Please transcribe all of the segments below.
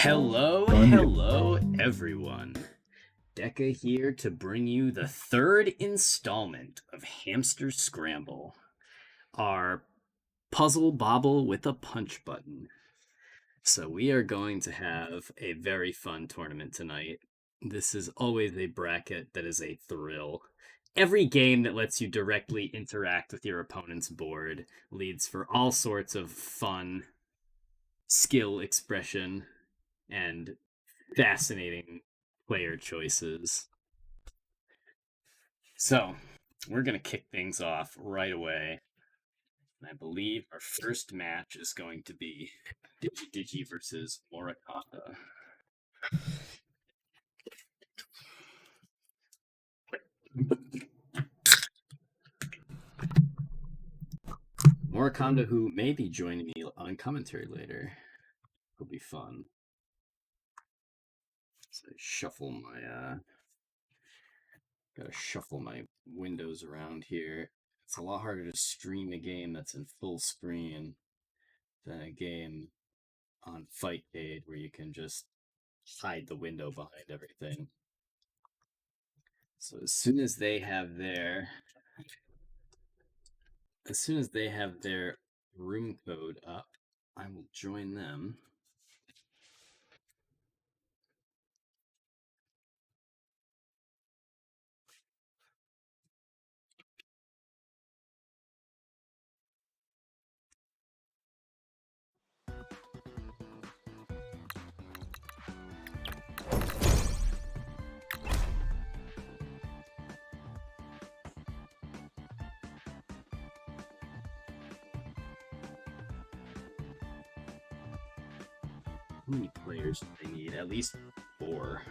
Hello, everyone. Deka here to bring you the third installment of Hamster Scramble, our puzzle bobble with a punch button. So we are going to have a very fun tournament tonight. This is always a bracket that is a thrill. Every game that lets you directly interact with your opponent's board leads for all sorts of fun, skill expression, and fascinating player choices. So, we're going to kick things off right away. And I believe our first match is going to be DigiDigi versus Morraconda. Morraconda, who may be joining me on commentary later, will be fun. So I shuffle my gotta shuffle my windows around here. It's a lot harder to stream a game that's in full screen than a game on Fightcade where you can just hide the window behind everything. So as soon as they have their room code up, I will join them. How many players do they need? At least 4.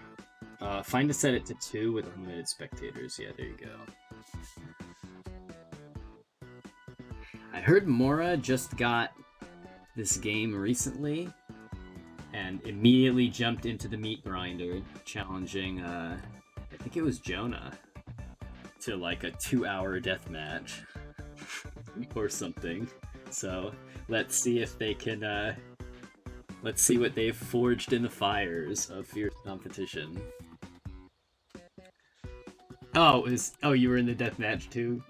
Find a set it to 2 with unlimited spectators. Yeah, there you go. I heard Mora just got this game recently and immediately jumped into the meat grinder, challenging, I think it was Jonah, to like a 2-hour death match or something. So let's see if they can, let's see what they've forged in the fires of fierce competition. Oh, you were in the death match too?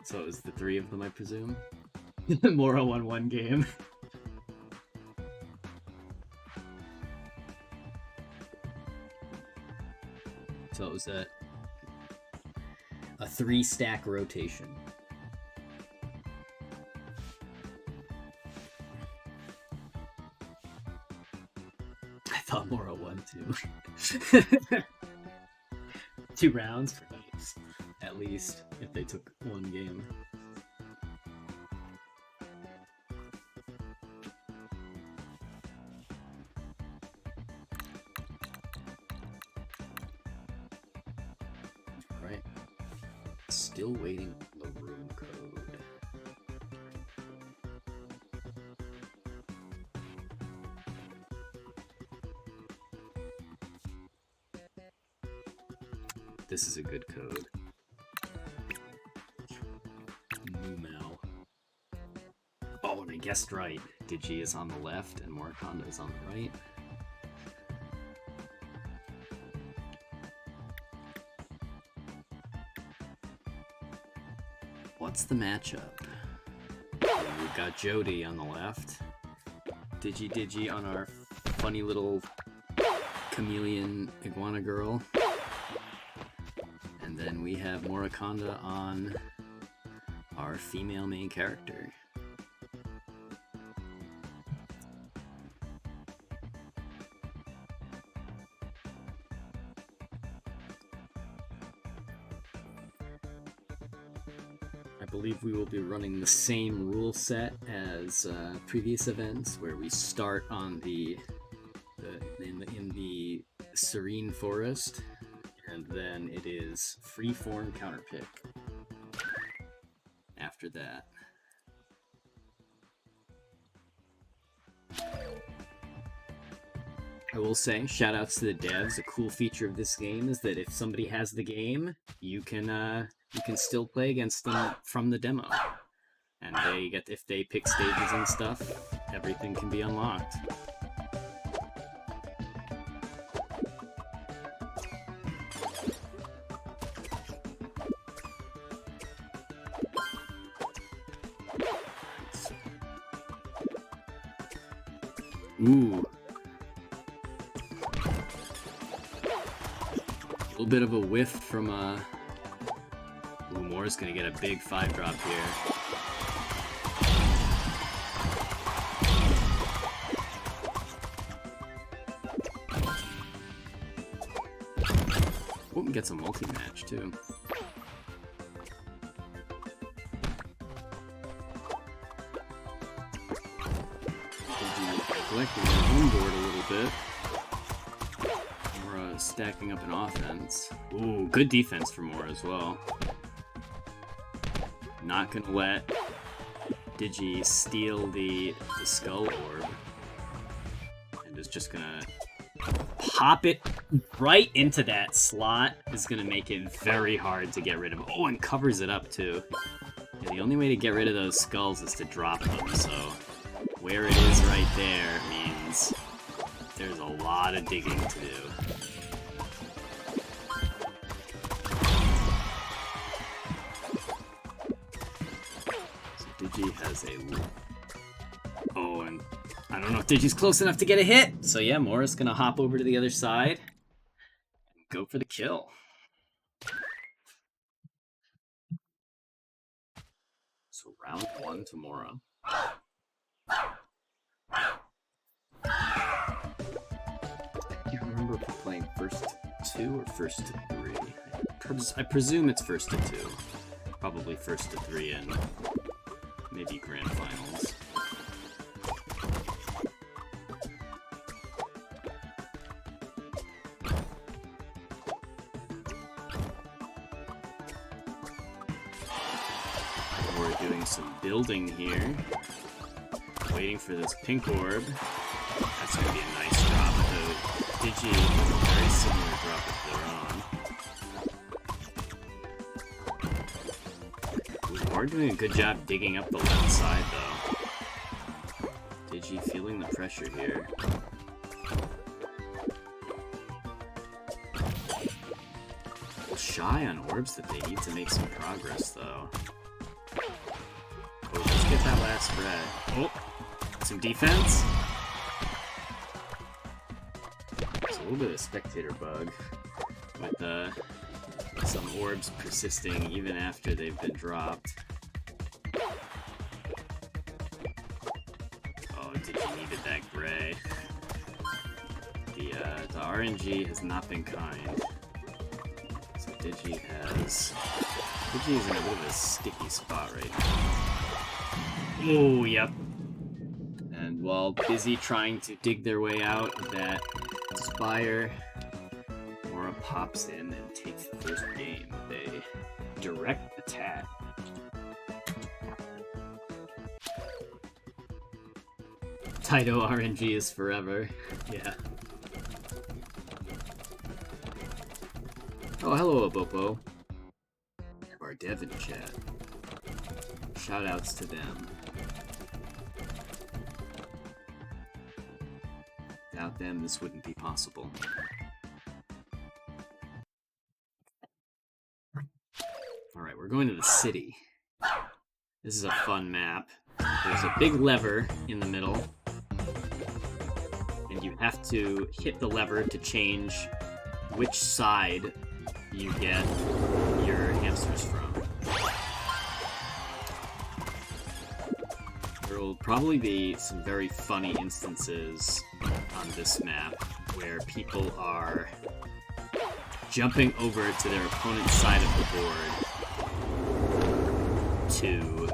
So it was the 3 of them, I presume? Mora won 1 game. So it was a 3-stack rotation. I thought Mora won too. 2 rounds for nice, at least, if they took 1 game. Alright. Still waiting on the room code. This is a good code. Mumel. Oh, and I guessed right. Digi is on the left and Morraconda is on the right. What's the matchup? We've got Jody on the left. DigiDigi on our funny little chameleon iguana girl. And then we have Morraconda on our female main character. I believe we will be running the same rule set as previous events, where we start on in the serene forest. And then it is free-form counterpick after that. I will say, shoutouts to the devs. A cool feature of this game is that if somebody has the game, you can still play against them from the demo. And if they pick stages and stuff, everything can be unlocked. Ooh. A little bit of a whiff from Ooh, Mora's gonna get a big 5-drop here. Ooh, and gets a multi-match too. Neglecting their home board a little bit. Mora stacking up an offense. Ooh, good defense for Mora as well. Not gonna let Digi steal the skull orb. And is just gonna pop it right into that slot. Is gonna make it very hard to get rid of. Oh, and covers it up too. Yeah, the only way to get rid of those skulls is to drop them, so where it is right there means there's a lot of digging to do. So Digi has a... Oh, and I don't know if Digi's close enough to get a hit. So yeah, Mora's gonna hop over to the other side and go for the kill. So round 1 to Mora. I can't remember if we're playing first to 2 or first to 3. I presume it's first to 2. Probably first to 3 and maybe grand finals. We're doing some building here. Waiting for this pink orb. That's gonna be a nice drop. The Digi, very similar drop if they're on. We're doing a good job digging up the left side though. Digi feeling the pressure here. A little shy on orbs that they need to make some progress though. Oh, let's get that last spread. Oh! Some defense. There's a little bit of spectator bug with some orbs persisting even after they've been dropped. Oh, Digi needed that gray. The RNG has not been kind. So Digi is in a bit of a sticky spot right now. Oh, yep. And while busy trying to dig their way out of that spire, Mora pops in and takes the first game with a direct attack. Taito RNG is forever. Yeah. Oh, hello, Abopo. We have our dev in chat. Shoutouts to them. Without them, this wouldn't be possible. Alright, we're going to the city. This is a fun map. There's a big lever in the middle, and you have to hit the lever to change which side you get your hamsters from. There will probably be some very funny instances on this map where people are jumping over to their opponent's side of the board to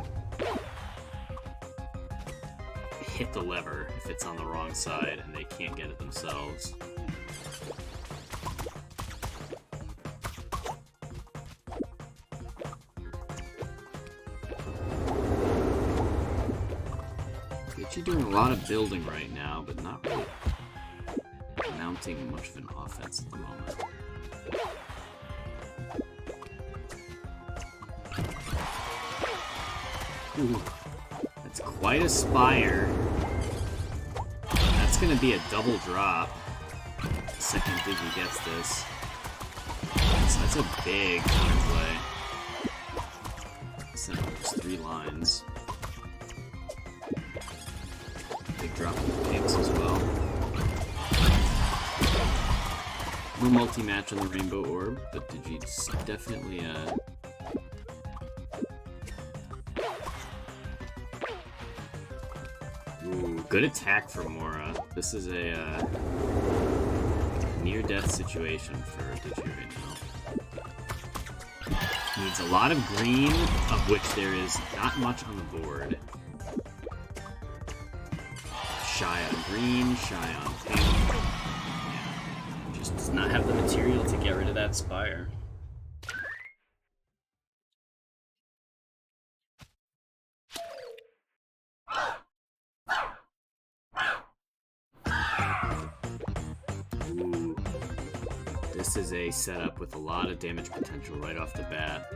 hit the lever if it's on the wrong side and they can't get it themselves. You're doing a lot of building right now, but not really mounting much of an offense at the moment. Ooh, that's quite a spire. That's gonna be a double drop. The second Digi gets this. So that's a big counterplay. Send those 3 lines. Big dropping the pinks as well. No multi-match on the Rainbow Orb, but Digi's definitely Ooh, good attack for Mora. This is a near-death situation for Digi right now. Needs a lot of green, of which there is not much on the board. Shy on green, shy on pink. Yeah, just does not have the material to get rid of that Spire. Ooh. This is a setup with a lot of damage potential right off the bat.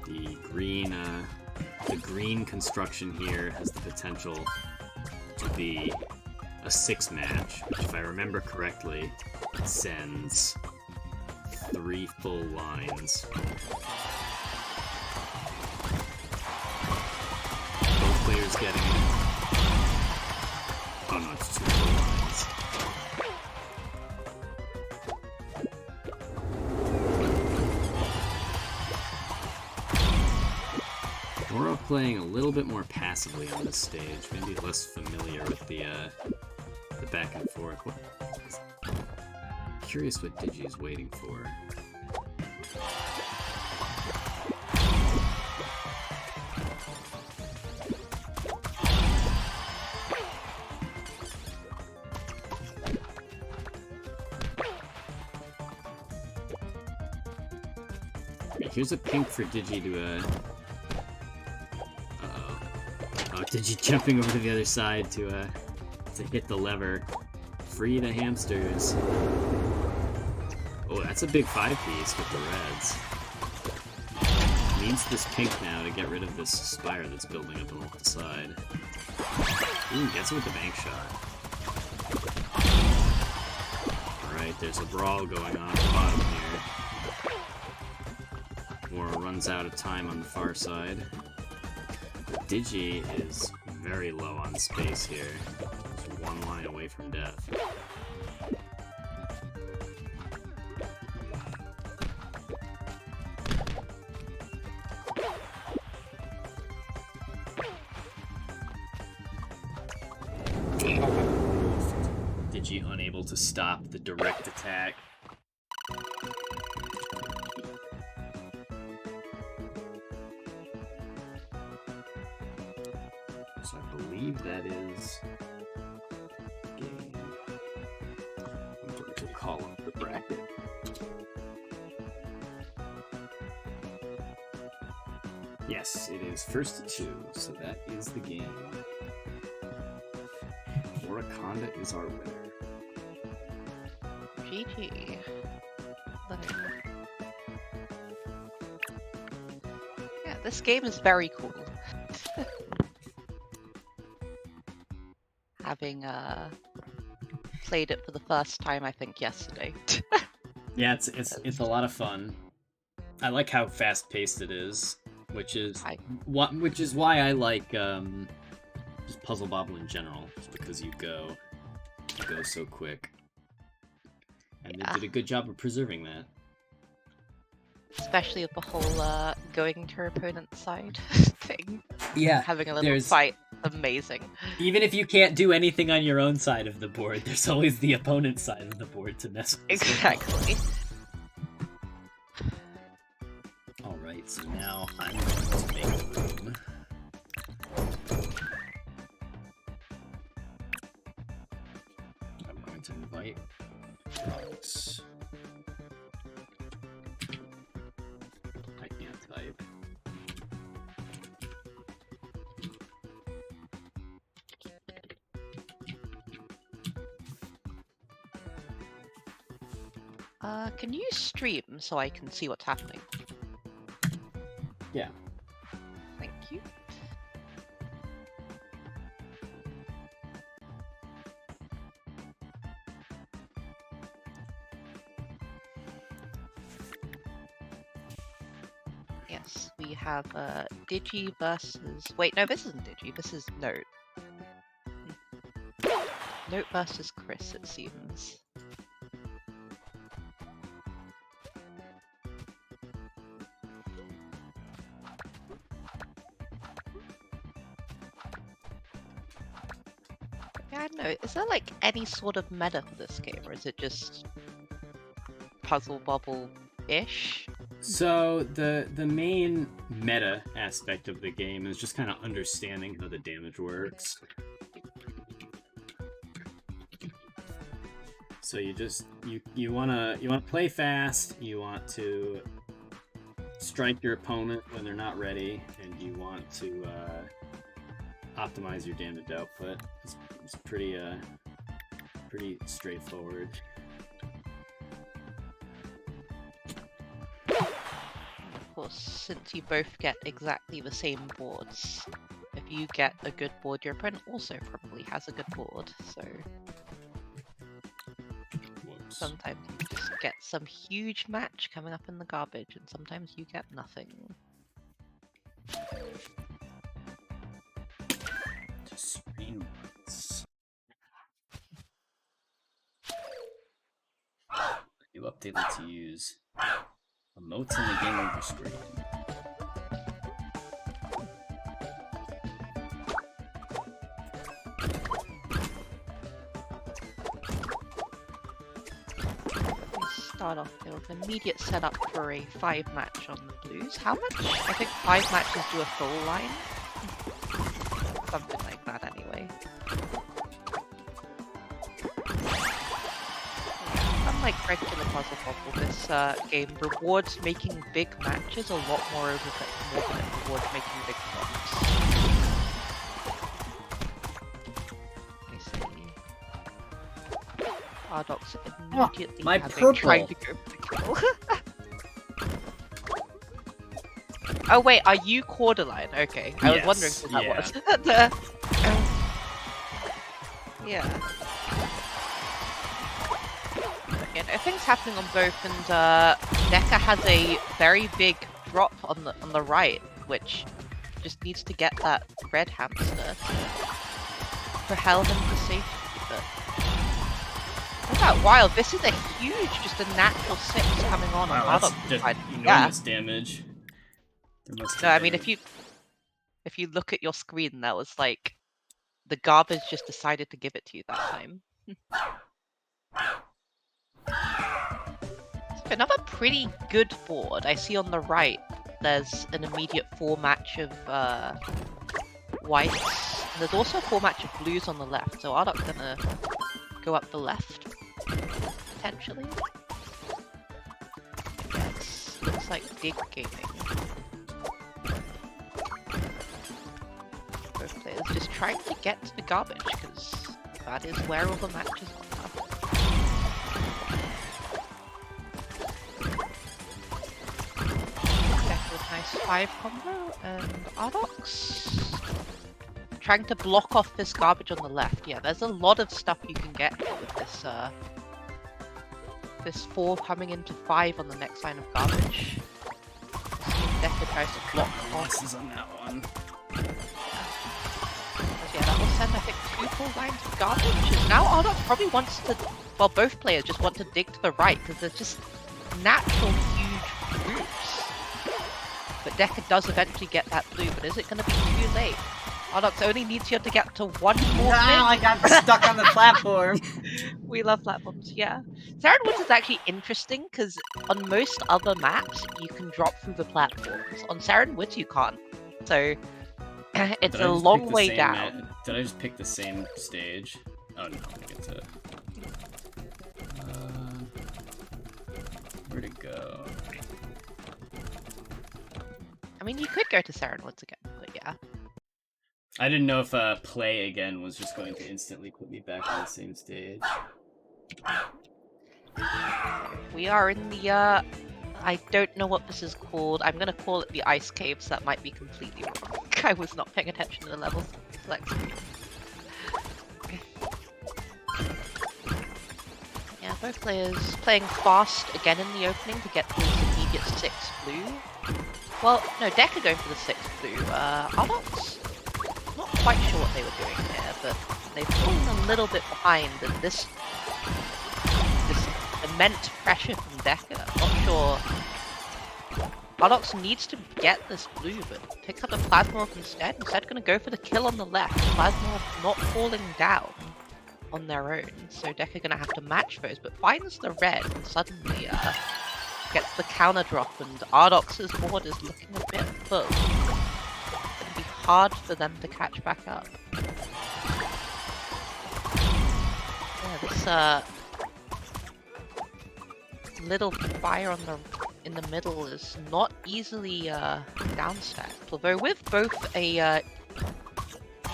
The green construction here has the potential to be a 6-match, which, if I remember correctly, sends 3 full lines. Both players getting it. Oh no, it's 2 full lines. Mora playing a little bit more passively on this stage, maybe less familiar with the back and forth. Curious what Digi is waiting for. Here's a pink for Digi to Digi jumping over to the other side to hit the lever. Free the hamsters. Oh, that's a big 5-piece with the reds. Needs this pink now to get rid of this Spire that's building up on the side. Ooh, gets it with the bank shot. Alright, there's a brawl going on at the bottom here. Mora runs out of time on the far side. Digi is very low on space here. Just 1 line away from death. Digi unable to stop the direct attack. So I believe that is game. I'm going to call up the bracket. Yes, it is 1st to 2, so that is the game. Morraconda is our winner. GG. Yeah, this game is very cool. Having played it for the first time, I think yesterday. Yeah, it's a lot of fun. I like how fast paced it is, which is why I like just Puzzle Bobble in general, just because you go so quick, and they did a good job of preserving that. Especially with the whole going to your opponent's side thing. Yeah, having a little fight. Amazing. Even if you can't do anything on your own side of the board, there's always the opponent's side of the board to mess with. Exactly. Alright, so now I'm going to make room. I'm going to invite Ardrox. I can't type. Can you stream so I can see what's happening? Yeah. Thank you. Yes, we have Digi versus... Wait, no, this isn't Digi, this is Note. Note versus Chris, it seems. Yeah, I don't know. Is there like any sort of meta for this game, or is it just puzzle bubble-ish? So the main meta aspect of the game is just kind of understanding how the damage works. So you wanna play fast. You want to strike your opponent when they're not ready, and you want to optimize your damage output. It's pretty straightforward. Of course, since you both get exactly the same boards, if you get a good board, your opponent also probably has a good board, so... Whoops. Sometimes you just get some huge match coming up in the garbage, and sometimes you get nothing. Just screen once. New update lets you use emotes in the game over screen. Start off with an immediate setup for a 5-match on the Blues. How much? I think 5 matches do a full line. Something like that anyway. Unlike regular puzzle bubble, this game rewards making big matches a lot more than it rewards making big drops. Ardrox immediately my trying to go for the kill. Oh wait, are you Corderline? Okay, I was wondering who that was. Yeah. You know, things happening on both, and Deka has a very big drop on the right, which just needs to get that red hamster to propel him to safety. But look at wild! This is a huge, just a natural 6 coming on. Wow, that's just enormous damage. No, I mean if you look at your screen, that was like the garbage just decided to give it to you that time. Another pretty good board. I see on the right there's an immediate 4-match of whites. And there's also a 4-match of blues on the left, so Ardrox gonna go up the left, potentially. Yes, looks like big gaming. Both players just trying to get to the garbage, because that is where all the matches are. Nice 5 combo, and Ardrox trying to block off this garbage on the left. Yeah, there's a lot of stuff you can get with this this 4 coming into 5 on the next line of garbage. Deka tries to block off. On that one. Yeah, that will send, I think, 2 full lines of garbage. And now Ardrox probably wants to, well, both players just want to dig to the right, because there's just natural huge groups. But Deka does eventually get that blue, but is it going to be too late? Ardrox only needs you to get to 1 more I got stuck on the platform. We love platforms, yeah. Saren Woods is actually interesting, because on most other maps, you can drop through the platforms. On Saren Woods, you can't. So, it's a long way down. Did I just pick the same stage? Oh no, I get to... where'd it go? I mean, you could go to Saren Woods again, but yeah. I didn't know if play again was just going to instantly put me back on the same stage. We are in the, I don't know what this is called. I'm gonna call it the Ice Caves. That might be completely wrong. I was not paying attention to the levels. Yeah, both players playing fast again in the opening to get this immediate 6 blue. Well, no, Deka going for the 6 blue. Ardrox, not quite sure what they were doing here, but They've fallen a little bit behind, and this immense pressure from Deka. Not sure. Ardrox needs to get this blue, but picks up a Plasmorph instead. Instead, going to go for the kill on the left. Plasmorph not falling down on their own, so Deka going to have to match those, but finds the red and suddenly gets the counter drop, and Ardrox's board is looking a bit full. It's going to be hard for them to catch back up. Yeah, this little fire in the middle is not easily downstacked. Although with both a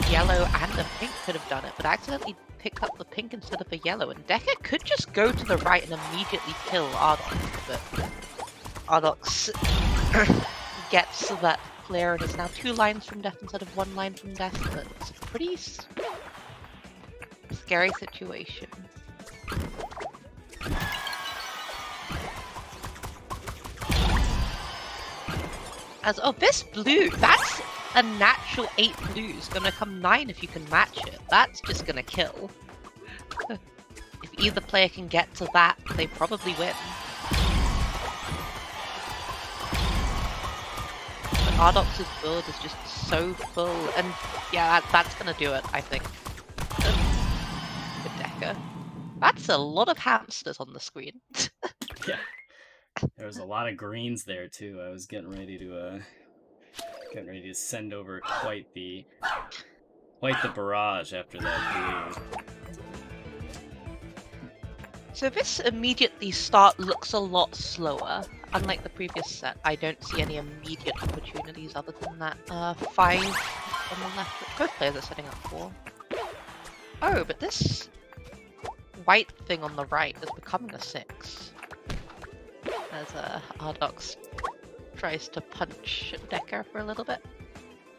yellow and a pink could have done it, but accidentally picked up the pink instead of the yellow. And Deka could just go to the right and immediately kill Ardrox, but Ardrox gets that clear and is now 2 lines from death instead of 1 line from death. But it's a pretty scary situation. This blue, that's a natural 8 blues. Gonna come 9 if you can match it. That's just gonna kill. If either player can get to that, they probably win. But Ardrox's build is just so full, and yeah, that's gonna do it, I think. Good Deka. That's a lot of hamsters on the screen. Yeah. There was a lot of greens there too. I was getting ready to send over quite the barrage after that blue. So this immediately start looks a lot slower. Unlike the previous set, I don't see any immediate opportunities other than that 5 on the left, which both players are setting up for. Oh, but this white thing on the right is becoming a 6. As Ardrox tries to punch Deka for a little bit,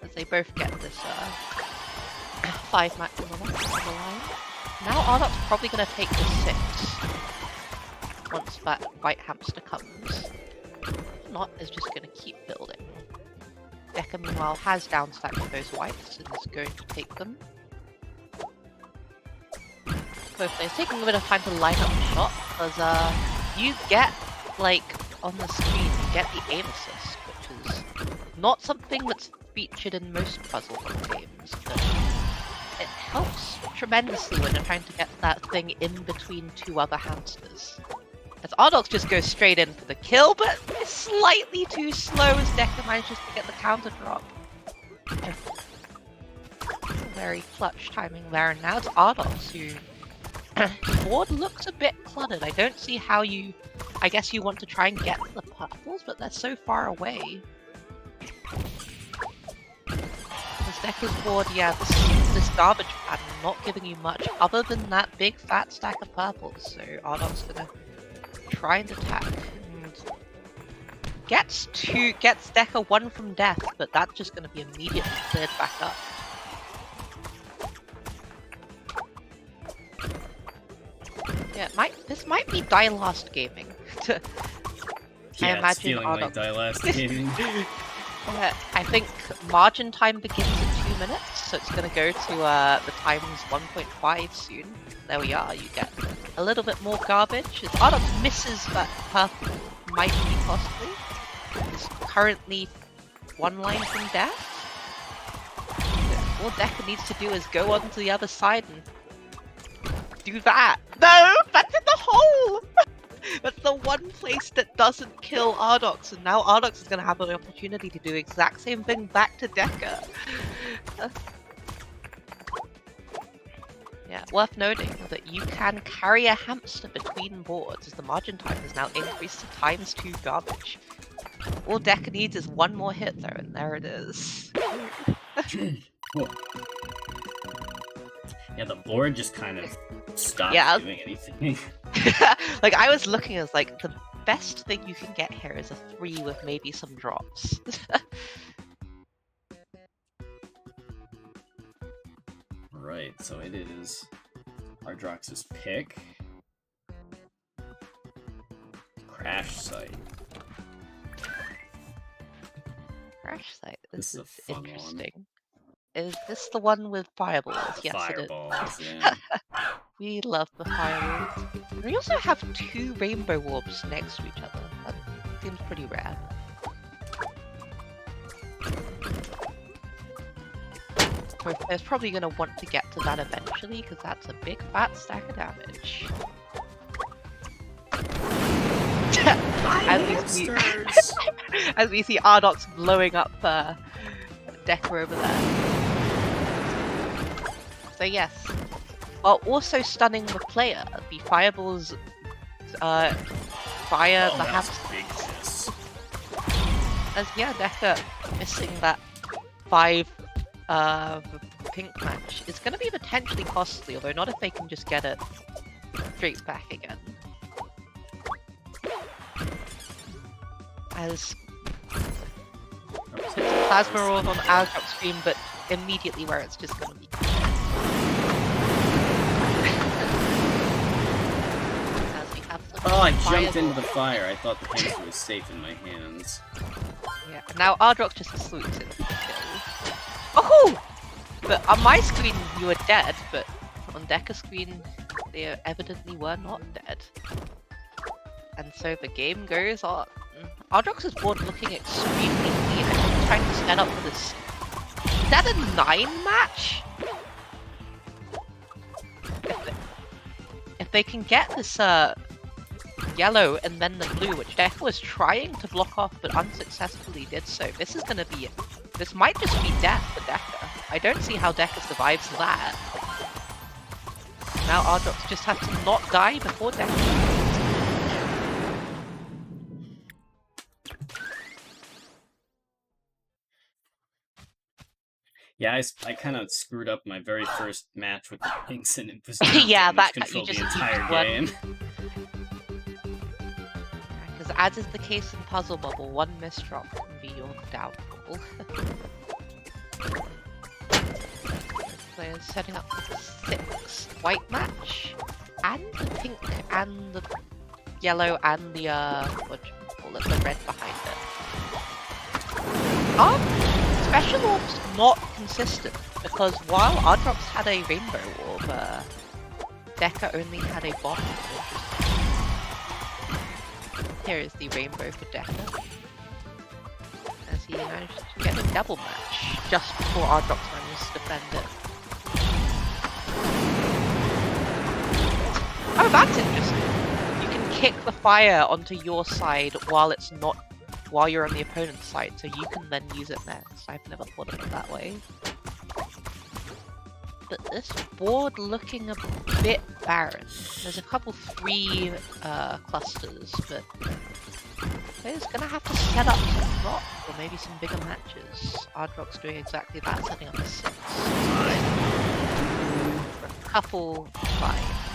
as they both get this 5 match on the line. Now Ardrox probably going to take the 6 once that white hamster comes. If not, is just going to keep building. Deka meanwhile has downstacked those whites and is going to take them. Both players taking a bit of time to line up the shot, because you get, like, on the screen, you get the aim assist, which is not something that's featured in most puzzle games, but it helps tremendously when you're trying to get that thing in between 2 other hamsters. As Ardrox just goes straight in for the kill, but it's slightly too slow as Deka manages to get the counter drop. Very clutch timing there, and now it's Ardrox who... The board looks a bit cluttered. I don't see how you... I guess you want to try and get the purples, but they're so far away. This Deka's board, yeah, this garbage pattern not giving you much other than that big fat stack of purples. So Ardrox's gonna try and attack. And gets Deka 1 from death, but that's just gonna be immediately cleared back up. Yeah, this might be Die Last Gaming. Yeah, I imagine feeling like Die Last Gaming. I think margin time begins at 2 minutes, so it's going to go to the times 1.5 soon. There we are, you get a little bit more garbage. As Ardrox misses that purple, might be possibly. It's currently 1 line from death. All Deka needs to do is go on to the other side and do that. No! That's in the hole! That's the one place that doesn't kill Ardrox, and now Ardrox is going to have an opportunity to do the exact same thing back to Deka. Yeah, worth noting that you can carry a hamster between boards, as the margin time has now increased to ×2 garbage. All Deka needs is 1 more hit though, and there it is. Cool. Yeah, the board just kind of stopped doing anything. Like, I was looking as like, the best thing you can get here is a 3 with maybe some drops. Right, so it is Ardrox's pick. Crash Site. Crash Site. This is a fun interesting. Is this the one with fireballs? Yes, Fireballs, it is. yeah. We love the fireballs. We also have 2 rainbow orbs next to each other. That seems pretty rare. Of course, there's probably going to want to get to that eventually, because that's a big fat stack of damage. Hamsters! As we see Ardrox blowing up Deka over there. So yes, while also stunning the player, the fireballs fire the hamster. Big miss. As yeah, Deka missing that 5 pink match is going to be potentially costly, although not if they can just get it straight back again. As Plasma rolls on Ardrox screen, but immediately where it's just going to be. As we have some Oh, I jumped fireballs. into the fire. I thought the hamster was safe in my hands. Yeah, now Ardrox just swoops into the kill. Oh! But on my screen you were dead, but on Deka's screen they evidently were not dead. And so the game goes on. Ardrox's board looking extremely clean. I'm trying to stand up for this. Is that a 9 match? If they can get this yellow and then the blue, which Deka was trying to block off but unsuccessfully did so, this is gonna be. This might just be death for Deka. I don't see how Deka survives that. Now Ardrox just has to not die before Deka. Yeah, I kind of screwed up my very first match with the pinks, and it was Yeah, that controlled you the just entire used one. game. Because as is the case in Puzzle Bubble, one misdrop can be your downfall. Players setting up the 6 white match, and the pink, and the yellow, and the what do you call it, the red behind it. Special orbs not consistent, because while Ardrox had a rainbow orb, Deka only had a bottom. Here is the rainbow for Deka, as he managed to get a double match just before Ardrox managed to defend it. Oh, that's interesting. You can kick the fire onto your side while you're on the opponent's side, so you can then use it next. I've never thought of it that way. But this board looking a bit barren. There's a couple 3 clusters, but player's gonna have to set up some drop or maybe some bigger matches. Ardrox doing exactly that, setting up a 6. For a couple 5s.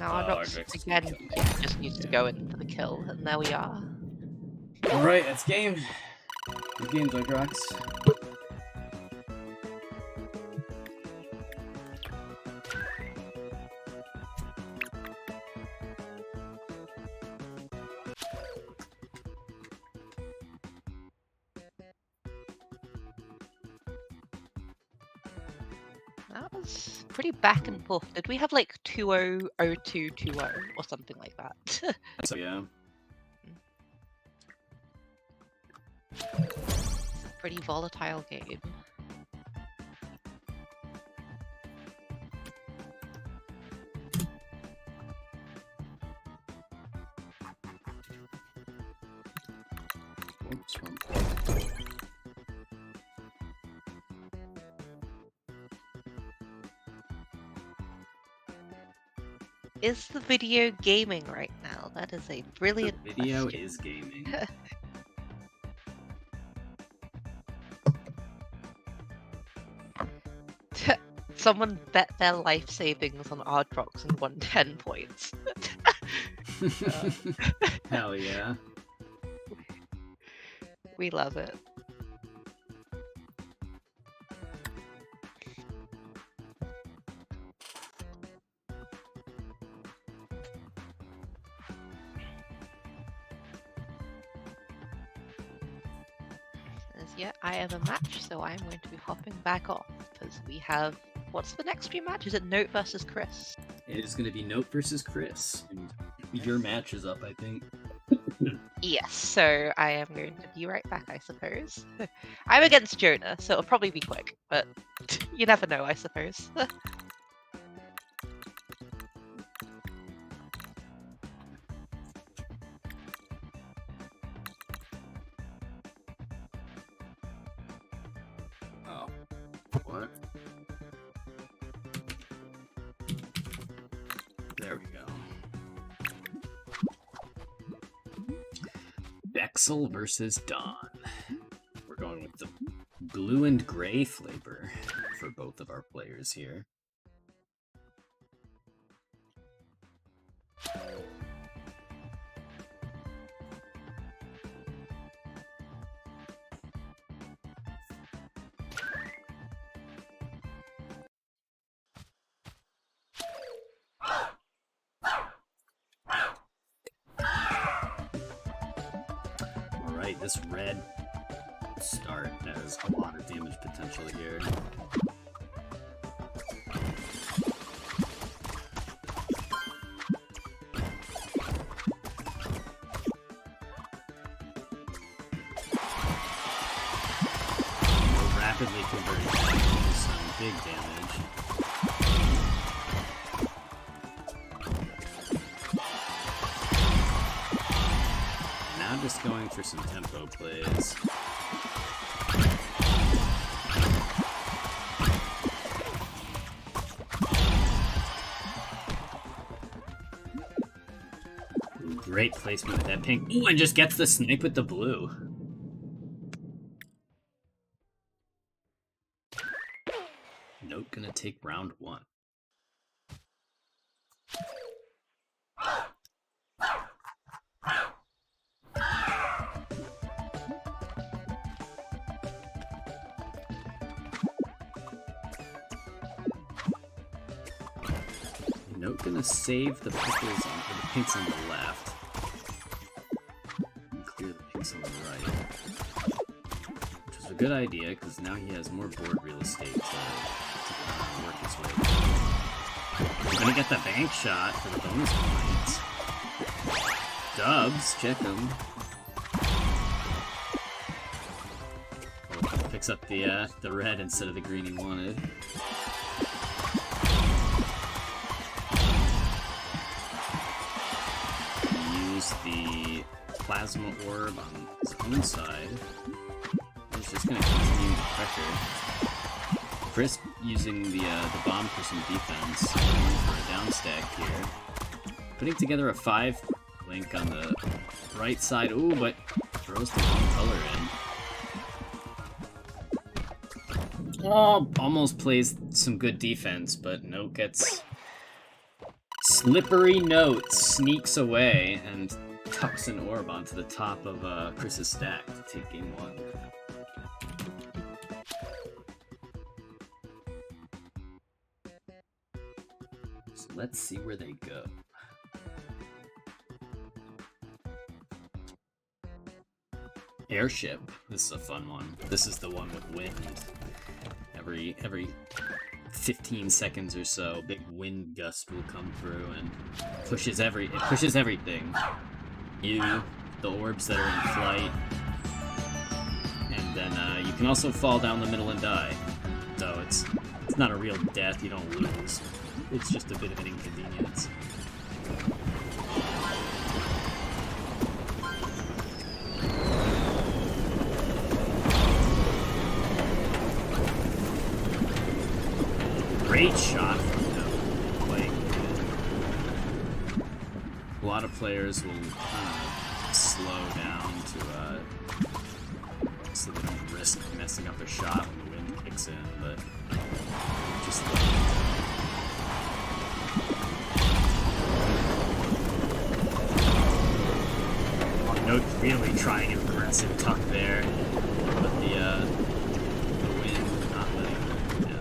Now Ardrox again just needs to go in for the kill, and there we are. Alright, that's game. Good game, Ardrox. That was pretty back and forth. Did we have like 2-0, 0-2, 2-0 or something like that? So yeah. Pretty volatile game. Oops, wrong. Is the video gaming right now? That is a brilliant The video question. is gaming. Someone bet their life savings on Ardrox and won 10 points. Hell yeah. We love it. yet I am a match, so I am going to be hopping back off because we have. What's the next few matches? Is it Note versus Chris? It is going to be Note versus Chris. And your match is up, I think. Yes, so I am going to be right back, I suppose. I'm against Jonah, so it'll probably be quick, but you never know, I suppose. Oh. What? There we go. Bexel versus Dawn. We're going with the blue and gray flavor for both of our players here. This red start has a lot of damage potential here. Rapidly converting into some big damage. Just going for some tempo plays. Ooh, great placement with that pink. Ooh, and just gets the snipe with the blue. Note gonna take round one. Note gonna save the pickles on the pinks on the left. And clear the pinks on the right. Which is a good idea, because now he has more board real estate to work his way. We're gonna get the bank shot for the bonus points. Dubs, check him. Oh, picks up the red instead of the green he wanted. The plasma orb on his own side. He's just going to continue the pressure. Chris using the bomb for some defense for a down stack here. Putting together a 5 link on the right side. Ooh, but throws the wrong color in. Oh, almost plays some good defense, but Note gets... Slippery Note sneaks away and tucks an orb onto the top of Chris's stack to take game one. So let's see where they go. Airship. This is a fun one. This is the one with wind. Every 15 seconds or so, big wind gust will come through and pushes everything. You, the orbs that are in flight, and then you can also fall down the middle and die. So it's not a real death, you don't lose. It's just a bit of an inconvenience. Great shot from him. Like, a lot of players will slow down to so they don't risk messing up a shot when the wind kicks in, but just Note really trying an aggressive tuck there, but the wind not letting him.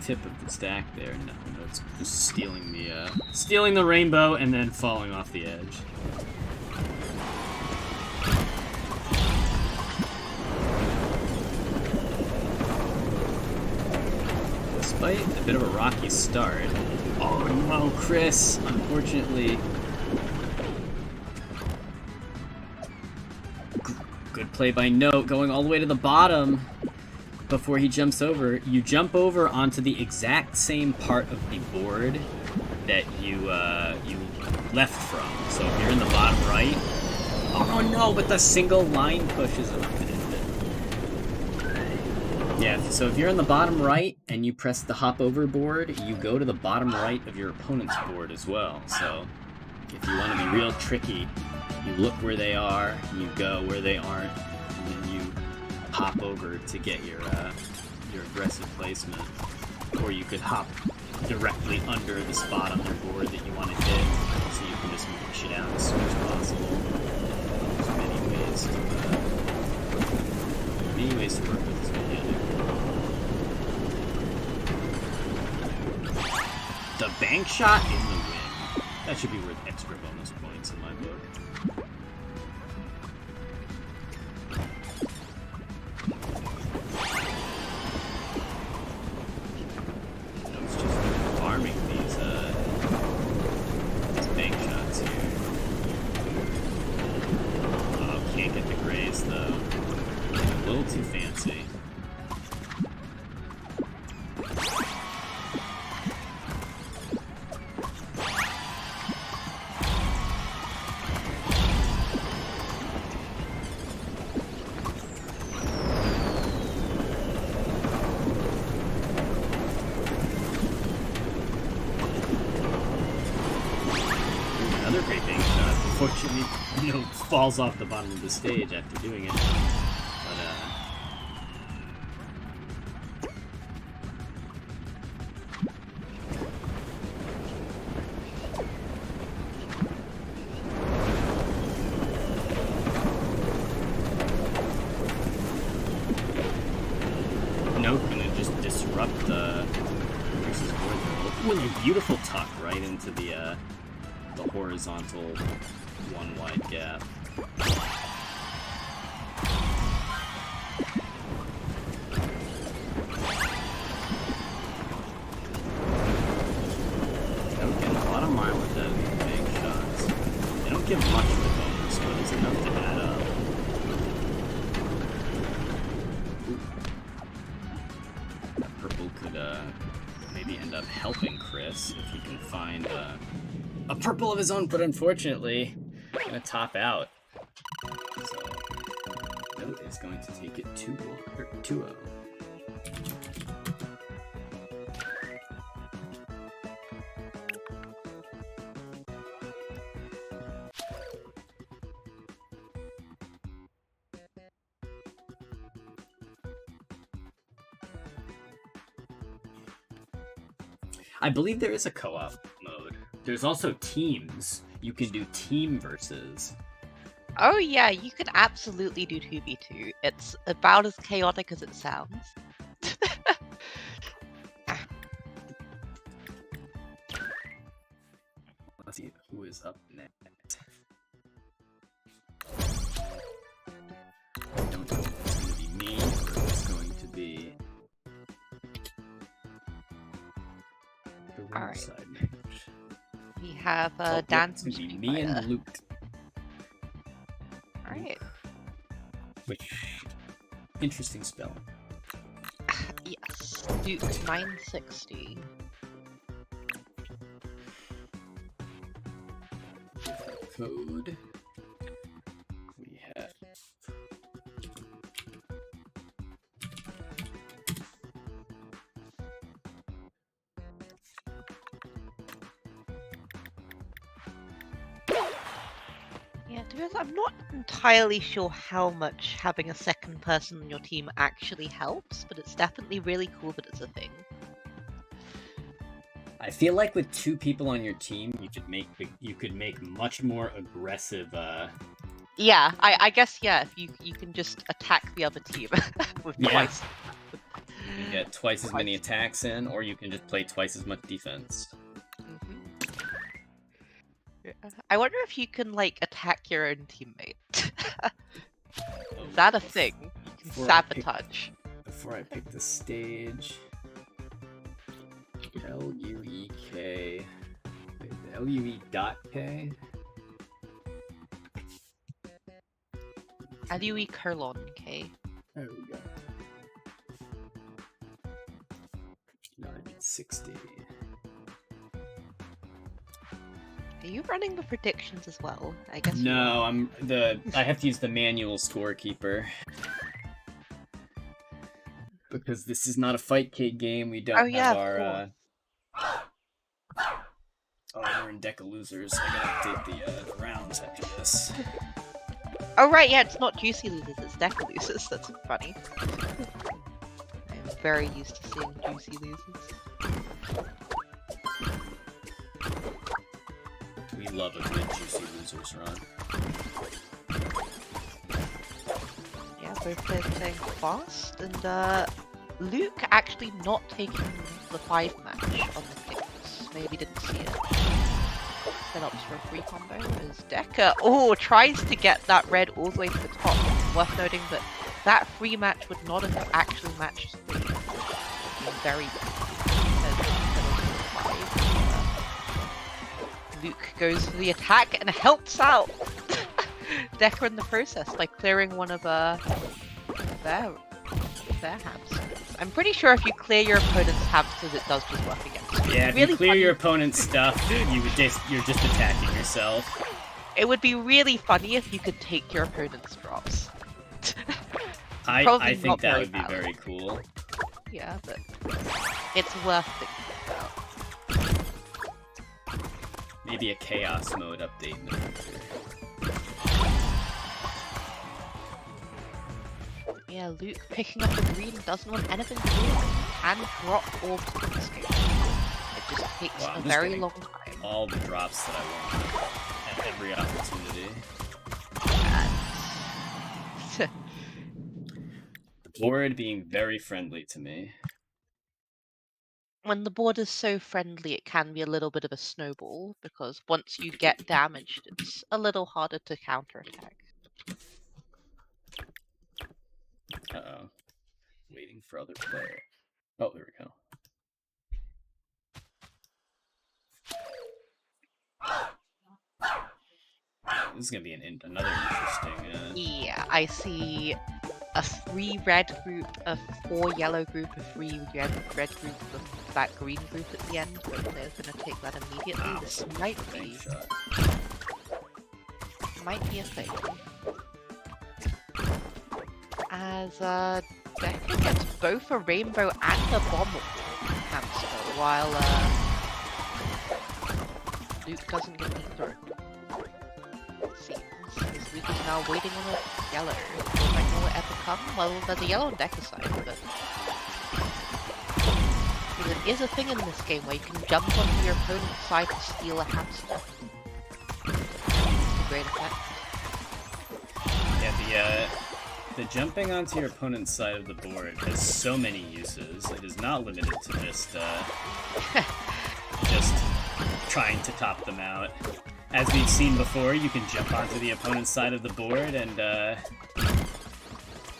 tip of the stack there. No, it's just stealing the rainbow and then falling off the edge. Despite a bit of a rocky start. Oh no, Chris! Unfortunately. Good play by Note, going all the way to the bottom before he jumps over. You jump over onto the exact same part of the board that you left from. So if you're in the bottom right... Oh no, but the single line push is enough to end it. Yeah, so if you're in the bottom right and you press the hop over board, you go to the bottom right of your opponent's board as well. So if you want to be real tricky, you look where they are, you go where they aren't, and then you hop over to get your aggressive placement. Or you could hop directly under the spot on their board that you want to hit, so you can just push it out as soon as possible. There's many ways to work with this mechanic. The bank shot in the win. That should be worth extra bonus points in my book. It's just farming these bank shots here. Oh, can't get the graze though. A little too fancy. Falls off the bottom of the stage after doing it. Nope, gonna just disrupt the Chris's board there. Ooh, a beautiful tuck right into the horizontal one wide gap. Give much of a bonus, but it's enough to add up. Ooh. That purple could maybe end up helping Chris if he can find a purple of his own, but unfortunately, gonna top out. So, Note is going to take it 2-0. I believe there is a co-op mode. There's also teams. You can do team versus. Oh yeah, you could absolutely do 2v2. It's about as chaotic as it sounds. Let's see who is up next. I don't know if it's going to be me or if it's going to be the ringside match. We have Dan. It's going to be me and Luke. Alright. Which interesting spell. Yes. Duke 960. Code. We have Yeah, to be honest, I'm not entirely sure how much having a second person on your team actually helps, but it's definitely really cool that it's a thing. I feel like with two people on your team, you could make much more aggressive. Yeah, I guess yeah. If you can just attack the other team with twice. can get twice as many attacks in, or you can just play twice as much defense. I wonder if you can, like, attack your own teammate. Oh, Is that a thing? You can sabotage. Before I pick the stage... L-U-E-K... L-U-E.K? L-U-E::K. There we go. 960. Are you running the predictions as well? I guess No, I have to use the manual scorekeeper. Because this is not a Fight Kid game, we don't have our we're in Deka losers. I gotta update the rounds after this. Oh right, yeah, it's not Juicy Losers, it's Deka Losers. That's funny. I'm very used to seeing Juicy Losers. We love a good Juicy Losers run. Yeah, both players playing fast, and Luke actually not taking the 5 match on the picks. Maybe didn't see it. Setups for a free combo as Deka tries to get that red all the way to the top. Worth noting that that free match would not have actually matched 3. Very Luke goes for the attack and helps out Deka in the process by clearing one of their hamsters. I'm pretty sure if you clear your opponent's hamsters, it does just work against you. Yeah, if really you clear funny. your opponent's stuff, you're just attacking yourself. It would be really funny if you could take your opponent's drops. I think that would be very cool. Yeah, but it's worth thinking about. Maybe a chaos mode update in the future. Yeah, Luke picking up the green doesn't want anything to do with it. He can drop orbs in this game. It just takes a very long time. All the drops that I want at every opportunity. The board being very friendly to me. When the board is so friendly, it can be a little bit of a snowball, because once you get damaged, it's a little harder to counterattack. Uh-oh. Waiting for other player. Oh, there we go. This is gonna be another interesting... Yeah, I see a 3 red group, a 4 yellow group, a 3 red group, with that green group at the end, but they're gonna take that immediately. This might be a thing. As Deka gets both a rainbow and a bomb hamster, while Luke doesn't get either. Seems Luke is now waiting on a yellow. Will it ever come? Well, there's a yellow on Deka's side, but there is a thing in this game where you can jump onto your opponent's side to steal a hamster. It's a great effect. Yeah, the jumping onto your opponent's side of the board has so many uses. It is not limited to just trying to top them out. As we've seen before, you can jump onto the opponent's side of the board and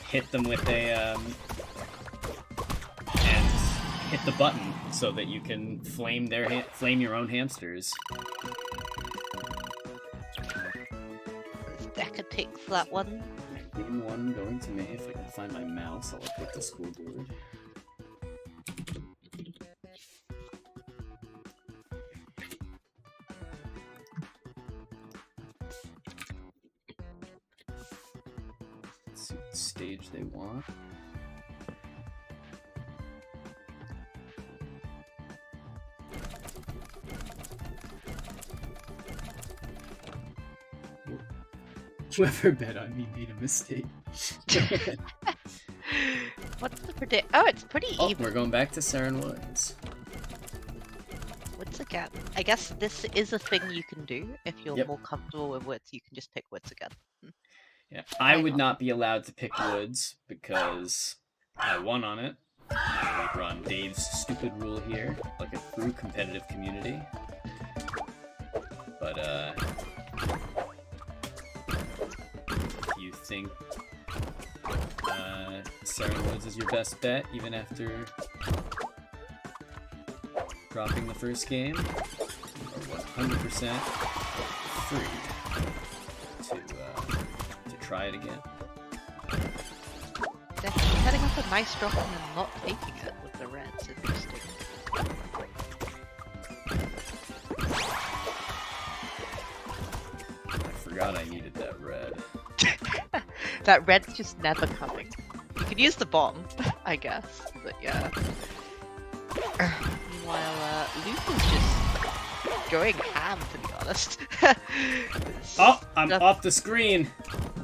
hit them with a and hit the button so that you can flame your own hamsters. Deka takes that one. Game 1 going to me. If I can find my mouse, I'll update the scoreboard. Let's see what stage they want. Whoever bet on me made a mistake. What's the predict? Oh, it's pretty even. We're going back to Saren Woods. Woods again. I guess this is a thing you can do if you're more comfortable with Woods. You can just pick Woods again. Yeah, I would not be allowed to pick Woods because I won on it. We run Dave's stupid rule here, like a true competitive community. But, if you think Seven Woods is your best bet, even after dropping the first game, are 100% free to try it again. Definitely setting up a nice drop and then not taking it with the reds. Interesting. I forgot I needed that red. That red's just never coming. You could use the bomb, I guess, but yeah. Meanwhile, Luke is just going ham, to be honest. Oh, I'm off the screen.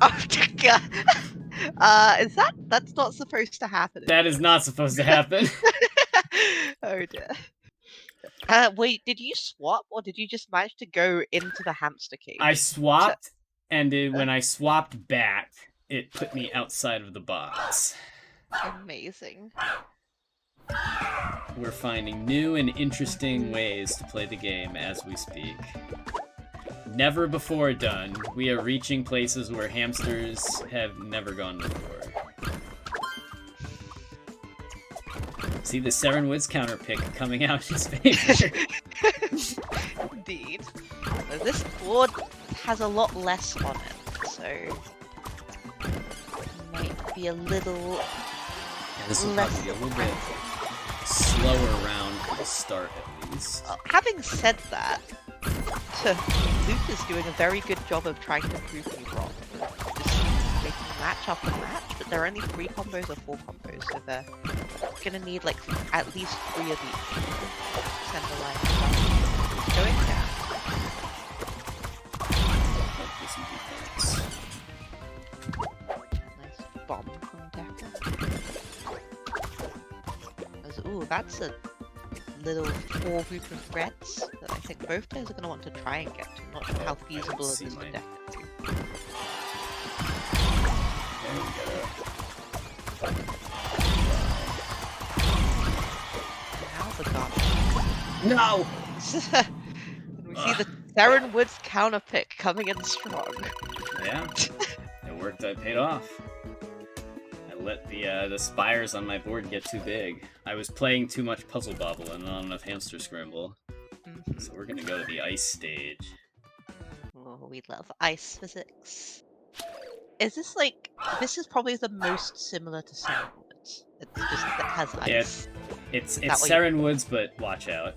Oh, Deka! That's not supposed to happen. That is not supposed to happen. Oh dear. Wait, did you swap or did you just manage to go into the hamster cage? I swapped, and when I swapped back, it put me outside of the box. Amazing. We're finding new and interesting ways to play the game as we speak. Never before done. We are reaching places where hamsters have never gone before. See the Seven Woods counter pick coming out in his favor. Indeed. This board has a lot less on it, so it might be a little This will less probably be a little bit slower round for the start, at least. Having said that, Luke is doing a very good job of trying to prove me wrong. Just making match after match, but there are only 3 combos or 4 combos, so they're gonna need like at least 3 of each. Send the line down. Going down. Nice bomb from Deka. Ooh, that's a little 4 group of reds that I think both players are going to want to try and get to. I'm not sure how feasible it is for Deka. Now the garbage. No! And we see the Seven Woods counter pick coming in strong. Yeah, it worked. I paid off. I let the spires on my board get too big. I was playing too much Puzzle Bobble and not enough Hamster Scramble. So we're gonna go to the ice stage. Oh, we love ice physics. Is this like... This is probably the most similar to Seven Woods. It's just that it has ice. It's That way- Seven Woods, but watch out.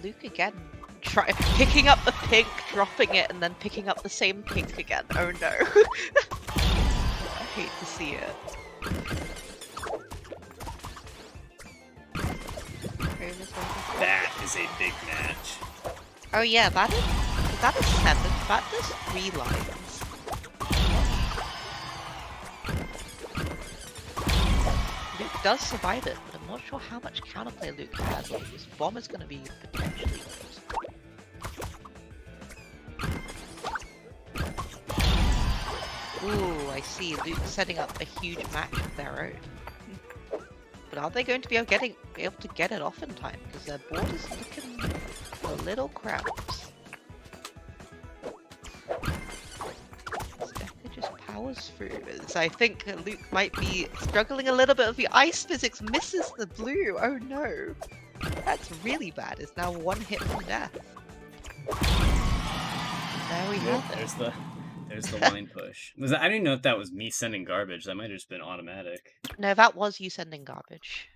Luke again, picking up the pink, dropping it, and then picking up the same pink again. Oh no. I hate to see it. That is a big match. Oh yeah, that is 7. That does 3 lines. Luke does survive it, but I'm not sure how much counterplay Luke has. This bomb is going to be potentially close. Ooh, I see. Luke setting up a huge match of their own. But are they going to be able to get it off in time? Because their board is looking a little cramped. Deka just powers through. So I think Luke might be struggling a little bit with the ice physics. Misses the blue. Oh no. That's really bad. It's now 1 hit from death. There we have it. There's the line push. I don't even know if that was me sending garbage. That might have just been automatic. No, that was you sending garbage.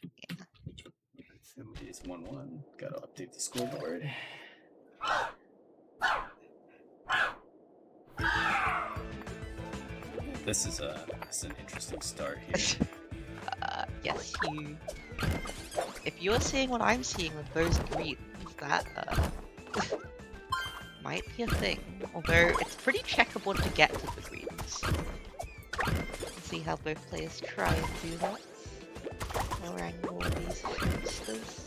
Yeah. It's 1-1. Gotta update the scoreboard. This is an interesting start here. Yes, if you're seeing what I'm seeing with those greens, that might be a thing. Although it's pretty checkerboard to get to the greens. Let's see how both players try and do that. Lower angle these hamsters.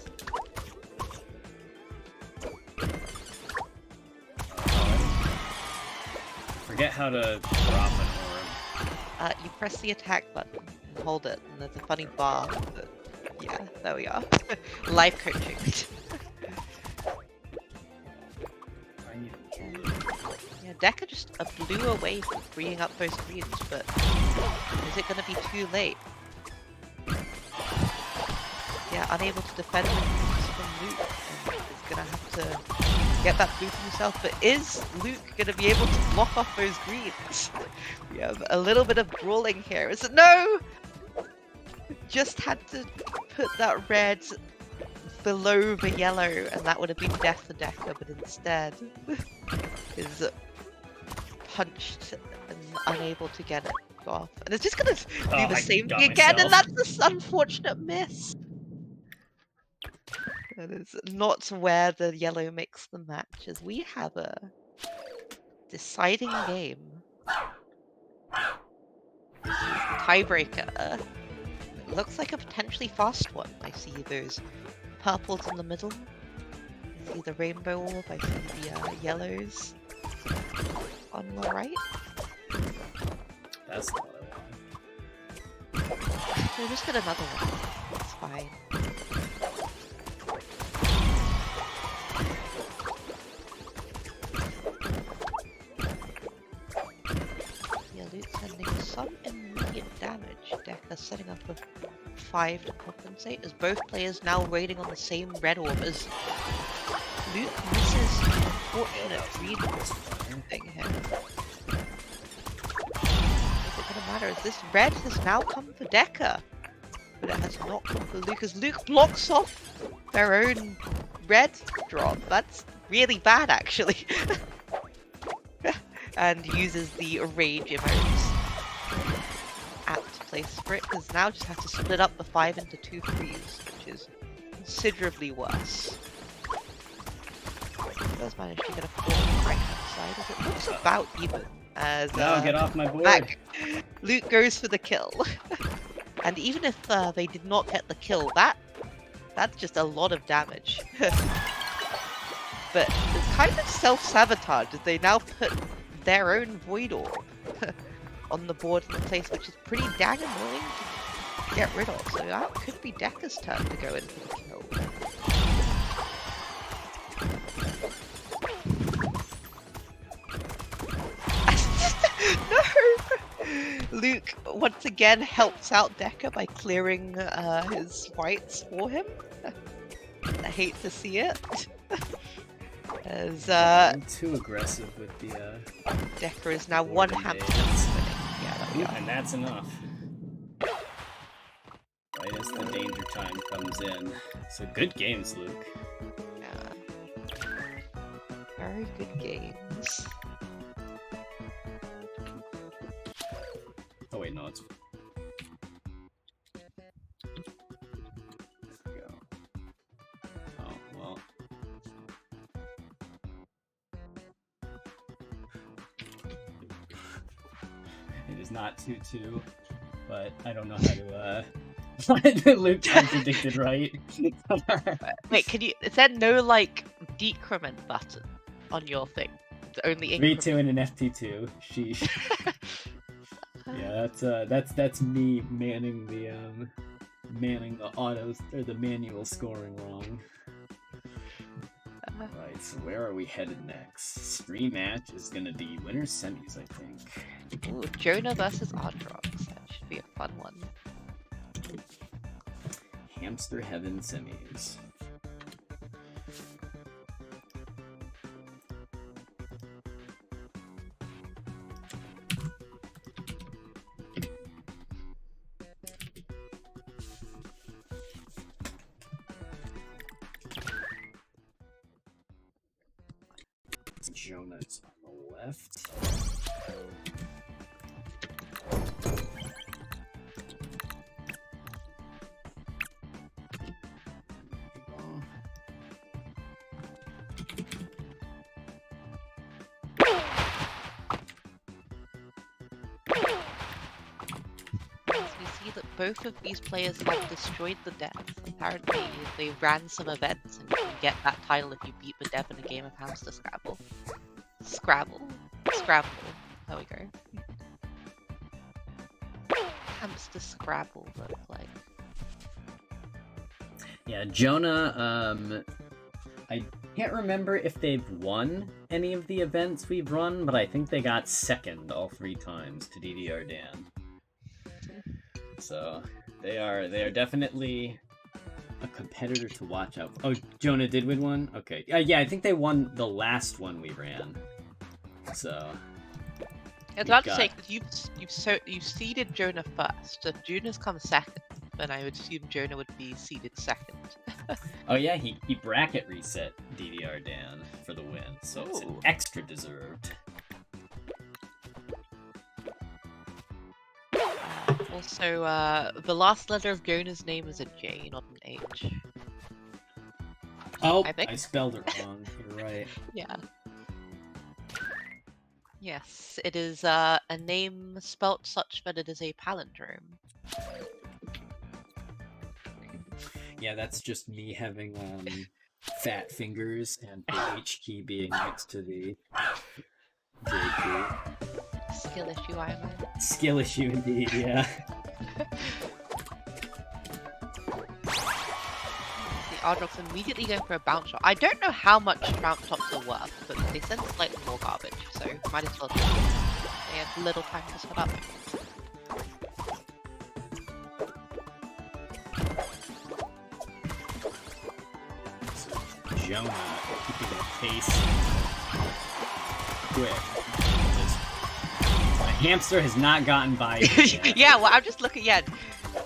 Forget how to drop an orb. You press the attack button and hold it, and there's a funny bar. But yeah, there we are. Life coaching. Yeah, Deka just blew away from freeing up those greens, but is it going to be too late? Yeah, unable to defend the greens from Luke, and is going to have to get that boost himself, but is Luke going to be able to block off those greens? We have a little bit of brawling here. Is it? No! Just had to put that red below the yellow, and that would have been death for Deka, but instead is punched and unable to get it off. And it's just going to do the same thing again, and that's this unfortunate miss. That is not where the yellow makes the match, as we have a deciding game. This is the tiebreaker. It looks like a potentially fast one. I see those purples in the middle. I see the rainbow orb. I see the yellows on the right. That's not what I want. So just get another one. It's fine. Yeah, Luke's sending some immediate damage. Deka setting up a 5 to compensate, as both players now waiting on the same red orb as Luke misses an unfortunate green thing here. Is it gonna matter? As this red has now come for Deka, but it has not come for Luke, as Luke blocks off their own red drop. That's really bad, actually. And uses the rage emotes at place for it, because now just have to split up the 5 into 2 threes, which is considerably worse. Does manage to get a 4 on the right hand side, as it looks about even. As No, get off my board. back. Luke goes for the kill. And even if they did not get the kill, that's just a lot of damage. But it's kind of self-sabotage, as they now put their own Void Orb on the board in place, which is pretty dang annoying to get rid of. So that could be Deka's turn to go in for the kill. No! Luke once again helps out Deka by clearing his whites for him. I hate to see it. As I'm too aggressive with the Deka is now one hamster spinning. Yeah, and that's enough. Right as the danger time comes in. So good games, Luke. Yeah. Very good games. Oh wait, no, it's... There we go. Oh, well. It is not 2-2, but I don't know how to, Luke contradicted, right? Wait, can you... Is there no, like, decrement button on your thing? Only increment? 3-2 and an FP2. Sheesh. Yeah, that's me manning the autos or the manual scoring wrong. Right, so where are we headed next? Rematch is gonna be winner semis, I think. Ooh, Jonah versus Ardrox. That should be a fun one. Hamster Heaven semis. Jonah's on the left. see that both of these players have destroyed the dev. Apparently, they ran some events and you can get that title if you beat the dev in a game of Hamster Scrabble. Scrabble. There we go. Hamster Scrabble look like. Yeah, Jonah, I can't remember if they've won any of the events we've run, but I think they got second all 3 times to DDR Dan. So they are definitely a competitor to watch out. Oh, Jonah did win one? Okay. Yeah, I think they won the last one we ran. So I was about to say, because you seeded Jonah first. So if Jonah's come second, then I would assume Jonah would be seeded second. Oh yeah, he bracket reset DDR Dan for the win, so it's an extra deserved. Also, the last letter of Jonah's name is a J, not an H. Oh, I think. I spelled it wrong. You're right. Yeah. Yes, it is a name spelt such that it is a palindrome. Yeah, that's just me having fat fingers and the H key being next to the J key. Skill issue, I imagine. Skill issue indeed, yeah. The Ardrox immediately going for a bounce shot. I don't know how much bounce shots are worth, but they send slightly more garbage, so might as well do it. They have little time to set up. Jonah keeping the pace quick. The hamster has not gotten by yet. Yeah, well, I'm just looking at.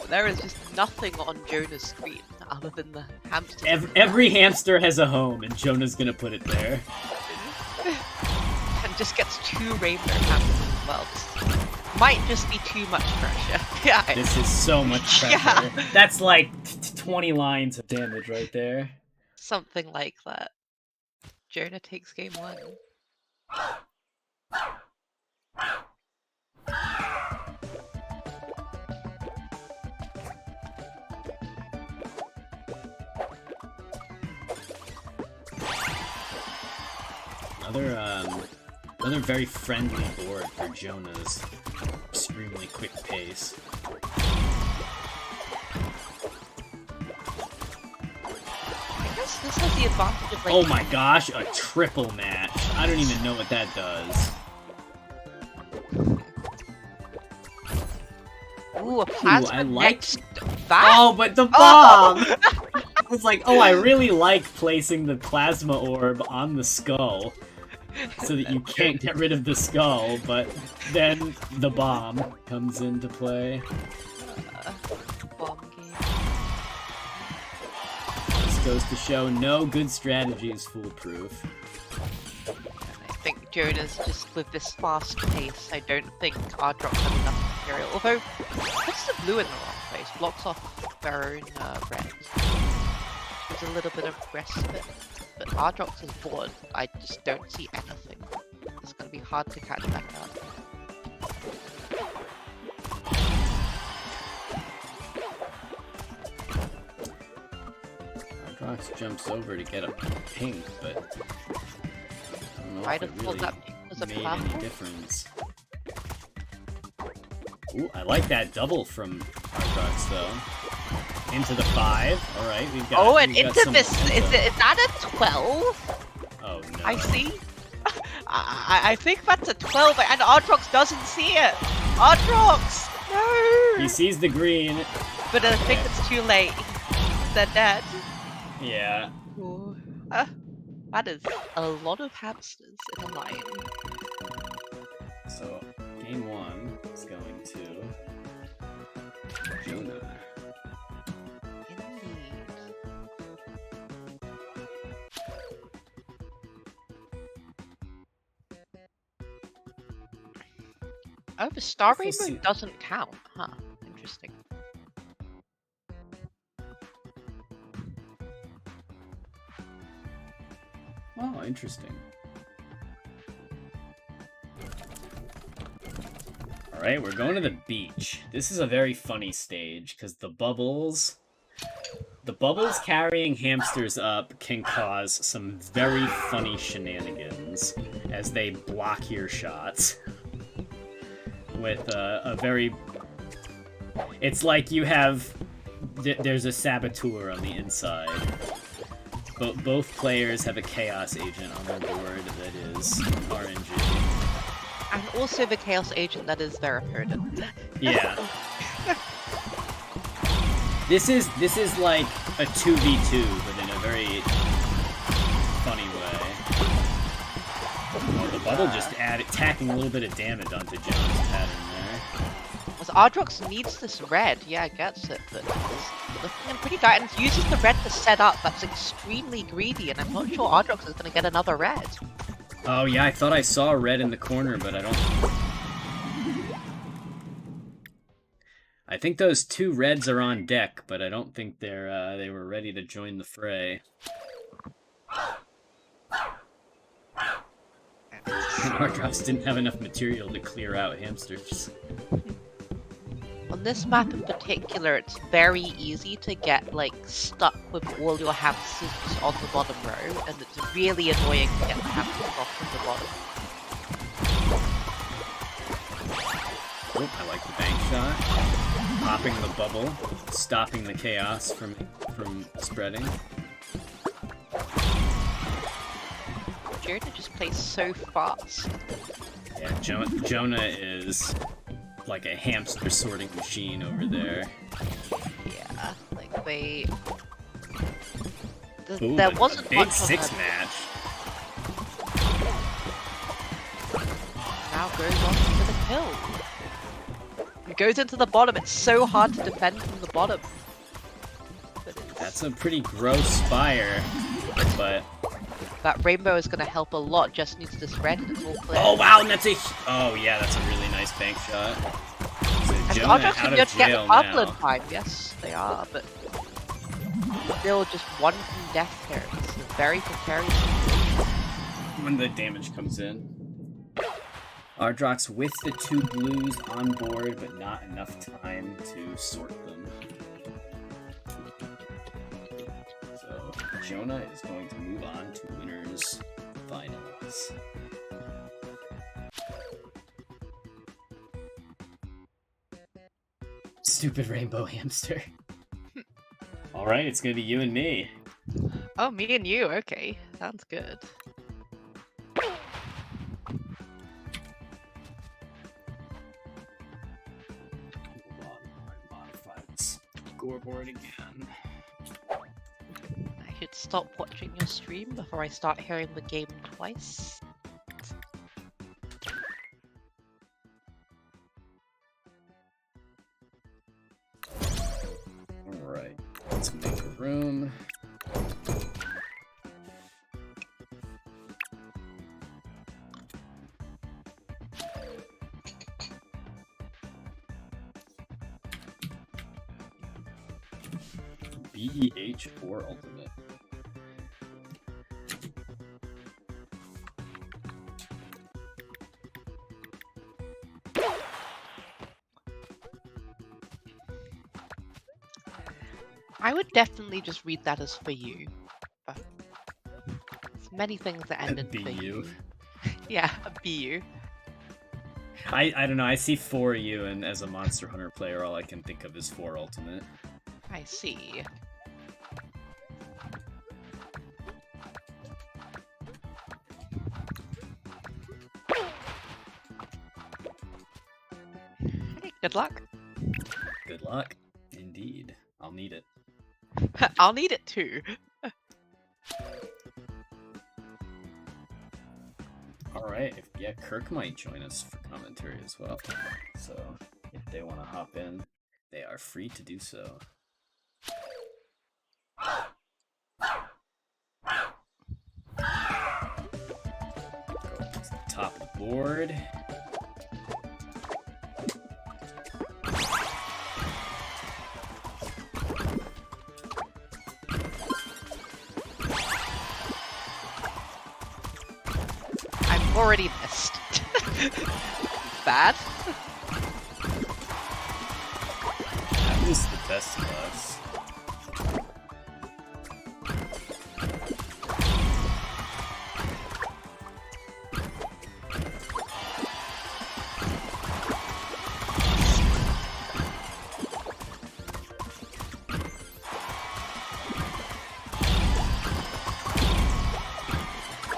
There is just nothing on Jonah's screen other than the hamster. Every hamster has a home, and Jonah's gonna put it there. And just gets 2 rainbow hamsters as well. Might just be too much pressure. Yeah. This is so much pressure. Yeah. That's like 20 lines of damage right there. Something like that. Jonah takes game 1. Another very friendly board for Jonah's extremely quick pace. I guess this has the advantage of like. Oh my gosh, a triple match. I don't even know what that does. Ooh, a plasma I like next. That? Oh, but the bomb! I was like, oh, I really like placing the plasma orb on the skull so that you can't get rid of the skull, but then the bomb comes into play. Bomb game. This goes to show no good strategy is foolproof. I think Jonah's just with this fast pace. I don't think Ardrox has enough material. Although, puts the blue in the wrong place, blocks off their own red. There's a little bit of respite, but Ardrox is bored. I just don't see anything. It's gonna be hard to catch back up. Ardrox jumps over to get a pink, but I don't know I'd if have it thought really that was a made any platform. difference. Ooh, I like that double from Ardrox though. Into the 5. All right, we've got. Oh, and we've got into some this. Is momentum. that a 12? Oh no. I see. I think that's a 12, and Ardrox doesn't see it. Ardrox, no. He sees the green. But I think it's too late. They're dead. Yeah. Ooh. That is a lot of hamsters in a line. So game 1 is going to Jonah. Indeed. Oh, the Star We'll see. Rainbow doesn't count, huh? Interesting. Oh, interesting. Alright, we're going to the beach. This is a very funny stage, because the bubbles carrying hamsters up can cause some very funny shenanigans as they block your shots. With a very... It's like you have... There's a saboteur on the inside. Both players have a chaos agent on their board that is RNG. And also the chaos agent that is their opponent. Yeah. This is like a 2v2, but in a very funny way. Oh, the bubble just tacking a little bit of damage onto Jona's pattern there. Because Ardrox needs this red, yeah, gets it, but looking in pretty tight and uses the red to set up. That's extremely greedy, and I'm not sure Ardrox is going to get another red. Oh yeah, I thought I saw a red in the corner, but I don't... I think those 2 reds are on deck, but I don't think they were ready to join the fray. And Ardrox didn't have enough material to clear out hamsters. On this map in particular, it's very easy to get, like, stuck with all your hamsters just on the bottom row, and it's really annoying to get the hamsters off from the bottom. Oh, I like the bank shot. Popping the bubble, stopping the chaos from spreading. Jonah just plays so fast. Yeah, Jonah is like a hamster sorting machine over there. Yeah, like they... Ooh, there wasn't a big much 6 on match. Now goes on to the kill. It goes into the bottom. It's so hard to defend from the bottom. That's a pretty gross spire, but... That rainbow is going to help a lot. Just needs this red and it's all clear. Oh wow, and that's a... Oh yeah, that's a really nice bank shot. So And Jonah Ardrox out can of just get jail the purple in now. time. Yes, they are, but still just one from death here. It's a very precarious situation. When the damage comes in. Ardrox with the 2 blues on board, but not enough time to sort them. So Jonah is going to move on to winners finals. Stupid rainbow hamster. Alright, it's gonna be you and me. Oh, me and you. Okay, sounds good. Modify this scoreboard again. I should stop watching your stream before I start hearing the game twice. Alright, let's make a room. BEH4 Ultimate. I would definitely just read that as for you. But there's many things that end in for BU. you. Yeah, a BU. I don't know, I see 4U, and as a Monster Hunter player, all I can think of is 4 Ultimate. I see. Hey, good luck. Good luck. Indeed. I'll need it. I'll need it too. Alright, yeah, Kirk might join us for commentary as well. So, if they want to hop in, they are free to do so. Go to the top of the board. I've already missed. Bad. happens to the best of us.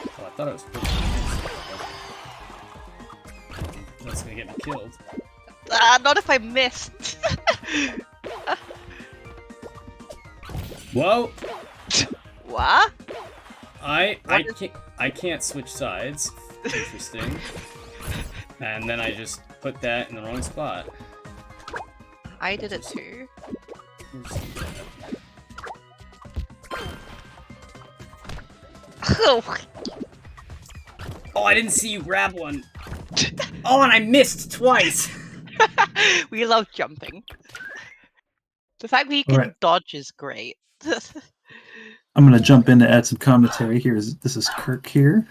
Oh, I thought it was perfect. That's gonna get me killed. Not if I missed. Whoa! What? I can't switch sides. Interesting. And then I just put that in the wrong spot. I did it too. Oh, I didn't see you grab one. Oh, and I missed twice. We love jumping. The fact that you can Alright. dodge is great. I'm gonna jump in to add some commentary here. This is Kirk here.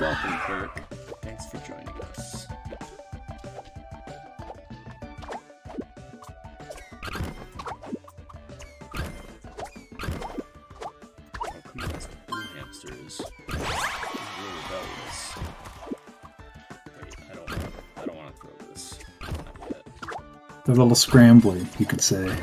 Welcome, Kirk. Thanks for joining us. Oh, come on, these blue hamsters. They're really rebellious. Wait, I don't want to throw this. Not yet. They're a little scrambly, you could say.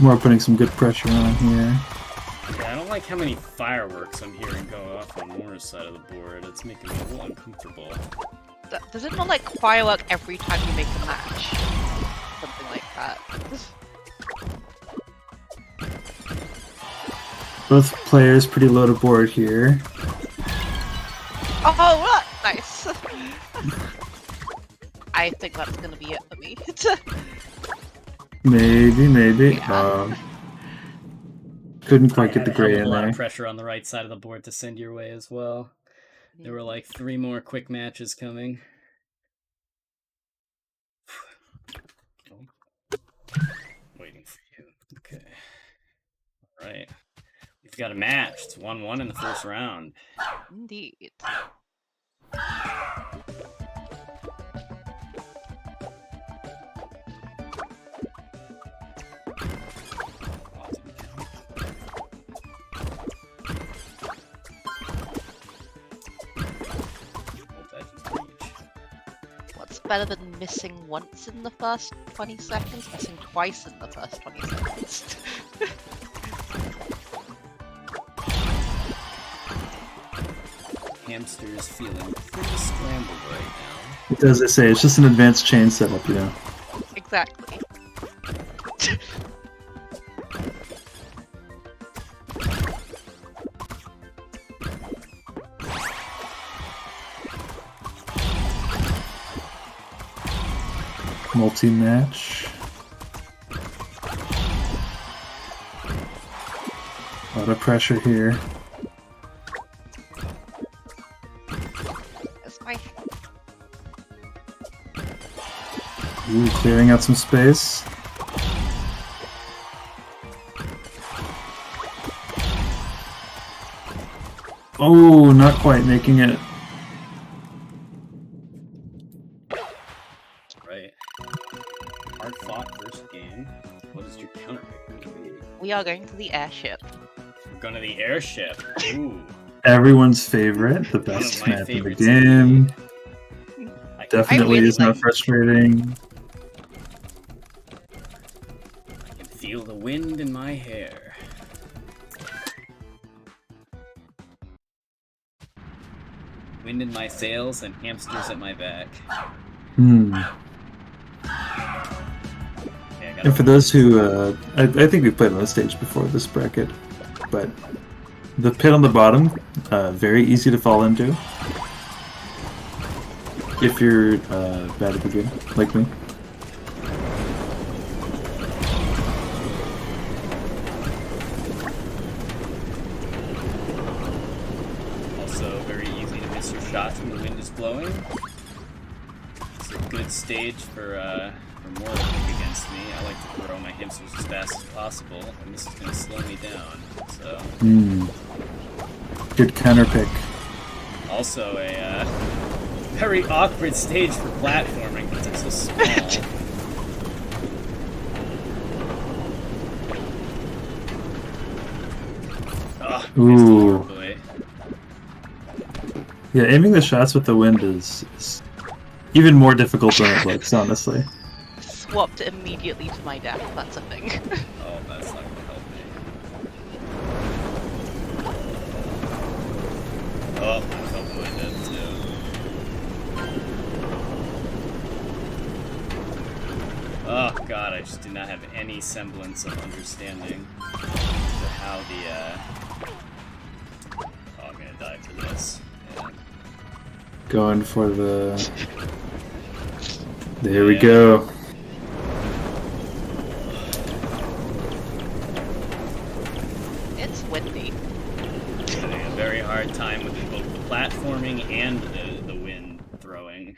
We're putting some good pressure on here. Yeah, I don't like how many fireworks I'm hearing go off on Mora's side of the board. It's making me a little uncomfortable. Does it not like firework every time you make a match? Something like that. Both players pretty low to board here. Oh, what? Nice. I think that's gonna be it for me. Maybe. Yeah. Couldn't quite get the I gray had in a lot there. of pressure on the right side of the board to send your way as well. There were like 3 more quick matches coming. Waiting for you. Okay. Alright. We've got a match. It's 1-1 in the first round. Indeed. What's better than missing once in the first 20 seconds? Missing twice in the first 20 seconds. Hamster is feeling pretty scrambled right now. It does, they say, it's just an advanced chain setup, you know. Exactly. Multi-match. A lot of pressure here. That's my Ooh, clearing out some space. Oh, not quite making it. Right. Hard fought first game. What is your counter pick going to be? We are going to the airship. We're going to the airship. Ooh. Everyone's favorite, the best One of my map in the favorites. game. I Definitely really is not like- frustrating. can feel the wind in my hair. Wind in my sails and hamsters at my back. Hmm. Okay, I gotta And for those who, I think we played on the stage before this bracket, but the pit on the bottom, very easy to fall into if you're bad at the game, like me. Also very easy to miss your shots when the wind is blowing. good stage for more to pick against me. I like to throw my hamsters as fast as possible, and this is going to slow me down. So. Good counter pick. Also a very awkward stage for platforming because it's so small. Ooh. Boy. Yeah, aiming the shots with the wind is even more difficult than it looks, honestly. Swapped immediately to my death, that's a thing. Oh, that's not gonna help me. Oh, I'm helping my death too. Oh god, I just do not have any semblance of understanding for how the Oh, I'm gonna die for this. Yeah. Going for the... There we go. It's windy. I'm having a very hard time with both the platforming and the wind throwing.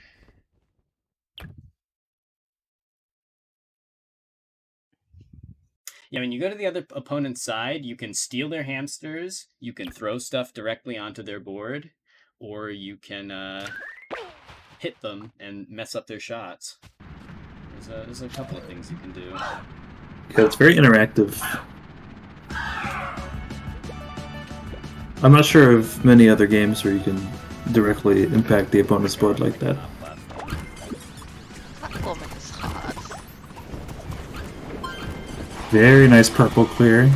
Yeah, when you go to the other opponent's side, you can steal their hamsters, you can throw stuff directly onto their board, or you can hit them and mess up their shots. There's a couple of things you can do. Yeah, it's very interactive. I'm not sure of many other games where you can directly impact the opponent's board like that. Platforming is hard. Very nice purple clearing.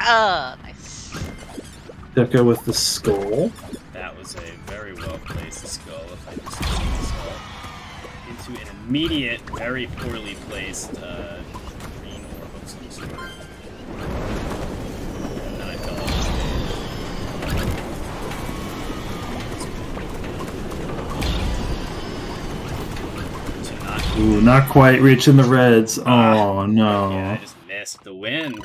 Ah, nice. Deka with the skull. That was a very well placed skull, if I just see the skull. Into an immediate, very poorly placed green orb of some sort. And then I fell off the stage. To not Ooh, not quite reaching the reds. Oh no. Yeah, I just missed the wind.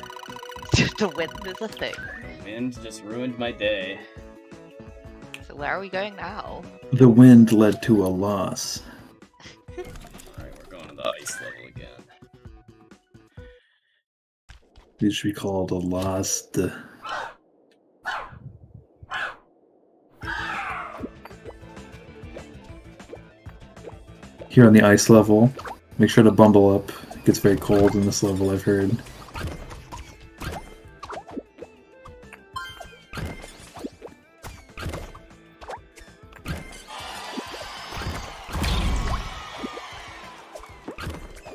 The wind is a thing. The wind just ruined my day. So where are we going now? The wind led to a loss. Alright, we're going to the ice level again. These should be called a lost. Here on the ice level, make sure to bundle up. It gets very cold in this level, I've heard.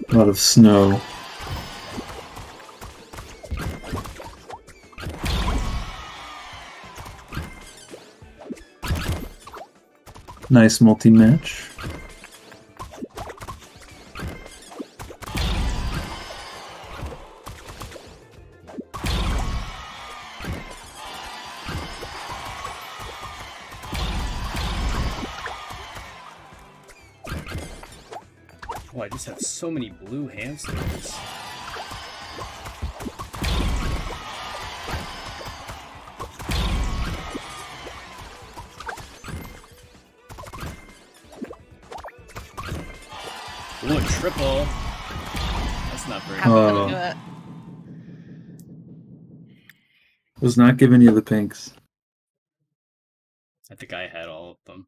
A lot of snow. Nice multi-match. Oh, I just have so many blue hamsters. Ooh, a triple. That's not very How good. am I gonna do it? Was not giving you the pinks. I think I had all of them.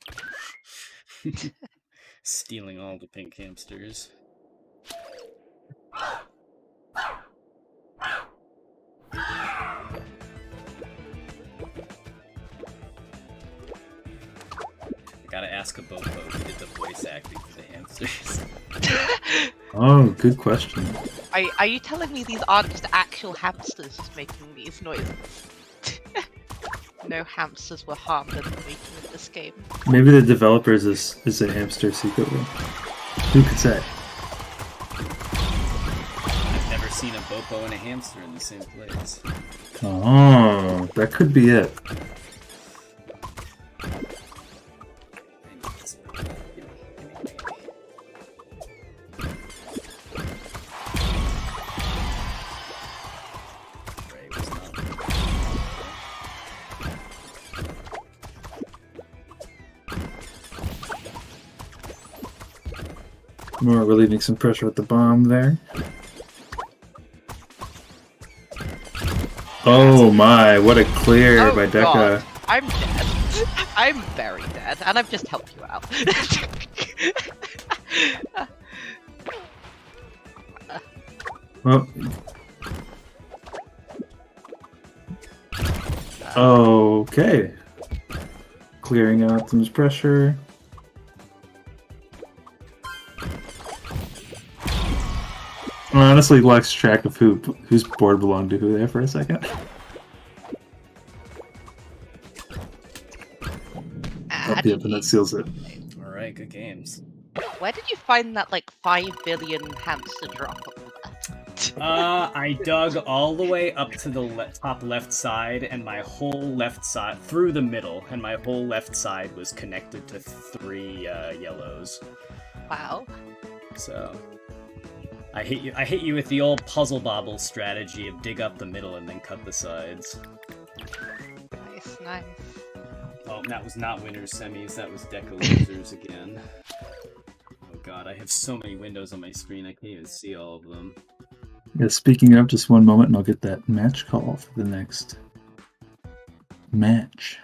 Stealing all the pink hamsters. I gotta ask a Bobo who did the voice acting for the hamsters. Oh, good question. Are you telling me these aren't just actual hamsters just making these noises? No hamsters were harmed in the making of this game. Maybe the developers is a hamster secretly. Who could say? I've never seen a Bobo and a hamster in the same place. Oh, that could be it. More relieving some pressure with the bomb there. Oh my, what a clear Oh, by Deka. God. I'm dead. I'm very dead, and I've just helped you out. Well, okay. Clearing out some pressure. I honestly lost track of whose board belonged to who there for a second. Up the up and that seals it. Alright, good games. Where did you find that, like, 5 billion hamster drop? I dug all the way up to the top left side, and my whole left side, through the middle, and my whole left side was connected to 3 yellows. Wow. So, I hit you with the old puzzle bobble strategy of dig up the middle and then cut the sides. Nice, nice. Oh, that was not winners semis, that was Deka losers again. Oh god, I have so many windows on my screen, I can't even see all of them. Yeah, speaking of, just one moment and I'll get that match call for the next match.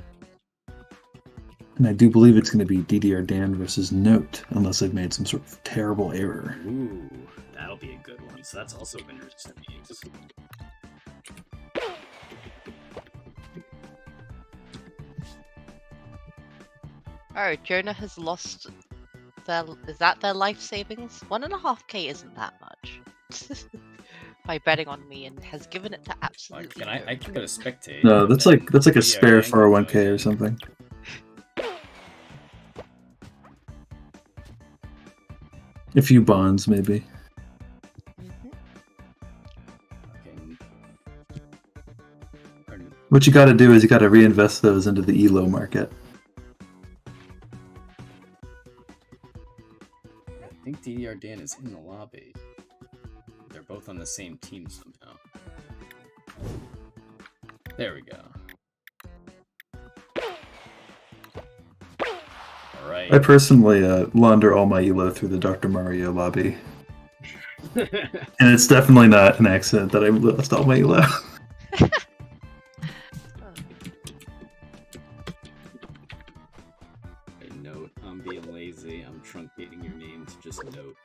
And I do believe it's going to be DigiDigi versus Note, unless I've made some sort of terrible error. Ooh, that'll be a good one. So that's also winners semis. Oh, Jonah has lost their... Is that their life savings? 1.5k isn't that much. By betting on me, and has given it to absolutely I can go to spectate. No, that's like a spare 401k or something. A few bonds, maybe. What you got to do is you got to reinvest those into the ELO market. I think DigiDigi is in the lobby. They're both on the same team somehow. There we go. Alright. I personally launder all my ELO through the Dr. Mario lobby. And it's definitely not an accident that I lost all my ELO. Note, I'm being lazy. I'm truncating your name to just Note.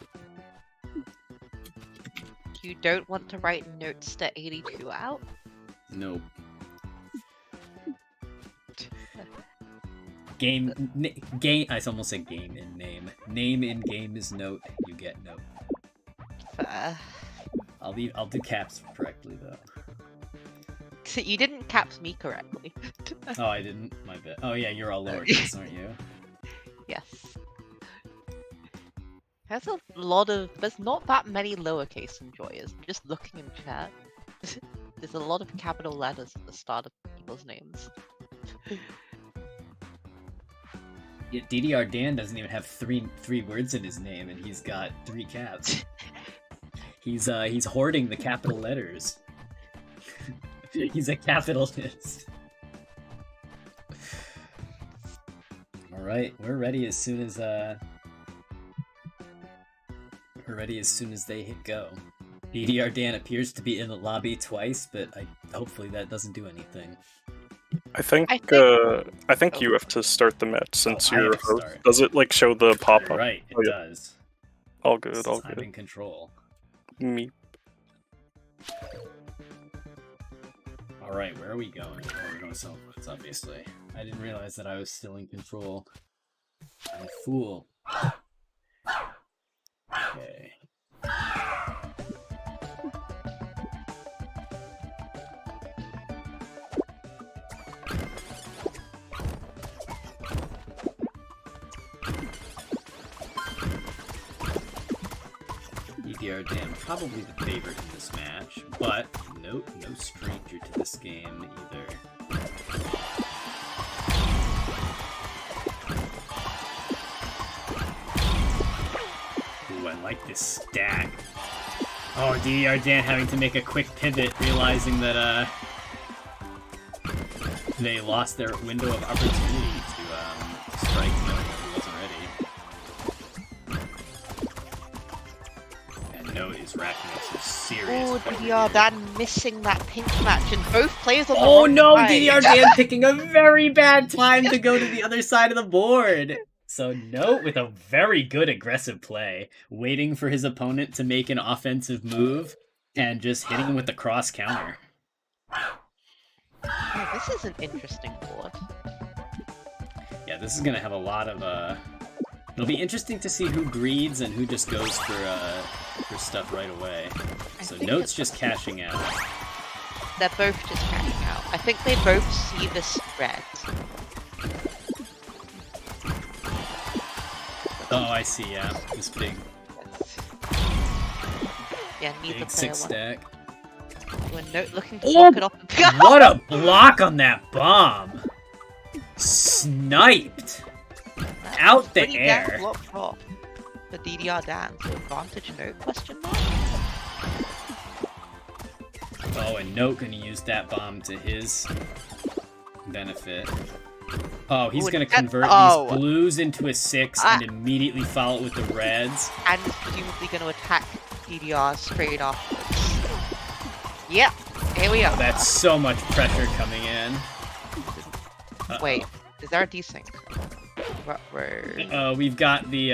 You don't want to write notes to 82 out? Nope. Game. I almost said game in name. Name in game is Note. You get Note. Fair. I'll do caps correctly though. You didn't caps me correctly. Oh, I didn't. My bad. Oh yeah, you're all lowercase, aren't you? Yes. There's a lot of... There's not that many lowercase enjoyers. I'm just looking in chat. There's a lot of capital letters at the start of people's names. Yeah, DigiDigi doesn't even have three words in his name, and he's got 3 caps. He's hoarding the capital letters. He's a capitalist. All right, we're ready as soon as they hit go. DigiDigi appears to be in the lobby twice, but hopefully that doesn't do anything. I think you have to start the match since you're host. Does it like show the pop-up? Right, it does. All good, all good. I'm in control. Meep. Alright, where are we going? Oh, we're going Semifinals, obviously. I didn't realize that I was still in control. I'm a fool. Okay. DigiDigi, probably the favorite in this match, but no stranger to this game either. Ooh, I like this stack. Oh, DigiDigi having to make a quick pivot, realizing that they lost their window of opportunity to strike Note if he wasn't ready. Note is racking up some serious Oh, pressure DDR here. Dan missing that pink match, and both players on the Oh wrong no, side. DDR Dan picking a very bad time to go to the other side of the board. So Note with a very good aggressive play, waiting for his opponent to make an offensive move and just hitting him with the cross counter. Oh, this is an interesting board. Yeah, this is gonna have a lot of it'll be interesting to see who greeds and who just goes for stuff right away. So think Note's it's- just cashing out. They're both just cashing out. I think they both see this red. Oh, I see. Yeah, this big Yeah, neither player six wants. stack. When Note looking to block it off. What a block on that bomb! Sniped out the Pretty damn air. blocked off for DDR Dan. So advantage Note question mark. Oh, and Note gonna use that bomb to his benefit. Oh, he's Ooh, gonna that- convert oh. these blues into a 6 and immediately follow it with the reds. And is presumably going to attack DDR straight afterwards. Yep, here we Oh, are. that's so much pressure coming in. Wait, is there a desync? We've got the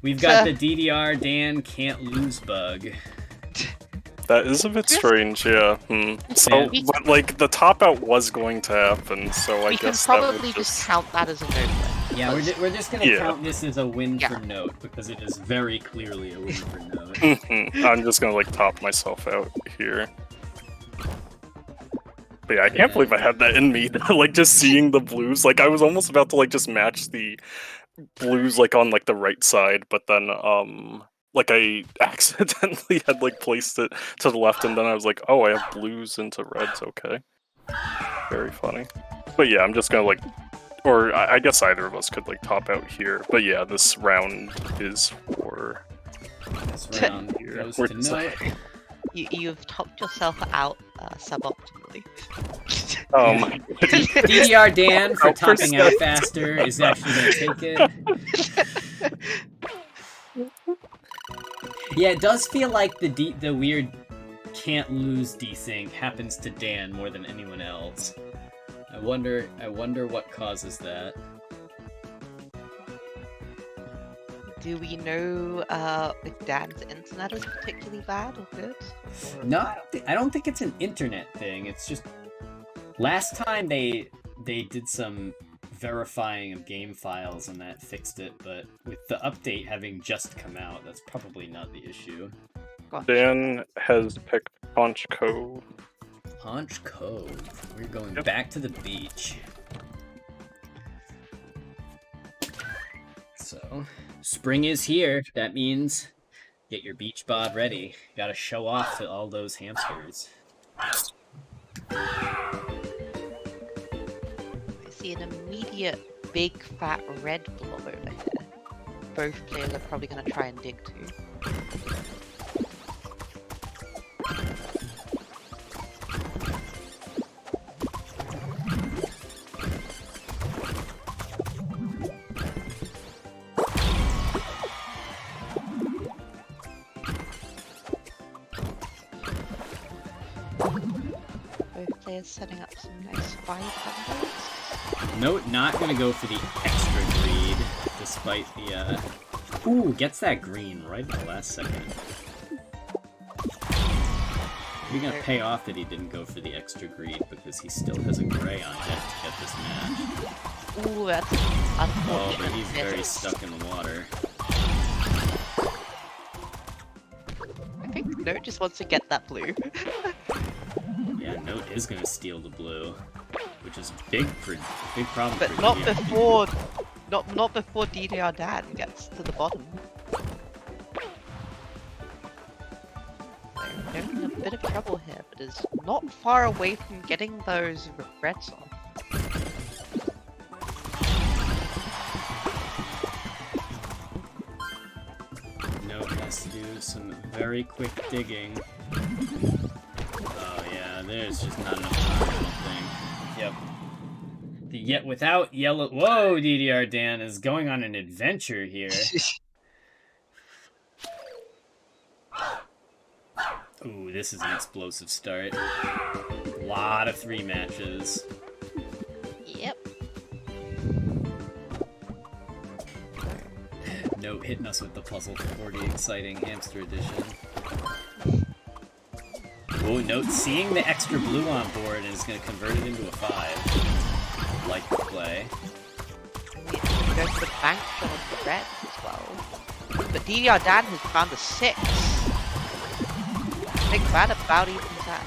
the DDR Dan can't lose bug. That is a bit strange, yeah. So, Yeah. but, like, the top out was going to happen, so I We can guess that probably would just count that as a no win. Yeah, we're just gonna Yeah. count this as a win Yeah. for Note because it is very clearly a win for Note. I'm just gonna, like, top myself out here. But yeah, I can't believe I had that in me. Like, just seeing the blues, like, I was almost about to, like, just match the blues, like, on, like, the right side, but then, like, I accidentally had, like, placed it to the left, and then I was like, oh, I have blues into reds, okay. Very funny. But yeah, I'm just gonna, like, or I guess either of us could, like, top out here. But yeah, this round is for... This round Here. goes We're to just- Note. You've topped yourself out suboptimally. DDR Dan for Oh, topping out percent. faster is actually gonna take it. Yeah, it does feel like the weird can't lose desync happens to Dan more than anyone else. I wonder what causes that. Do we know if Dan's internet is particularly bad or good? No, I don't think it's an internet thing. It's just last time they did some verifying of game files and that fixed it, but with the update having just come out, that's probably not the issue. Dan has picked Paunch Cove. Paunch Cove. We're going back to the beach. So, spring is here. That means get your beach bod ready. You gotta show off to all those hamsters. I see an immediate big fat red blob over here. Both players are probably going to try and dig to. Both players setting up some nice 5 combos. Note not gonna go for the extra greed, despite the Ooh, gets that green right at the last second. We're gonna pay off that he didn't go for the extra greed because he still has a gray on deck to get this match. Ooh, that's Oh, unfortunate. but he's very stuck in the water. I think Note just wants to get that blue. Yeah, Note is gonna steal the blue, which is big problem But for not DDR. before, not before DDR Dan gets to the bottom. They're in a bit of trouble here, but is not far away from getting those reds off. Note has to do some very quick digging. Oh yeah, there's just not enough time, I don't think. Yep. Yet without yellow. Whoa, DDR Dan is going on an adventure here. Ooh, this is an explosive start. A lot of 3 matches. Yep. Note hitting us with the puzzle for the exciting Hamster edition. Oh, Note seeing the extra blue on board and is going to convert it into a 5. Like the play. We go to the bank on the reds as well. But DDR Dan has found a 6. Big fan about even that.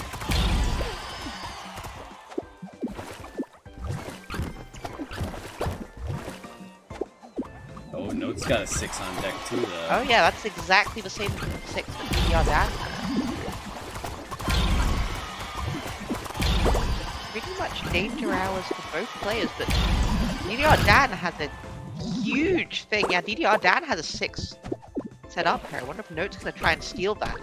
Oh, Note's got a 6 on deck too, though. Oh yeah, that's exactly the same 6 that DDR Dan had. Pretty much danger hours for both players, but DDR Dan has a huge thing. Yeah, DDR Dan has a 6 set up here. I wonder if Note's gonna try and steal that.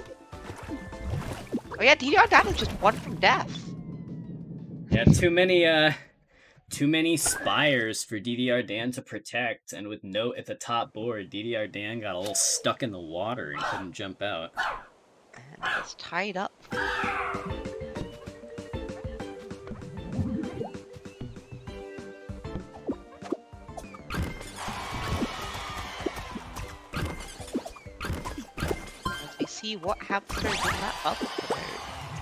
Oh yeah, DDR Dan is just 1 from death. Yeah, too many spires for DDR Dan to protect, and with Note at the top board, DDR Dan got a little stuck in the water and couldn't jump out. And it's tied up. As we see what Hamster is in that bubble for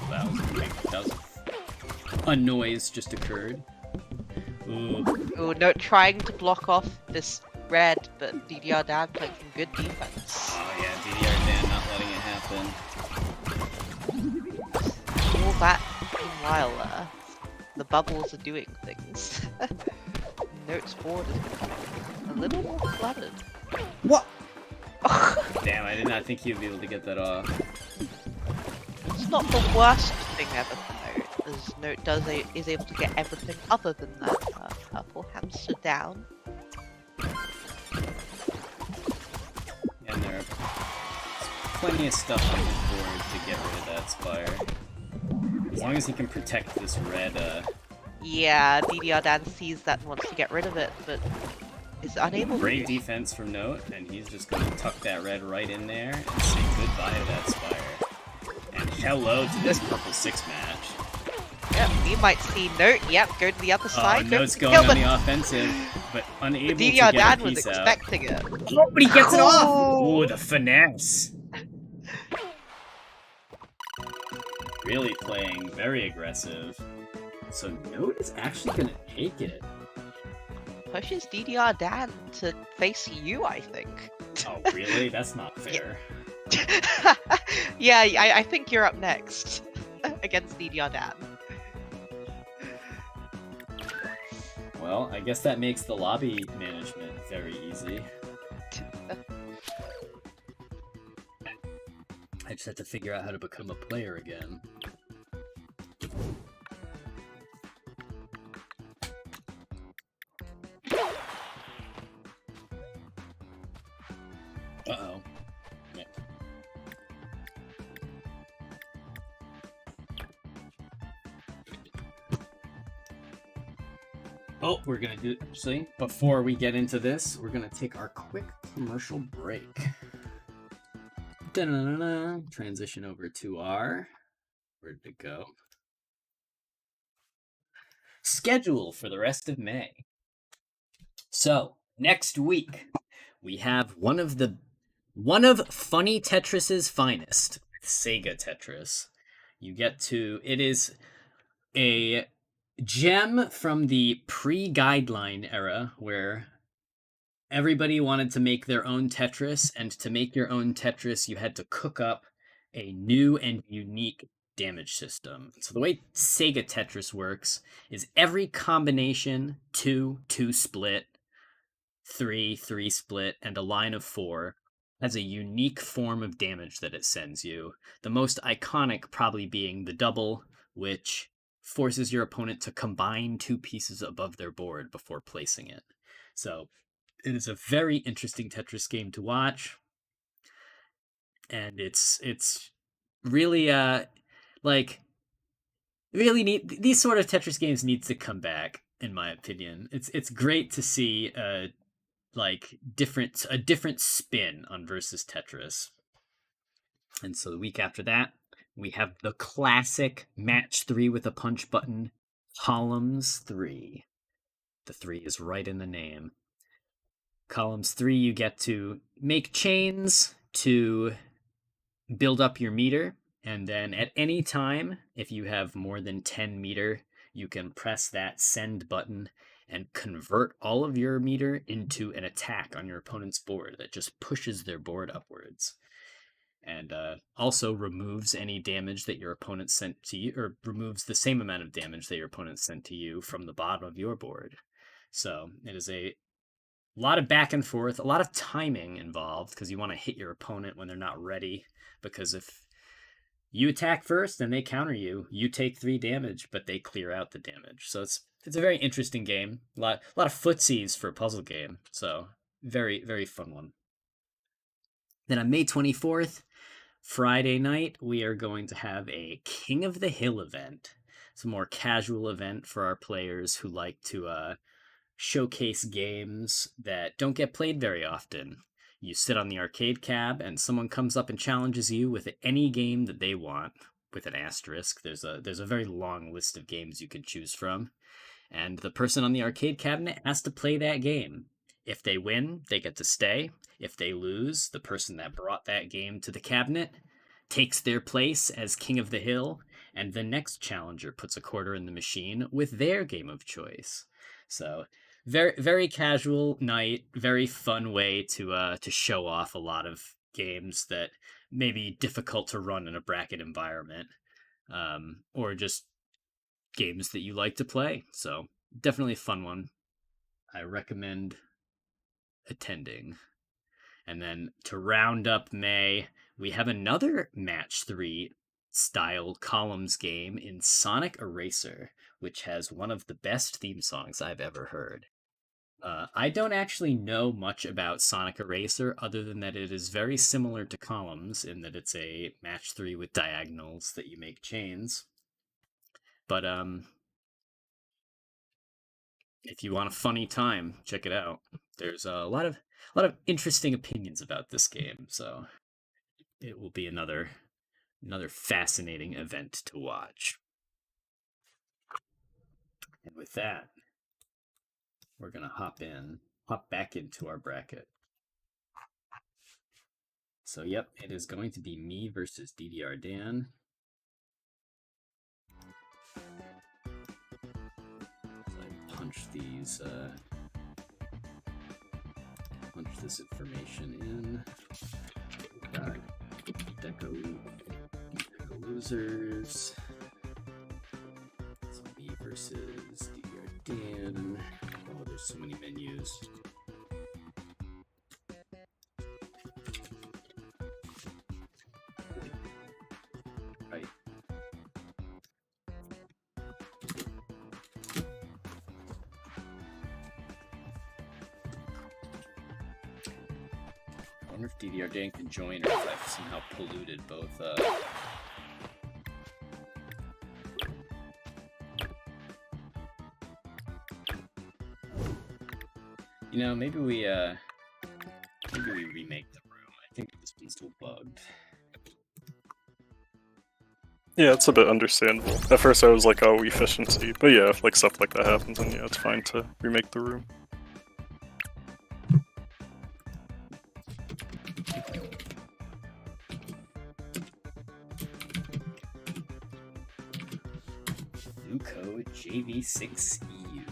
That was a noise just occurred. Ooh. Oh, no, trying to block off this red, but DDR Dan playing some good defense. Oh yeah, DDR Dan not letting it happen. All that meanwhile, the bubbles are doing things. Note's board is becoming a little more flooded. What? Damn, I did not think he'd be able to get that off. It's not the worst thing ever for Note, as Note is able to get everything other than that purple hamster down. And there are plenty of stuff on the board to get rid of that spire. As long as he can protect this red, Yeah, DDR Dan sees that and wants to get rid of it, but is unable great to. defense from Note, and he's just gonna tuck that red right in there and say goodbye to that spire. And hello to this purple 6 match. Yep, we might see Note, yep, go to the other side. Note's Go going kill on the offensive, but unable to DDR get Dan a was piece out. expecting it. Oh, but he gets it off! Oh! Ooh, the finesse! Really playing very aggressive. So Note is actually gonna take it. Pushes DDR Dan to face you, I think. Oh, really? That's not fair. Yeah, I think you're up next against DDR Dan. Well, I guess that makes the lobby management very easy. I just have to figure out how to become a player again. Uh-oh. Yeah. Oh, we're gonna do, actually, before we get into this, we're gonna take our quick commercial break. Da-na-na-na. Transition over to our, where'd it go? Schedule for the rest of May. So, next week, we have one of Funny Tetris's finest, Sega Tetris. You get to, it is a gem from the pre-guideline era where everybody wanted to make their own Tetris, and to make your own Tetris, you had to cook up a new and unique damage system. So the way Sega Tetris works is every combination, 2 split, 3 split, and a line of 4 has a unique form of damage that it sends you. The most iconic probably being the double, which forces your opponent to combine 2 pieces above their board before placing it. So it is a very interesting Tetris game to watch, and it's really really neat. These sort of Tetris games need to come back, in my opinion. It's great to see a different spin on versus Tetris. And so the week after that, we have the classic match 3 with a punch button, Columns 3. The 3 is right in the name. Columns 3, you get to make chains to build up your meter, and then at any time, if you have more than 10 meter, you can press that send button and convert all of your meter into an attack on your opponent's board that just pushes their board upwards. And also removes any damage that your opponent sent to you, or removes the same amount of damage that your opponent sent to you from the bottom of your board. So it is a lot of back and forth, a lot of timing involved, because you want to hit your opponent when they're not ready, because if you attack first and they counter you, you take 3 damage, but they clear out the damage. So it's a very interesting game. A lot of footsies for a puzzle game. So very, very fun one. Then on May 24th, Friday night, we are going to have a King of the Hill event. It's a more casual event for our players who like to showcase games that don't get played very often. You sit on the arcade cab and someone comes up and challenges you with any game that they want, with an asterisk. There's a very long list of games you can choose from. And the person on the arcade cabinet has to play that game. If they win, they get to stay. If they lose, the person that brought that game to the cabinet takes their place as King of the Hill, and the next challenger puts a quarter in the machine with their game of choice. So very, very casual night, very fun way to show off a lot of games that may be difficult to run in a bracket environment, or just games that you like to play. So definitely a fun one. I recommend attending. And then to round up May, we have another match 3 style columns game in Sonic Eraser, which has one of the best theme songs I've ever heard. I don't actually know much about Sonic Eraser other than that it is very similar to Columns in that it's a match 3 with diagonals that you make chains. But if you want a funny time, check it out. There's a lot of interesting opinions about this game, so it will be another fascinating event to watch. And with that, we're gonna hop back into our bracket. So yep, it is going to be me versus DDR Dan. So I punch this information in. Got Deka losers. So me versus DDR Dan. Oh, there's so many menus. Right. I wonder if DDR Dan can join or if I've somehow polluted both. You know, maybe we remake the room. I think this one's still bugged. Yeah, it's a bit understandable. At first I was like, oh, efficiency. But yeah, if like stuff like that happens, then yeah, it's fine to remake the room. Fumo JV6EU.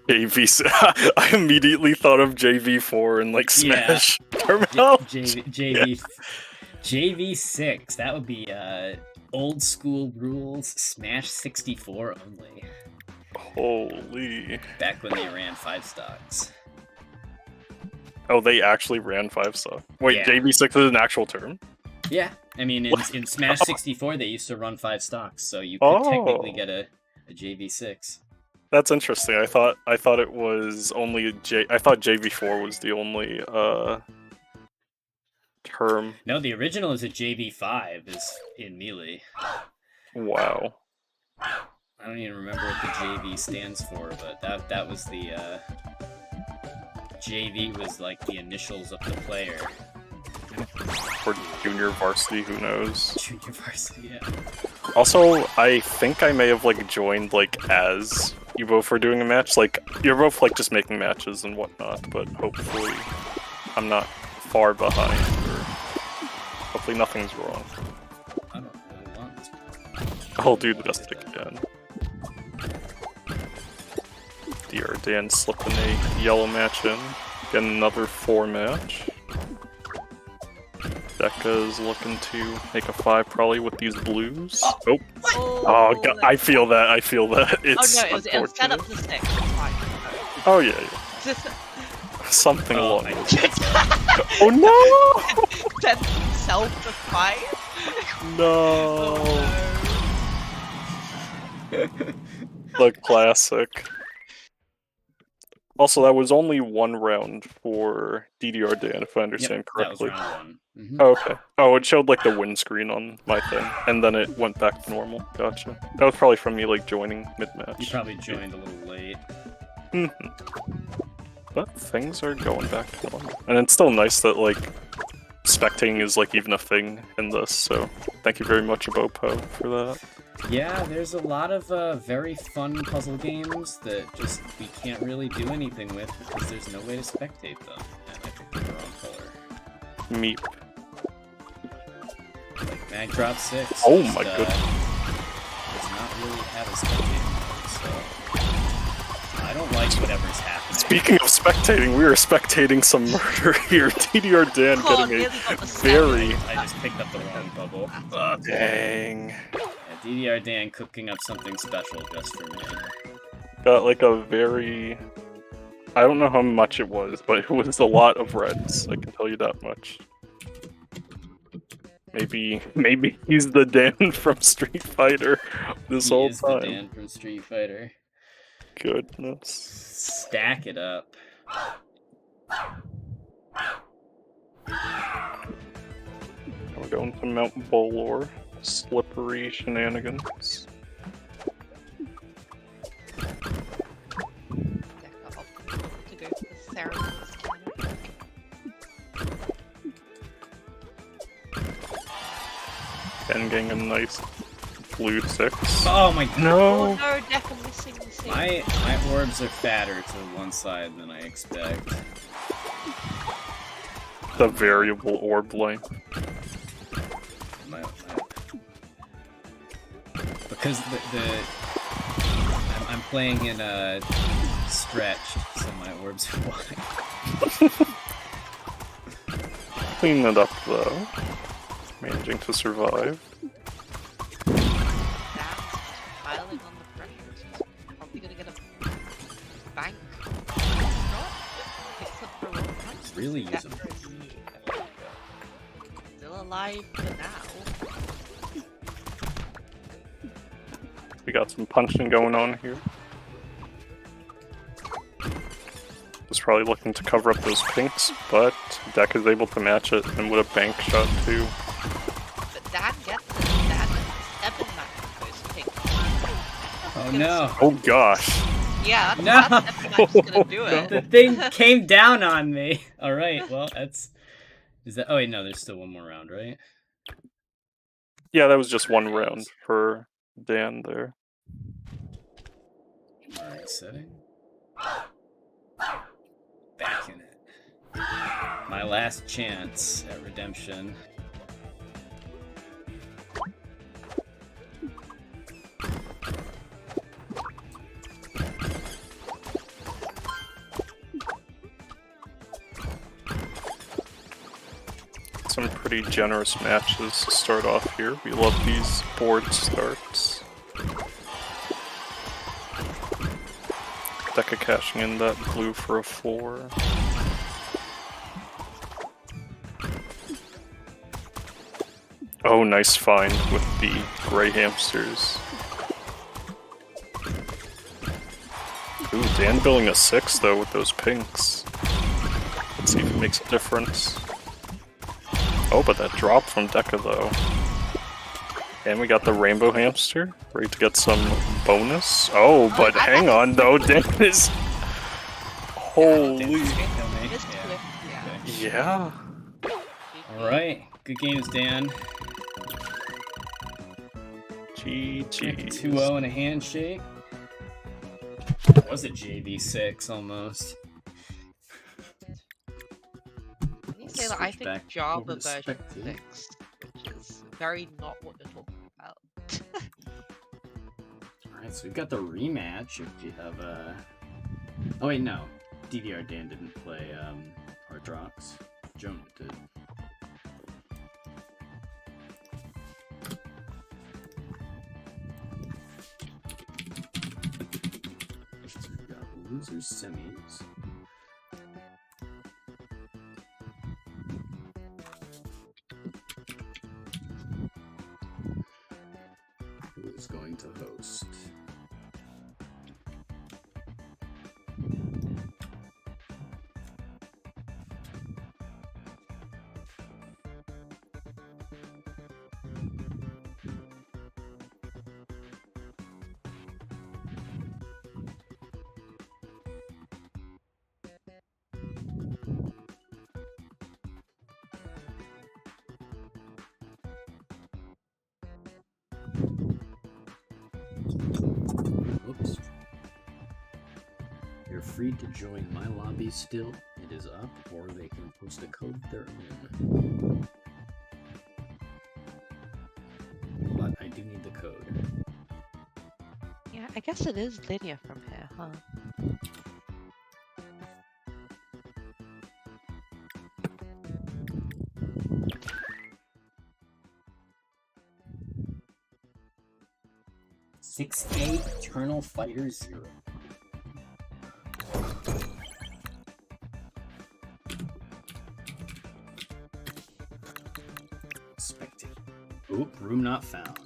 JV. I immediately thought of JV4 and like Smash terminology. JV6. That would be old school rules, Smash 64 only. Holy. Back when they ran 5 stocks. Oh, they actually ran 5 stock. Wait, Yeah. JV6 is an actual term? Yeah, I mean in Smash 64 they used to run 5 stocks, so you could technically get a JV6. That's interesting. I thought it was only I thought JV4 was the only term. No, the original is a JV5 is in Melee. Wow. I don't even remember what the JV stands for, but that was the JV was like the initials of the player. or junior varsity, who knows. Junior varsity, yeah. Also, I think I may have like joined like as you both were doing a match. Like you're both like just making matches and whatnot, but hopefully I'm not far behind or hopefully nothing's wrong. I don't really want this. I'll do the best I can. Dan slipping a yellow match in. Getting another 4 match. Deka is looking to make a 5 probably with these blues. Oh, oh God, I feel that. I feel that. It's oh no, it was set up to 6. It's fine. Oh yeah. Something Oh, along my those lines. God. Oh no! Sends himself to 5. No. Oh, The classic. Also, that was only 1 round for DDR Dan, if I understand correctly. That was round 1. Oh, okay. Oh, it showed like the windscreen on my thing, and then it went back to normal. Gotcha. That was probably from me like joining mid-match. You probably joined a little late. But things are going back to normal. And it's still nice that like spectating is like even a thing in this, so thank you very much, Abopo, for that. Yeah, there's a lot of very fun puzzle games that just we can't really do anything with because there's no way to spectate them. And I picked the wrong color. Meep. Like Mag Drop 6. Oh just, my goodness. does not really have a spectating mode, so I don't like whatever's happening. Speaking of spectating, we are spectating some murder here. DDR Dan getting a very... I just picked up the wrong bubble. Dang. DDR Dan cooking up something special just for me. Got like a very... I don't know how much it was, but it was a lot of reds. I can tell you that much. Maybe he's the Dan from Street Fighter this whole time. The Dan from Street Fighter. Goodness. Stack it up. We're going to Mount Bolor. Slippery shenanigans. to go to the ceremonies. And getting a nice blue 6. Oh my god. No! Oh no, definitely sing the sing. My orbs are fatter to one side than I expect. The variable orb length. Because I'm playing in a stretched, so my orbs are wide. Clean it up though. Managing to survive. Piling on the pressure. She's probably gonna get a bank. Picks up her own punch. Really use them. Still alive for now. We got some punching going on here. Was probably looking to cover up those pinks, but Deka is able to match it and with a bank shot too. But Dan gets it. Dan gets 7 matches those pinks. Oh no. Oh gosh. Yeah, No. that's 7 matches gonna do it. The thing came down on me. Alright, well, that's... Is that... Oh wait, no, there's still one more round, right? Yeah, that was just 1 round for Dan there. Alright, setting. Back in it. My last chance at redemption. Some pretty generous matches to start off here. We love these board starts. Deka cashing in that blue for a 4. Oh, nice find with the gray hamsters. Ooh, Dan building a 6 though with those pinks. Let's see if it makes a difference. Oh, but that drop from Deka though. And we got the rainbow hamster, ready to get some bonus. Oh, but hang on though, Dan is... Holy... It's clipped, yeah. Yeah. Alright. Good games, Dan. GG. 2-0 and a handshake. Was it JV6 almost? Can you say that I Switch think back Java over to version Spectre. 6, which is very not what you're talking about. Alright, so we've got the rematch if you have Oh wait, no. DDR Dan didn't play Ardrox. Jonah did. We've got losers semis. Who is going to host? Oops. You're free to join my lobby still. It is up, or they can post a code of their own. But I do need the code. Yeah, I guess it is linear from here, huh? 6A Eternal Fighter 0. Expected. Oop, room not found.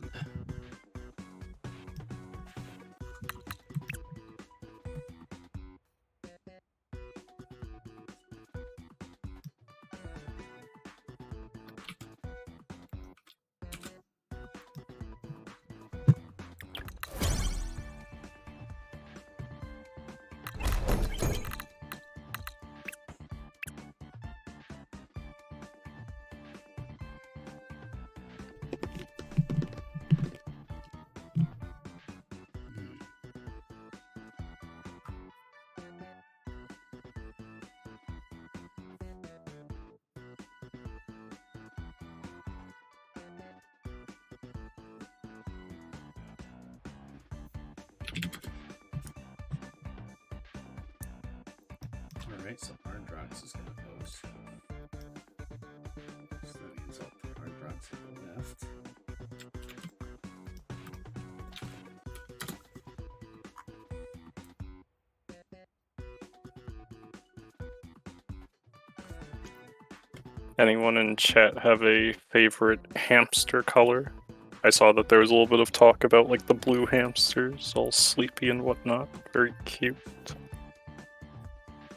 Alright, so Ardrox is gonna host. So that means I'll put Ardrox on the left. Anyone in chat have a favorite hamster color? I saw that there was a little bit of talk about like the blue hamsters, all sleepy and whatnot. Very cute.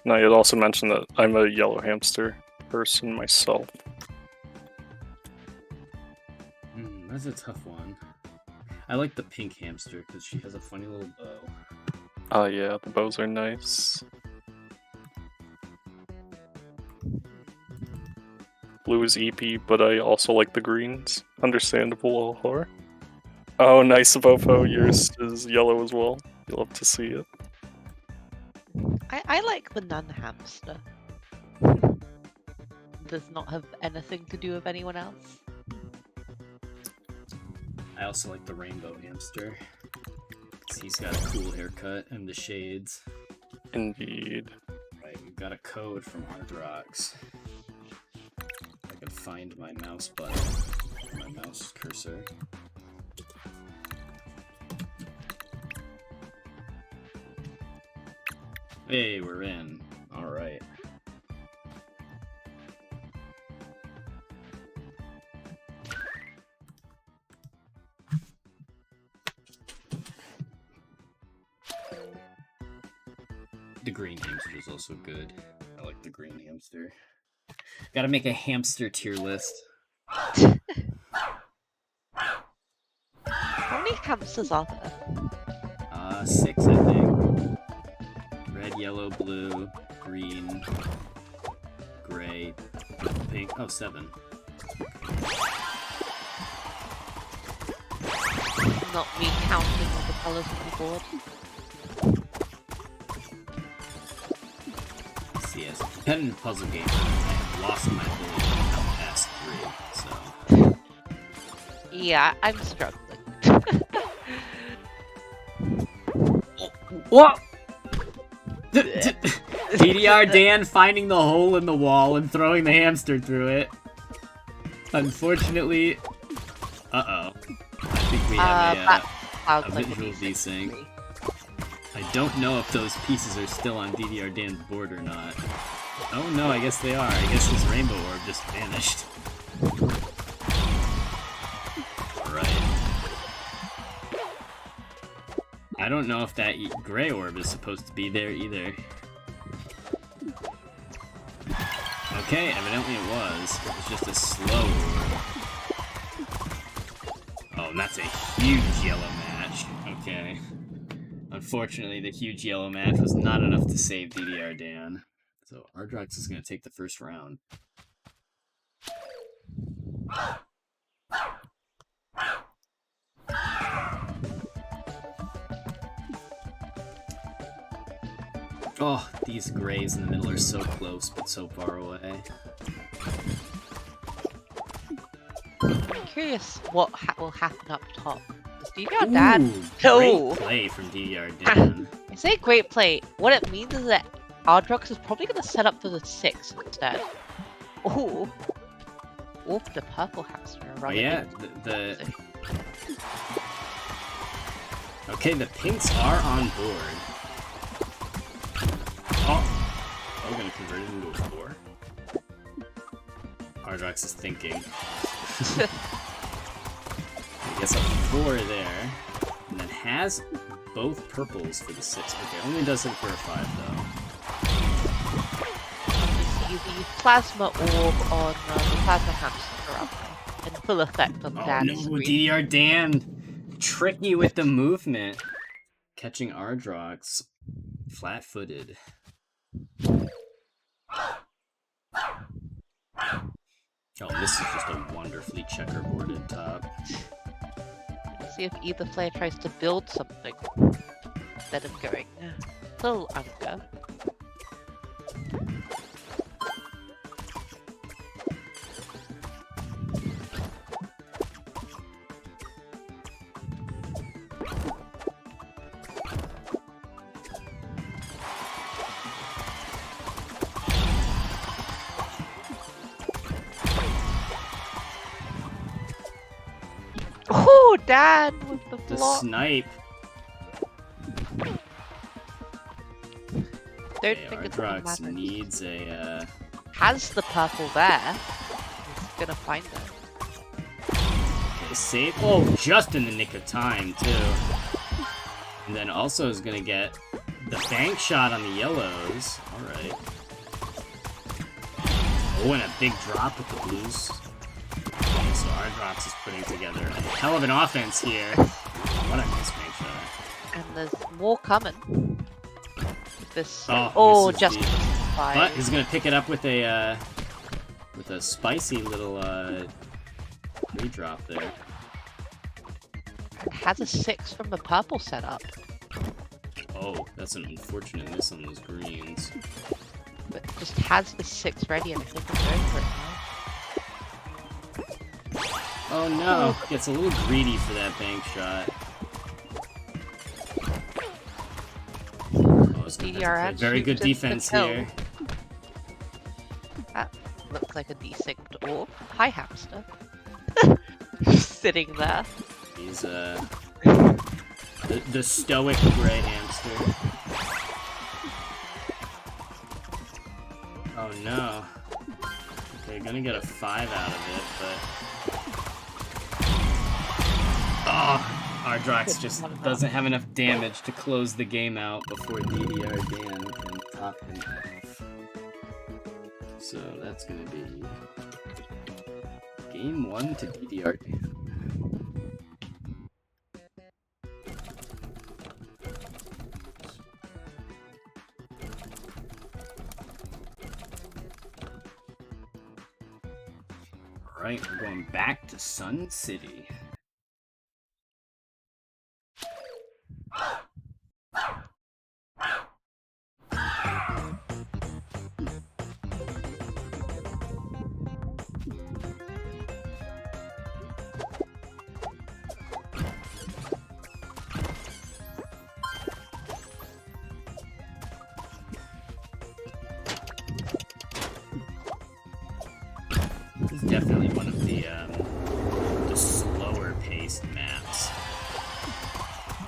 And I had also mentioned that I'm a yellow hamster person myself. That's a tough one. I like the pink hamster because she has a funny little bow. Oh yeah, the bows are nice. Blue is EP, but I also like the greens. Understandable, Alhor. Oh, nice, Bofo. Yours is yellow as well. You'll love to see it. I like the nun hamster. Does not have anything to do with anyone else. I also like the rainbow hamster. 'Cause he's got a cool haircut and the shades. Indeed. Right, we've got a code from Ardrox. I can find my mouse button, my mouse cursor. Hey, we're in. Alright. The green hamster is also good. I like the green hamster. Gotta make a hamster tier list. How many hamsters are there? 6, I think. Red, yellow, blue, green, gray, pink. Oh, 7. not me counting all the colours on the board. See, as a competitive puzzle gamer, I have lost my ability to count past 3, so... Yeah, I'm struggling. What? DDR Dan finding the hole in the wall and throwing the hamster through it. Unfortunately... Uh-oh. I think we have a visual desync. I don't know if those pieces are still on DDR Dan's board or not. Oh no, I guess they are. I guess his rainbow orb just vanished. Right. I don't know if that gray orb is supposed to be there either. Okay, evidently it was. It was just a slow orb. Oh, and that's a huge yellow match. Okay. Unfortunately, the huge yellow match was not enough to save DDR Dan. So Ardrox is going to take the first round. Oh, these grays in the middle are so close, but so far away. I'm curious what will happen up top. Is DDR Dan? Great play from DDR Dan. I say great play. What it means is that Ardrox is probably going to set up for the 6 instead. Ooh. Ooh, the purple hamster. Oh yeah, Okay, the pinks are on board. Oh, we're gonna convert it into a 4. Ardrox is thinking. I guess a 4 there, and then has both purples for the 6. Okay, only does it for a 5 though. You see the plasma orb on the plasma hamster up there, in full effect on Dan's screen. DDR Dan tricky with the movement, catching Ardrox flat-footed. Oh, this is just a wonderfully checkerboarded top. Let's see if either player tries to build something instead of going full under. Oh, Dan with the The block. snipe. Don't Okay, think it's Ardrox gonna matter. needs a, Has the purple there. He's gonna find it. okay, save. Oh, just in the nick of time, too. And then also is gonna get the bank shot on the yellows. Alright. Oh, and a big drop with the blues. Okay, so Ardrox is putting together a hell of an offense here. What a nice bank shot. And there's more coming. This misses just the- fine. But he's gonna pick it up with a spicy little redrop there. And has a 6 from the purple setup. Oh, that's an unfortunate miss on those greens. But just has the 6 ready and I think I'm going for it now. Oh no, gets a little greedy for that bank shot. Oh, it's gonna have to DDR play very good shoots into defense the here. That looks like a desynced orb. Hi, hamster. Sitting there. He's the stoic gray hamster. Oh no. Okay, gonna get a 5 out of it, but... Oh, Ardrox just doesn't have enough damage to close the game out before DDR Dan can top him off. So that's gonna be game 1 to DDR Dan. Alright, we're going back to Sun City. It's definitely one of the slower paced maps.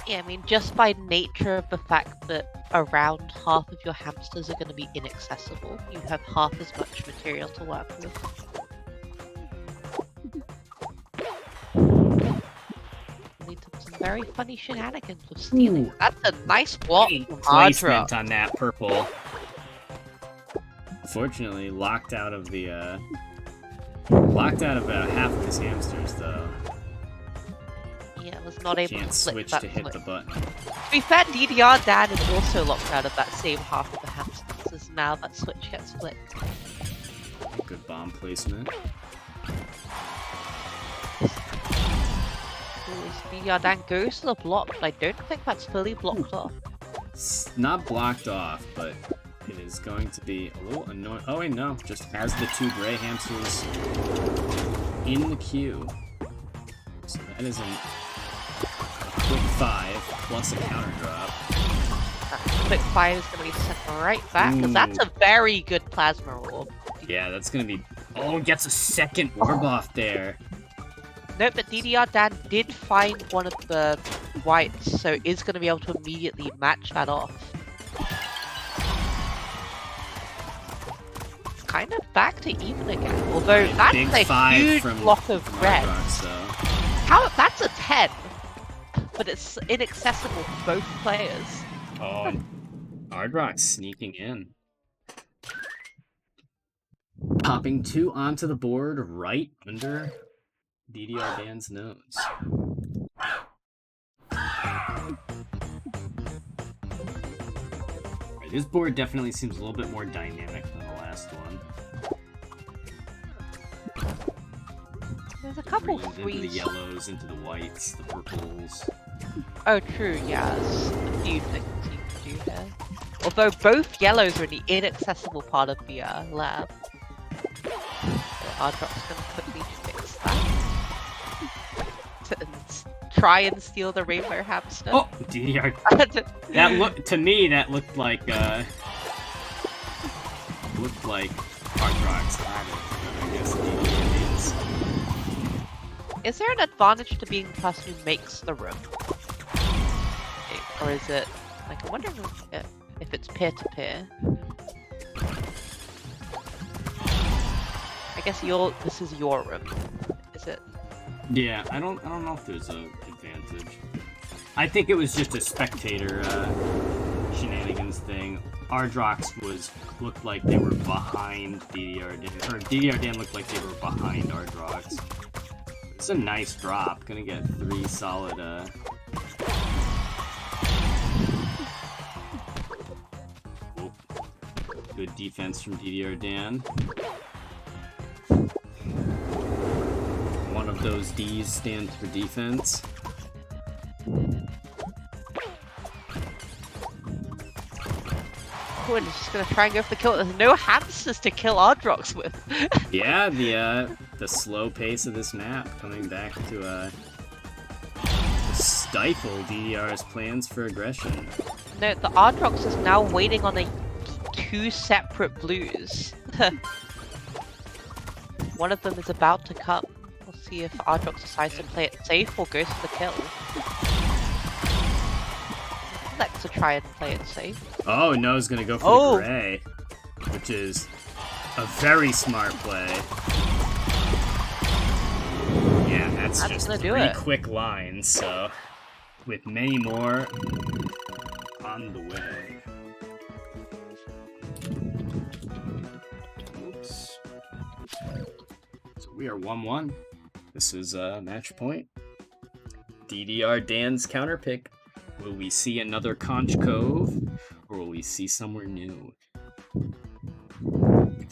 Yeah, I mean, just by nature of the fact that around half of your hamsters are going to be inaccessible, you have half as much material to work with. Lead to some very funny shenanigans with stealing. Ooh. That's a nice block Great from placement Ardrox. on that purple. Fortunately, locked out of about half of his hamsters though. Yeah, was not able Can't to flip switch that to hit switch. the button. To be fair, DDR Dan is also locked out of that same half of the hamsters, as now that switch gets flipped. Good bomb placement. DDR Dan goes to the block, but I don't think that's fully blocked off. It's not blocked off, but it is going to be a little annoying. Oh wait, no, just has the 2 gray hamsters in the queue. So that is a quick 5 plus a counter drop. That quick fire is going to be sent right back, because that's a very good plasma orb. Yeah, that's gonna be. Oh, gets a second orb off there. Note that DDR Dan did find one of the whites, so is going to be able to immediately match that off. It's kind of back to even again, although Right, that's big a 5 huge from, block of from red. Ardrox, though. How? That's a 10, but it's inaccessible for both players. Oh, Ardrox sneaking in. Popping 2 onto the board right under DDR Dan's nose. Right, this board definitely seems a little bit more dynamic than the last one. There's a couple Greens into the threes. yellows, into the whites, the purples. Oh, true, yeah. There's a few things you can do there. Although both yellows are in the inaccessible part of the lab. So Ardrox gonna quickly fix that. And try and steal the rainbow hamster. Oh, DDR. That look to me. That looked like Ardrox had it. But I guess DDR is. Is there an advantage to being the person who makes the room? Or is it like I'm wondering if it's peer-to-peer? I guess this is your room. Is it? Yeah, I don't know if there's an advantage. I think it was just a spectator shenanigans thing. Ardrox looked like they were behind DDR Dan, or DDR Dan looked like they were behind Ardrox. It's a nice drop. Gonna get 3 solid. Oh. Good defense from DDR Dan. One of those D's stands for defense. Oh, and he's just gonna try and go for the kill. There's no hamsters to kill Ardrox with. Yeah, the slow pace of this map coming back to stifle DDR's plans for aggression. No, the Ardrox is now waiting on 2 separate blues. One of them is about to come. We'll see if Ardrox decides to play it safe or goes for the kill. Let's try and play it safe. Oh, no, he's gonna go for the gray, which is a very smart play. Yeah, that's just gonna do 3 it. quick lines, so with many more on the way. Oops. So we are 1-1. This is match point. DDR Dan's counter pick. Will we see another Conch Cove, or will we see somewhere new?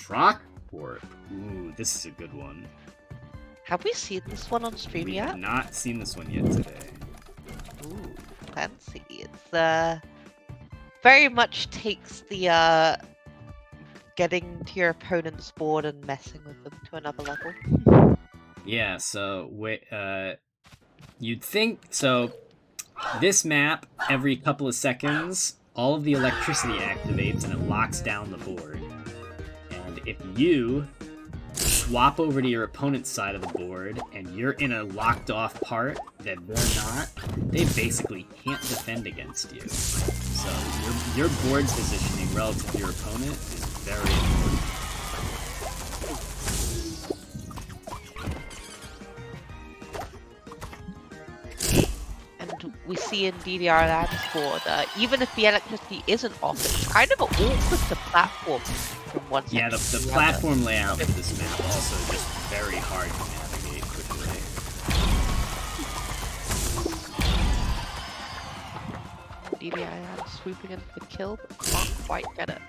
Rockport. Ooh, this is a good one. Have we seen this one on stream We yet? have not seen this one yet today. Ooh, fancy. It's very much takes the getting to your opponent's board and messing with them to another level. Yeah, so you'd think so. This map, every couple of seconds, all of the electricity activates and it locks down the board. And if you swap over to your opponent's side of the board and you're in a locked off part that they're not, they basically can't defend against you. So your board positioning relative to your opponent is very important. And we see in DDR Land's board, even if the electricity isn't off, it's kind of awkward to platform from one Yeah, the section to the platform layout for this map also just very hard to navigate quickly. DDR Land swooping in for the kill, but can't quite get it.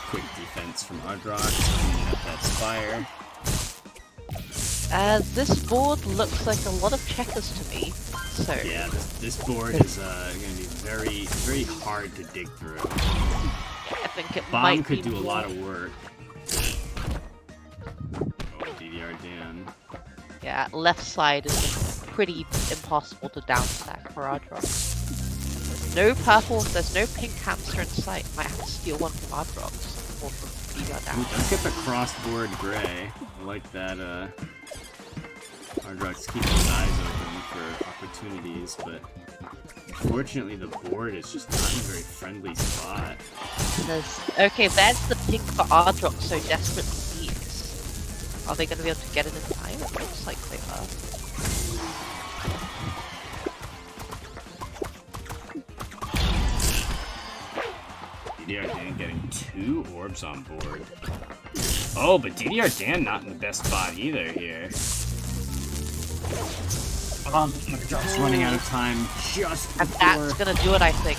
Quick defense from Ardrox, cleaning up that spire. This board looks like a lot of checkers to me, so... Yeah, this board is going to be very, very hard to dig through. I think it Bomb might could be do a more- lot of work. Oh, DDR Dan. Yeah, left side is pretty impossible to downstack for Ardrox. No purple, there's no pink hamster in sight. Might have to steal one from Ardrox or from DDR Ooh, down. don't get the crossboard gray. I like that, Ardrox keeping his eyes open for opportunities, but unfortunately the board is just not in a very friendly spot. Okay, there's the pink for Ardrox so desperately needs. Are they going to be able to get it in time? It looks like they are. DDR Dan getting 2 orbs on board. Oh, but DDR Dan not in the best spot either here. Ardrox running out of time just And before... that's going to do it, I think.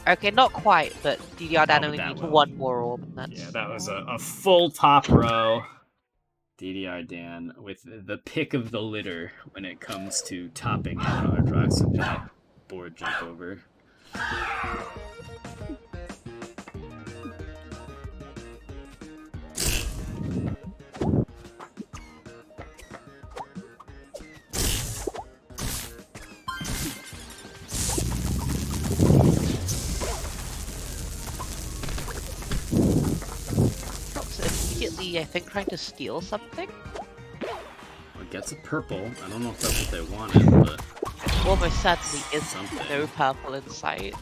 Okay, not quite, but DDR Dan Oh, only that needs will. one more orb. And that's... Yeah, that was a full top row. DDR Dan with the pick of the litter when it comes to topping out Ardrox with that board jump over. Immediately, I think, trying to steal something. Well, it gets a purple. I don't know if that's what they wanted, but Almost certainly is Something. no purple in sight.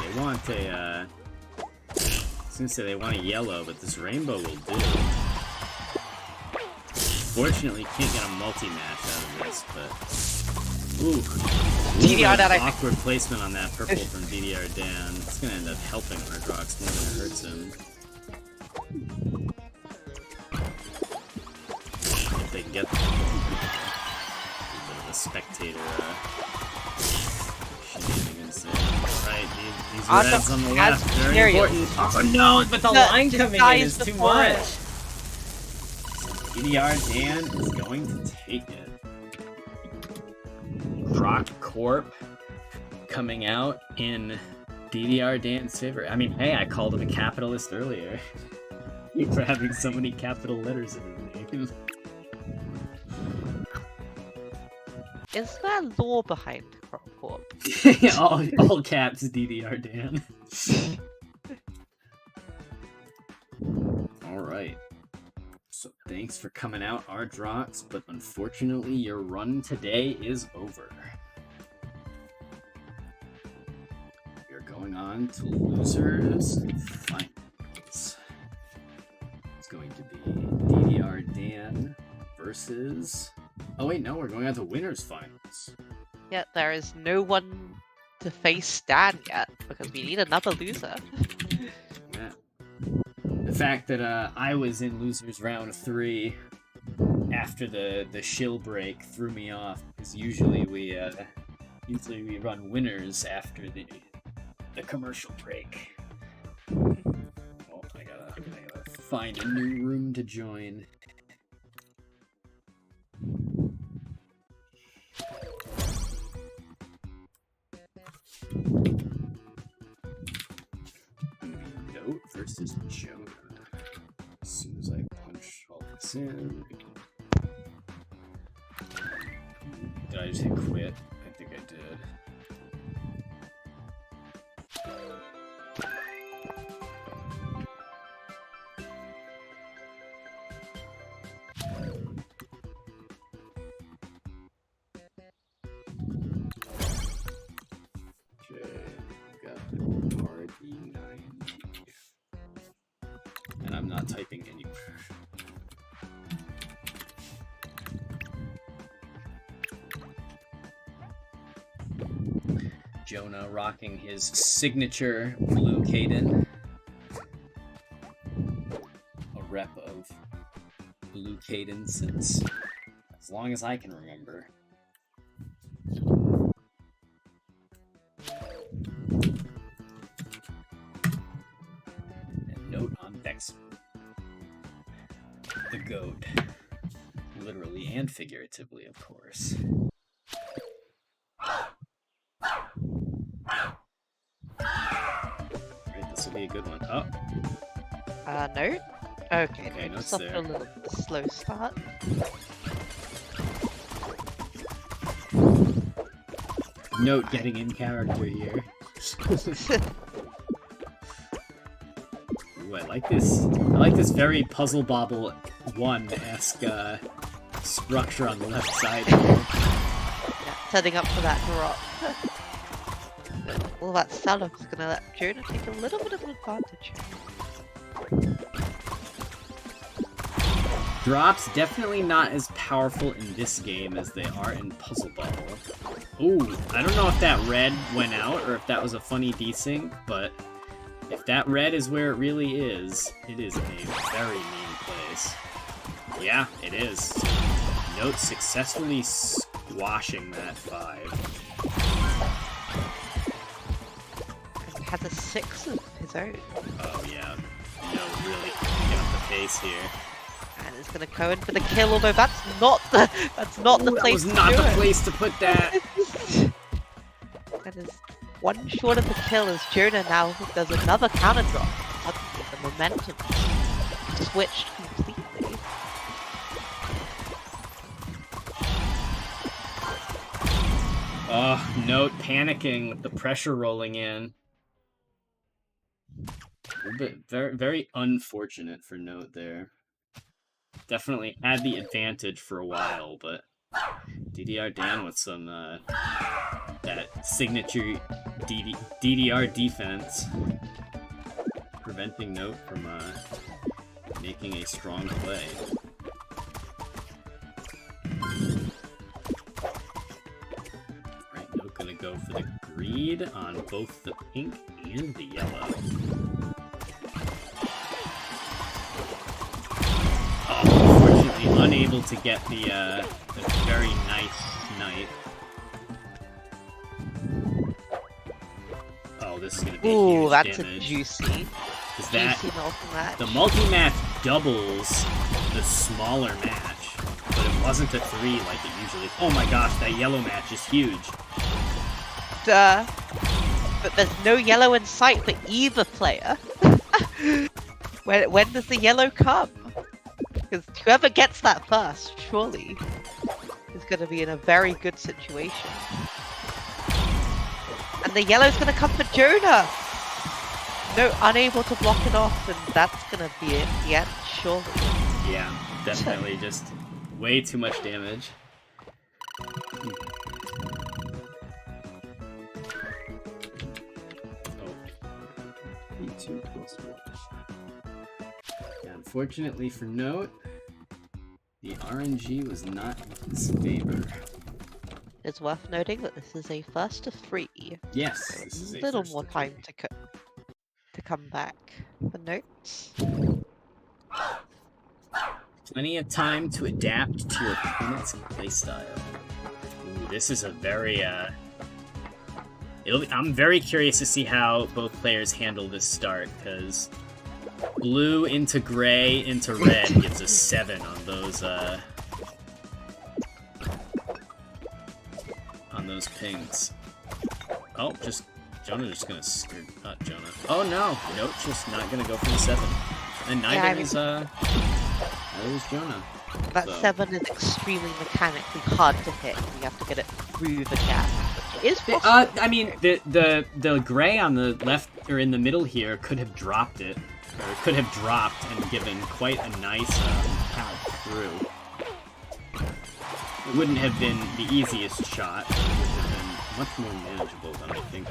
they want a, I was gonna say they want a yellow, but this rainbow will do. Fortunately, can't get a multi-match out of this, but... Ooh. DDR Dan, I think. Awkward placement on that purple from DDR Dan. It's gonna end up helping Ardrox more than it hurts him. If they can get a bit of a spectator shenanigans there. Alright, these reds on the left, very important. Oh no, but the line coming in is too much. DDR Dan is going to take it. Rock Corp coming out in DDR Dan's favor. I mean, hey, I called him a capitalist earlier for having so many capital letters in his name. Is there lore behind Crop Corp? all caps DDR Dan. Alright. So thanks for coming out, Ardrox, but unfortunately your run today is over. You're going on to losers finals. It's going to be DDR Dan versus... Oh wait, no, we're going on to winners finals. Yet there is no one to face Stan yet, because we need another loser. Yeah. The fact that I was in losers round 3 after the shill break threw me off, because usually we run winners after the commercial break. Oh, I gotta find a new room to join. Note versus Jonah. As soon as I punch all this soon. Did I just hit quit? I think I did. Okay, got RD9. And I'm not typing anywhere. Jonah rocking his signature blue Caden. A rep of blue Caden since as long as I can remember. And note on Dex. The goat. Literally and figuratively, of course. This will be a good one. Oh. Note? Okay, Okay, note's just off there. a little slow start. Note getting in character here. Ooh, I like this. I like this very Puzzle Bobble 1-esque structure on the left side here. Yeah, setting up for that drop. Well, that setup is gonna let Jonah take a little bit of an advantage. Drops definitely not as powerful in this game as they are in Puzzle Bobble. Ooh, I don't know if that red went out or if that was a funny desync, but if that red is where it really is, it is a very mean place. Yeah, it is. Note successfully squashing that 5. And he has a 6 of his own. Oh yeah, no, really picking up the pace here. And it's gonna go in for the kill, although that's not the Ooh, that place was to not do the it. place to put that. That is one short of the kill as Jonah now does another counter drop. Suddenly the momentum switched completely. Oh, Note panicking with the pressure rolling in. A little bit very, very unfortunate for Note there. Definitely had the advantage for a while, but DDR Dan with some that signature DDR defense, preventing Note from making a strong play. Right, Note gonna go for the greed on both the pink and the yellow. Unfortunately, unable to get the very nice knight. Oh, this is gonna be Ooh, huge that's damage. a juicy That multi-match. the multi-match doubles the smaller match, but it wasn't a 3 like it usually. Oh my gosh, that yellow match is huge. Duh. But there's no yellow in sight for either player. When does the yellow come? Because whoever gets that first, surely, is going to be in a very good situation. And the yellow's going to come for Jonah! No, unable to block it off, and that's going to be it. Yeah, surely. Yeah, definitely just way too much damage. Yeah, unfortunately for Note, the RNG was not in his favor. It's worth noting that this is a first to 3. Yes, this is A a little first more to time 3. to come back for Notes. Plenty of time to adapt to your opponent's playstyle. Ooh, this is a very I'm very curious to see how both players handle this start, because blue into gray into red gives a 7 on those pings. Oh, Jonah just gonna not Jonah. Oh no, Note just not gonna go for the 7. And neither is That was Jonah. That So- 7 is extremely mechanically hard to hit. You have to get it through the gap. It is possible. I mean, the gray on the left or in the middle here could have dropped it, or could have dropped and given quite a nice count through. It wouldn't have been the easiest shot. But it would have been much more manageable than I think.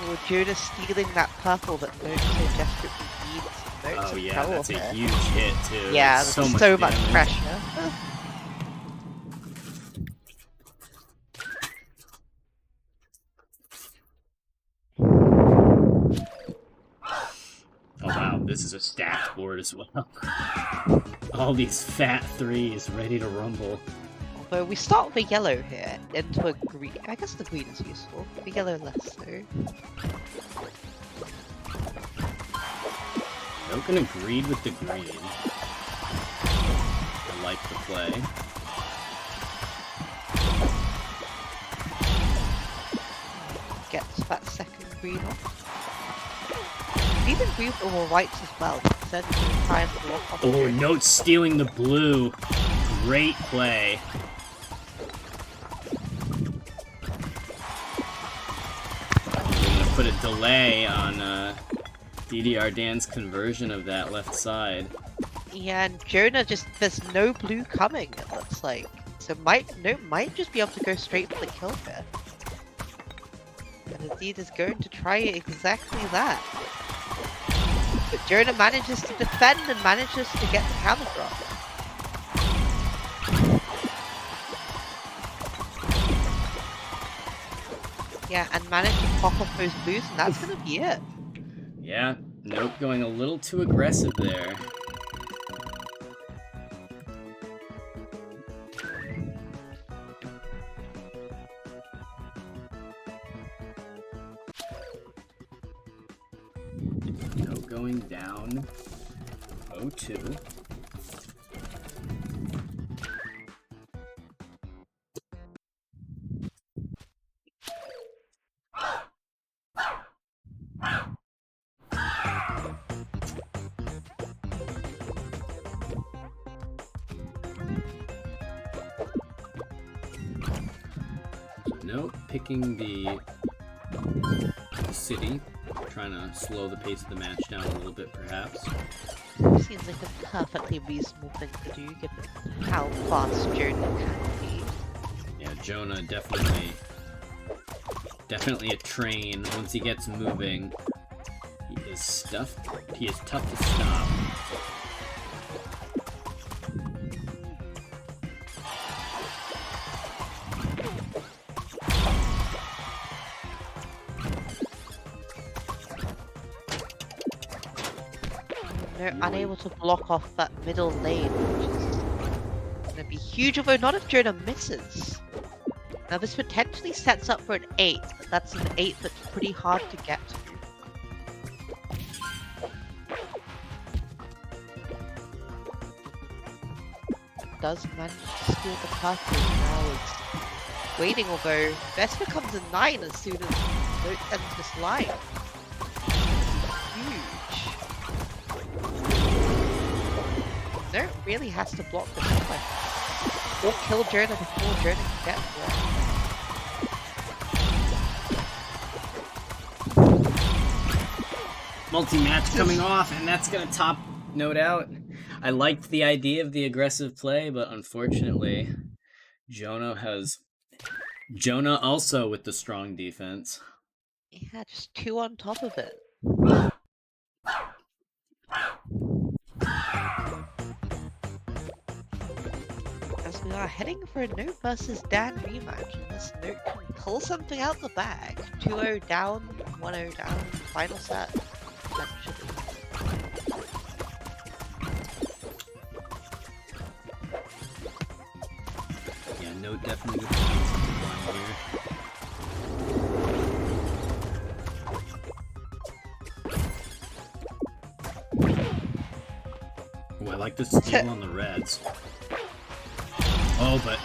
Well, Jonah stealing that purple that Note so desperately needs. Note's Oh in yeah, trouble that's a here. huge hit too. Yeah, It's there's so much much damage. pressure. Oh wow, this is a stacked board as well. All these fat threes ready to rumble. Although we start with a yellow here into a green. I guess the green is useful. The yellow less so. Noken agreed with the green. I like the play. Gets that second green off. Even green with all whites as well. Then you can try and block off. Oh, Note stealing the blue. Great play. I'm gonna put a delay on DDR Dan's conversion of that left side. Yeah, and Jonah just there's no blue coming. It looks like so might just be able to go straight for the kill here. And indeed is going to try exactly that. But Jonah manages to defend and manages to get the counter drop. Yeah, and manage to pop off those blues, and that's gonna be it. Yeah, Note going a little too aggressive there. Note going down 0-2. Note picking the city, trying to slow the pace of the match down a little bit, perhaps. Seems like a perfectly reasonable thing to do, given how fast Jonah can be. Yeah, Jonah definitely a train. Once he gets moving, he is tough to stop. They're unable to block off that middle lane, which is going to be huge, although not if Jonah misses. Now this potentially sets up for an 8, but that's an 8 that's pretty hard to get to. Does manage to steal the purple, now is waiting, although Best becomes a 9 as soon as Note ends this line. Huge. Note really has to block the one. Or kill Jonah before Jonah can get to it. Multi-match coming off, and that's gonna top Note out. I liked the idea of the aggressive play, but unfortunately, Jonah also with the strong defense. Yeah, just 2 on top of it. As we are heading for a Note versus Dan rematch, and this Note can pull something out the bag. 2-0 down, 1-0 down, final set. Potentially. Yeah, Note definitely with something going here. Oh, I like the steal on the reds. Oh, but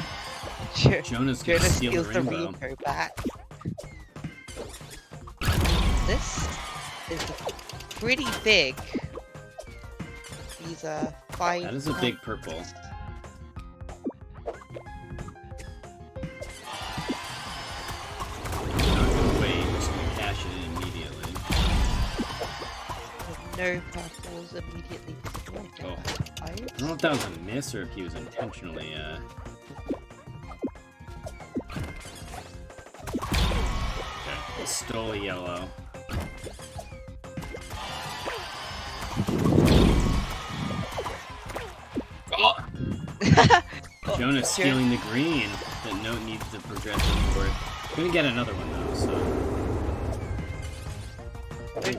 Jonah's gonna Jonah steal steals the the rainbow. rainbow back. This is pretty big. These are 5. That is a big purple. Not gonna wait, just gonna cash it in immediately. No purples immediately. Oh. I don't know if that was a miss or if he was intentionally, Okay, stole a yellow. Oh! Jonah's stealing the green that Note needs to progress forward. Gonna get another one though, so...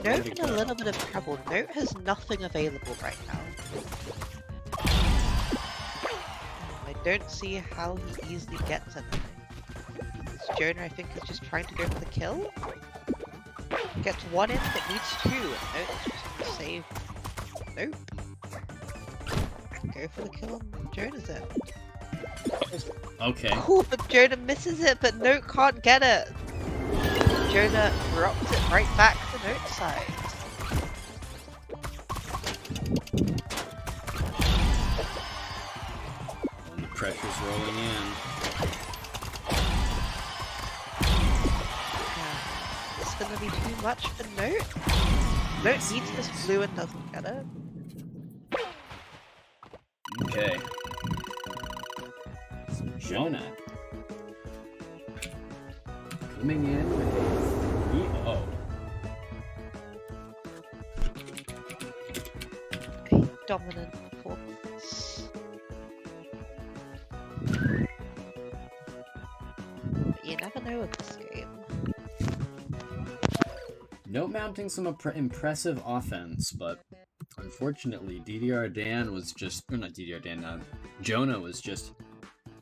Note in a little bit of trouble. Note has nothing available right now. I don't see how he easily gets anything. Jonah, I think, is just trying to go for the kill. Gets one in, but needs 2, and Note is just gonna save. Nope. Go for the kill on Jonah's end. Okay. Oh, but Jonah misses it, but Note can't get it. Jonah drops it right back to Note's side. And the pressure's rolling in. Yeah. It's gonna be too much for Note. Note needs this blue and doesn't get it. Okay. So Jonah coming in with a 3-0. Dominant performance. But you never know with this game. Note mounting some impressive offense, but unfortunately DDR Dan was just, or not DDR Dan, Jonah was just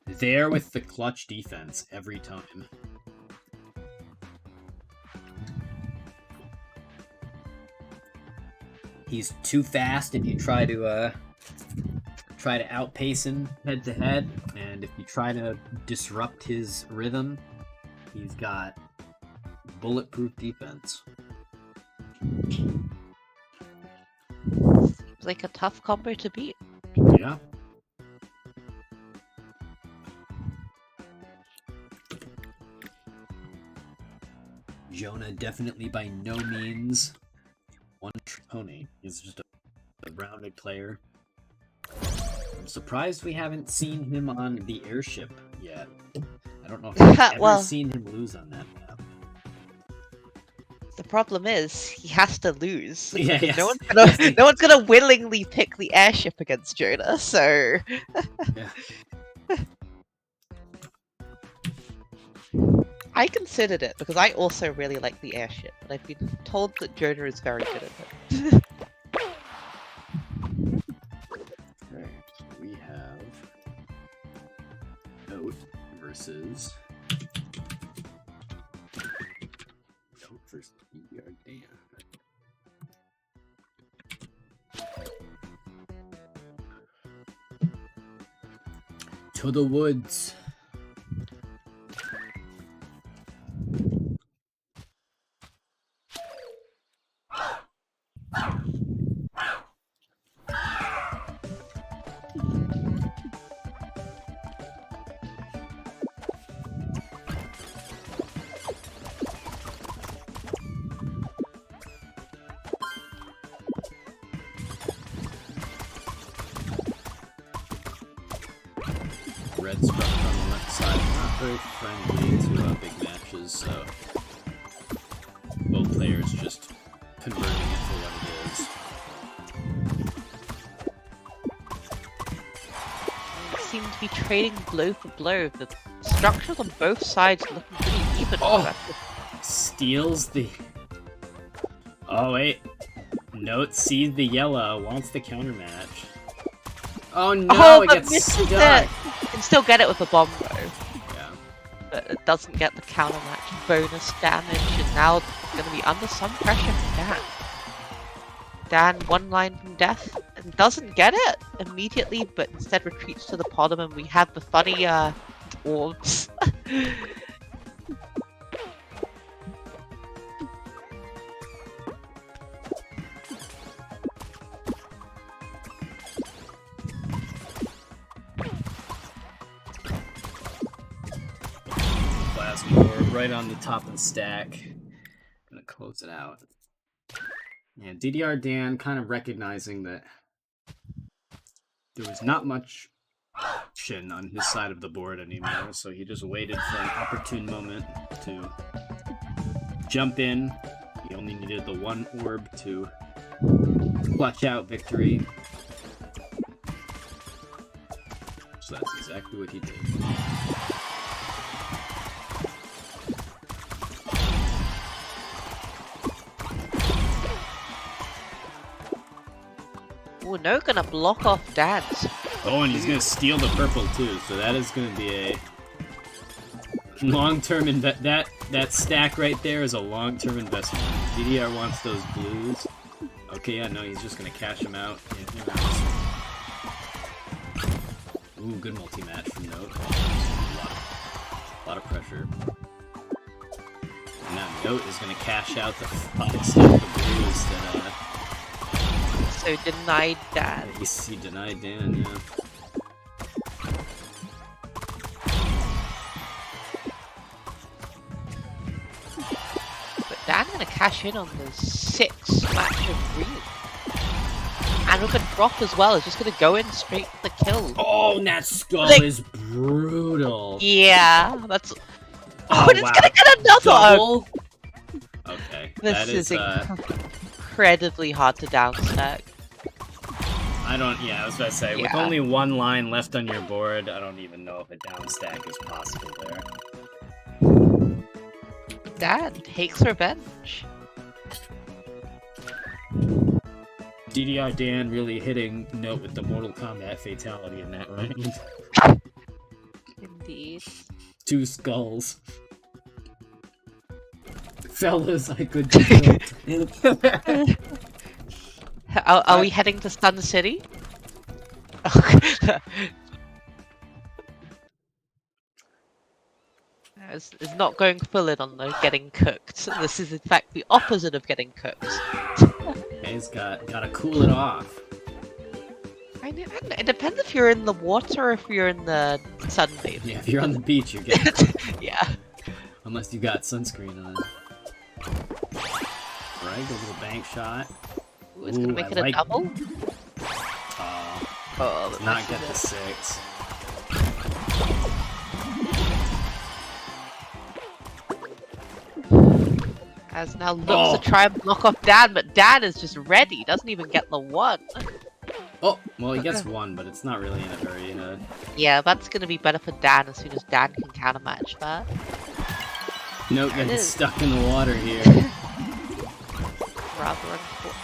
there with the clutch defense every time. He's too fast if you try to outpace him head to head, and if you try to disrupt his rhythm, he's got bulletproof defense. Like a tough combo to beat. Yeah. Jonah definitely by no means one pony. He's just a rounded player. I'm surprised we haven't seen him on the airship yet. I don't know if I've ever Well, seen him lose on that map. the problem is he has to lose. Yeah, yes. No one's gonna willingly pick the airship against Jonah, so Yeah. I considered it because I also really like the airship, but I've been told that Jonah is very good at it. Right. So we have Note versus DDR Dan. To the woods. Red struck on the left side, not very friendly to big matches, so both players just converting it for what it is. Seem to be trading blow for blow. The structures on both sides looking pretty even. Oh! Steals the... Oh wait, Note sees the yellow, wants the counter match. Oh no, it gets stuck! You can still get it with a bomb though. Yeah. But it doesn't get the counter match bonus damage, and now it's going to be under some pressure from Dan. Dan, one line from death, and doesn't get it immediately, but instead retreats to the bottom, and we have the funny orbs. right on the top of the stack. Gonna close it out. And DDR Dan kind of recognizing that there was not much option on his side of the board anymore, so he just waited for an opportune moment to jump in. He only needed the one orb to clutch out victory. So that's exactly what he did. Oh, no, gonna block off Dad's. Oh, and he's gonna steal the purple too, so that is gonna be a long-term that stack right there is a long-term investment. DDR wants those blues. Okay, yeah, no, he's just gonna cash them out. Ooh, good multi-match from Note. A lot of pressure. And now Note is gonna cash out the 5 stack of blues that So denied Dan. he denied Dan, yeah. But Dan gonna cash in on the 6 match of green. And we're gonna drop as well. It's just gonna go in straight for the kill. Oh, and that skull Like- is brutal. Yeah, that's. Oh, and it's wow. gonna get another. Double? Okay, This that is is incredibly hard to downstack. I was about to say, with Yeah. only one line left on your board, I don't even know if a down stack is possible there. Dan takes revenge. DDR Dan really hitting Note with the Mortal Kombat fatality in that round. Indeed. 2 skulls. Fellas, I could be killed. Are we heading to Sun City? It's not going full in on the getting cooked. This is in fact the opposite of getting cooked. He's gotta cool it off. I know, it depends if you're in the water or if you're in the sunbathing. Yeah, if you're on the beach, you're getting Yeah. unless you got sunscreen on. Alright, good little bank shot. Ooh, it's gonna make I it a like- double. Oh, Does not get the 6. As now looks to try and block off Dan, but Dan is just ready. Doesn't even get the 1. Oh, well, he gets 1, but it's not really in a very, Yeah, that's gonna be better for Dan as soon as Dan can countermatch that. Note There it getting is. stuck in the water here. Rather unfortunate.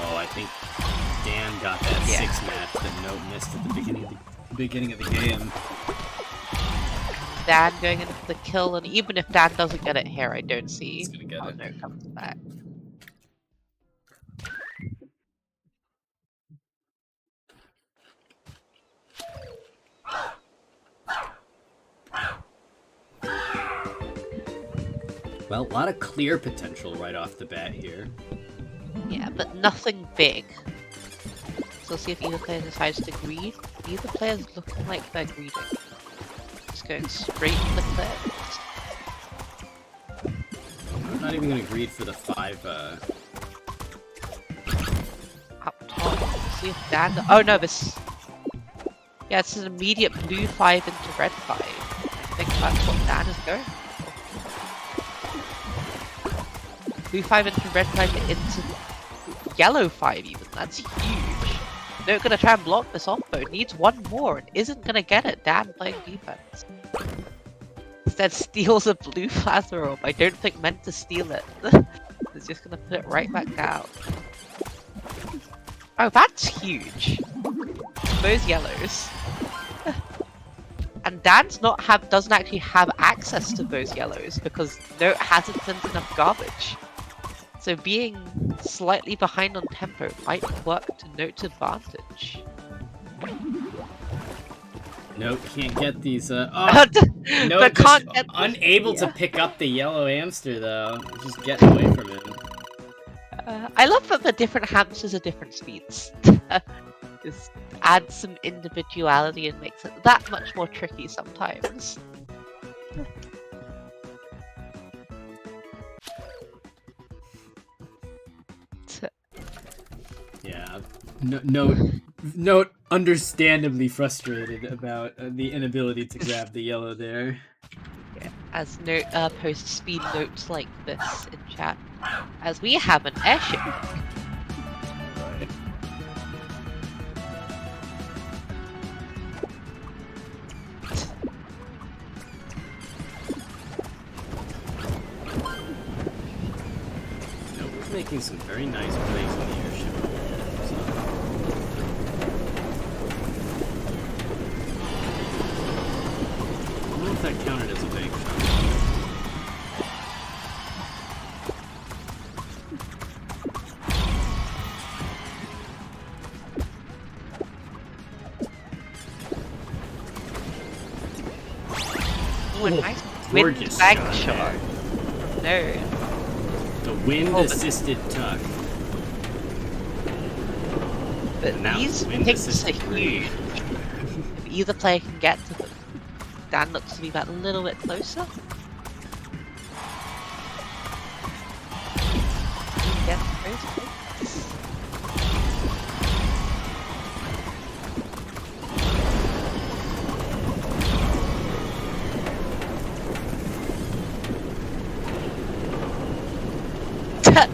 Oh, I think Dan got that Yeah. 6 match that Note missed at the beginning of the game. Dan going in for the kill, and even if Dan doesn't get it here, I don't see He's gonna get how it. Note comes back. Well, a lot of clear potential right off the bat here. Yeah, but nothing big. So see if either player decides to greed. Neither player's looking like they're greeding. Just going straight for the clips. I'm not even gonna greed for the 5, Up top. See if Dan. Oh no, this. Yeah, it's an immediate blue 5 into red 5. I think that's what Dan is going for. Blue 5 into red 5 into yellow 5 even. That's huge. They're gonna try and block this off though. Needs 1 more and isn't gonna get it. Dan playing defense. Instead steals a blue plasma orb. I don't think meant to steal it. It's just gonna put it right back down. Oh, that's huge. Those yellows. And Dan's doesn't actually have access to those yellows because Note hasn't sent enough garbage. So being slightly behind on tempo might work to Note's advantage. Note can't get these, But Note can't just get the- unable to yeah. pick up the yellow hamster though. Just getting away from him. I love that the different hamsters are different speeds. Just adds some individuality and makes it that much more tricky sometimes. Yeah. Note understandably frustrated about the inability to grab the yellow there. Yeah, as note post speed notes like this in chat, as we have an airship. Note was making some very nice plays in the airship. So. I don't know if that counted as a big shot. Ooh, a nice Gorgeous wind bag shot shot. there. No. The wind-assisted tuck. But And that these was wind picks are assisted huge. If either player can get to them. Dan looks to be about a little bit closer. Get those picks.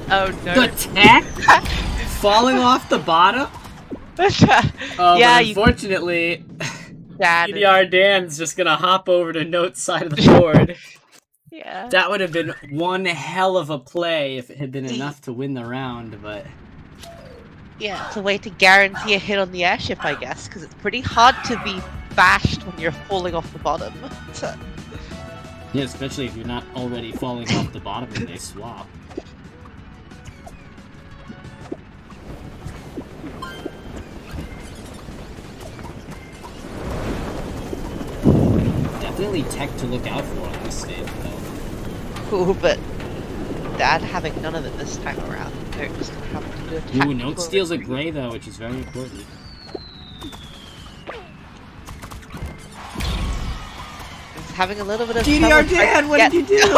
Oh no. The tack? Falling off the bottom? Yeah, But you unfortunately, Dan. EDR Dan's just gonna hop over to Note's side of the board. Yeah. That would have been one hell of a play if it had been enough to win the round, but... Yeah, it's a way to guarantee a hit on the airship, I guess, because it's pretty hard to be bashed when you're falling off the bottom. Yeah, especially if you're not already falling off the bottom and they swap. Definitely tech to look out for on this stage, though. Ooh, but Dad having none of it this time around. They're just gonna have to do a tactical... Ooh, Note steals a gray, though, which is very important. He's having a little bit of DDR trouble trying Dan, to what get- did you do?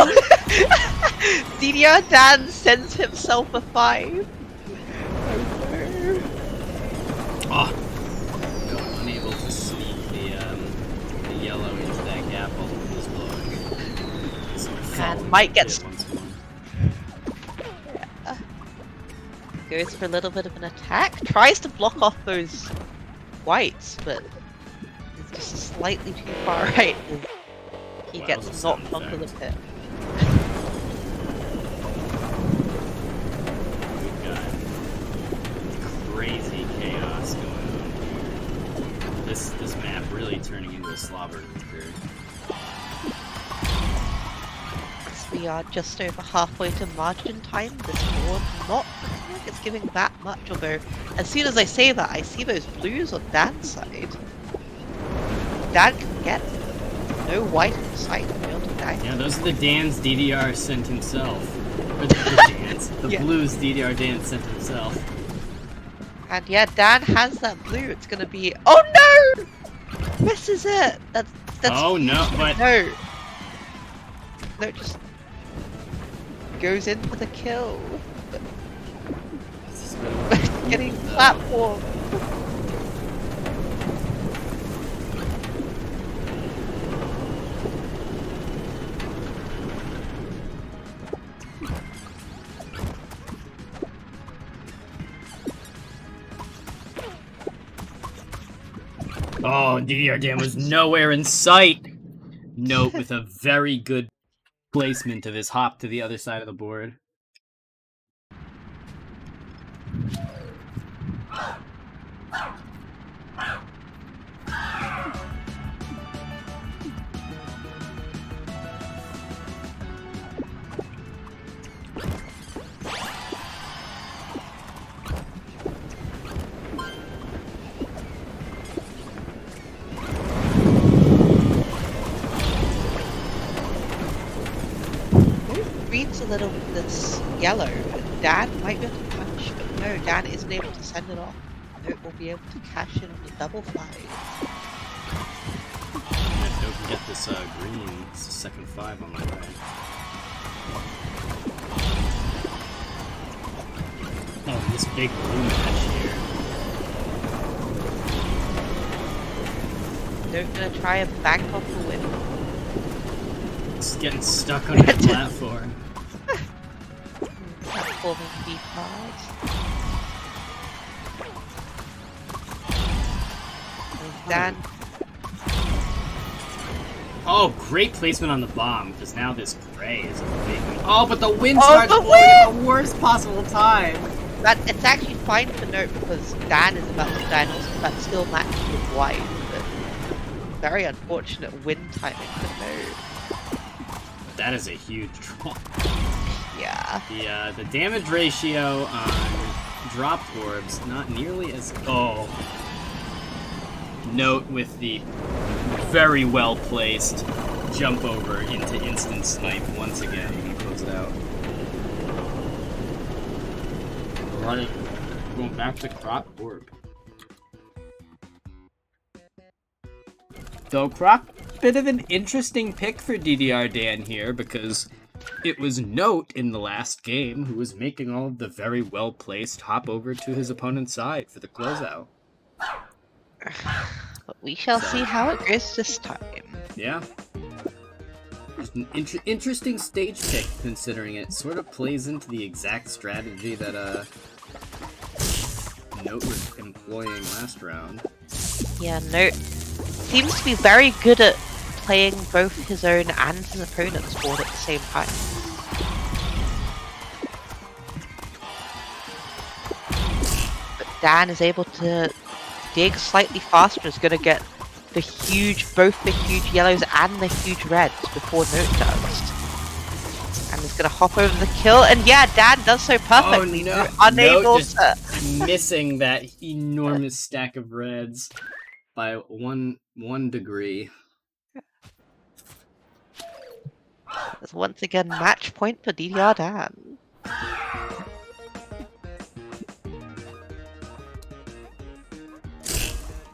DDR Dan sends himself a 5. Oh. No, unable to sneak the yellow into that gap while the wind was blowing. So it fell And into might the get pit once more. Goes for a little bit of an attack. Tries to block off those whites, but it's just slightly too far right. He Wow, gets that was a sound knocked onto the effect. pit. We've got crazy chaos going on here. This map really turning into a slobber knocker. We are just over halfway to margin time. This board not looking like it's giving that much, although as soon as I say that, I see those blues on Dan's side. Dan can get them. No white in sight to be able to die. Yeah, those are the Dans DDR sent himself. Or the Dans. The Yeah. blues DDR Dan sent himself. And yeah, Dan has that blue. It's gonna be. Oh no! Misses it. That's. Oh no, but No. No, just goes in for the kill. Getting platform. oh, DDR Dan was nowhere in sight. Note with a very good placement of his hop to the other side of the board. Reads a little this yellow. Dan might be able to punch, but no, Dan isn't able to send it off. Note will be able to cash in on the double five. If Note can get this green, it's the second 5 on the way. Oh, this big blue match here. Note gonna try and bank off the win. It's getting stuck on the platform. Platforming B cards. Dan. Oh, great placement on the bomb, because now this gray is a big one. Oh, but the wind Oh, starts the blowing at the worst possible time. But it's actually fine for Note because Dan is about to die and also that still matches with white. But very unfortunate wind timing for Note. That is a huge draw. Yeah. The damage ratio on dropped orbs not nearly as Note with the very well placed jump over into instant snipe once again. He close it out. Running, going back to Croc orb. Though Croc, bit of an interesting pick for DDR Dan here because it was Note in the last game who was making all of the very well placed hop over to his opponent's side for the closeout. But we shall see how it goes this time. Yeah. Just an interesting stage pick, considering it sort of plays into the exact strategy that Note was employing last round. Yeah, Note seems to be very good at playing both his own and his opponent's board at the same time. But Dan is able to dig slightly faster, is going to get both the huge yellows and the huge reds before Note does. And is going to hop over the kill, and yeah, Dan does so perfectly. Oh, no. Unable Note just to... missing that enormous stack of reds by one degree. There's once again match point for DDR Dan.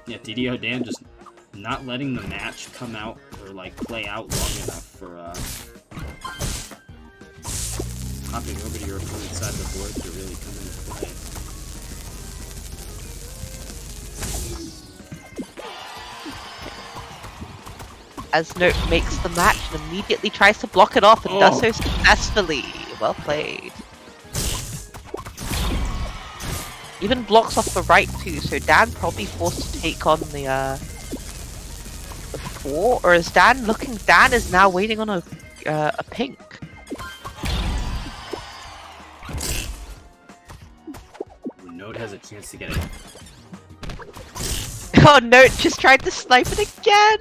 Yeah, DDR Dan just not letting the match come out or like play out long enough for hopping over to your opponent's side of the board to really come into play. As Note makes the match and immediately tries to block it off and does so successfully. Well played. Even blocks off the right too, so Dan probably forced to take on the 4, or is Dan looking? Dan is now waiting on a pink. Note has a chance to get it. Oh, Note just tried to snipe it again!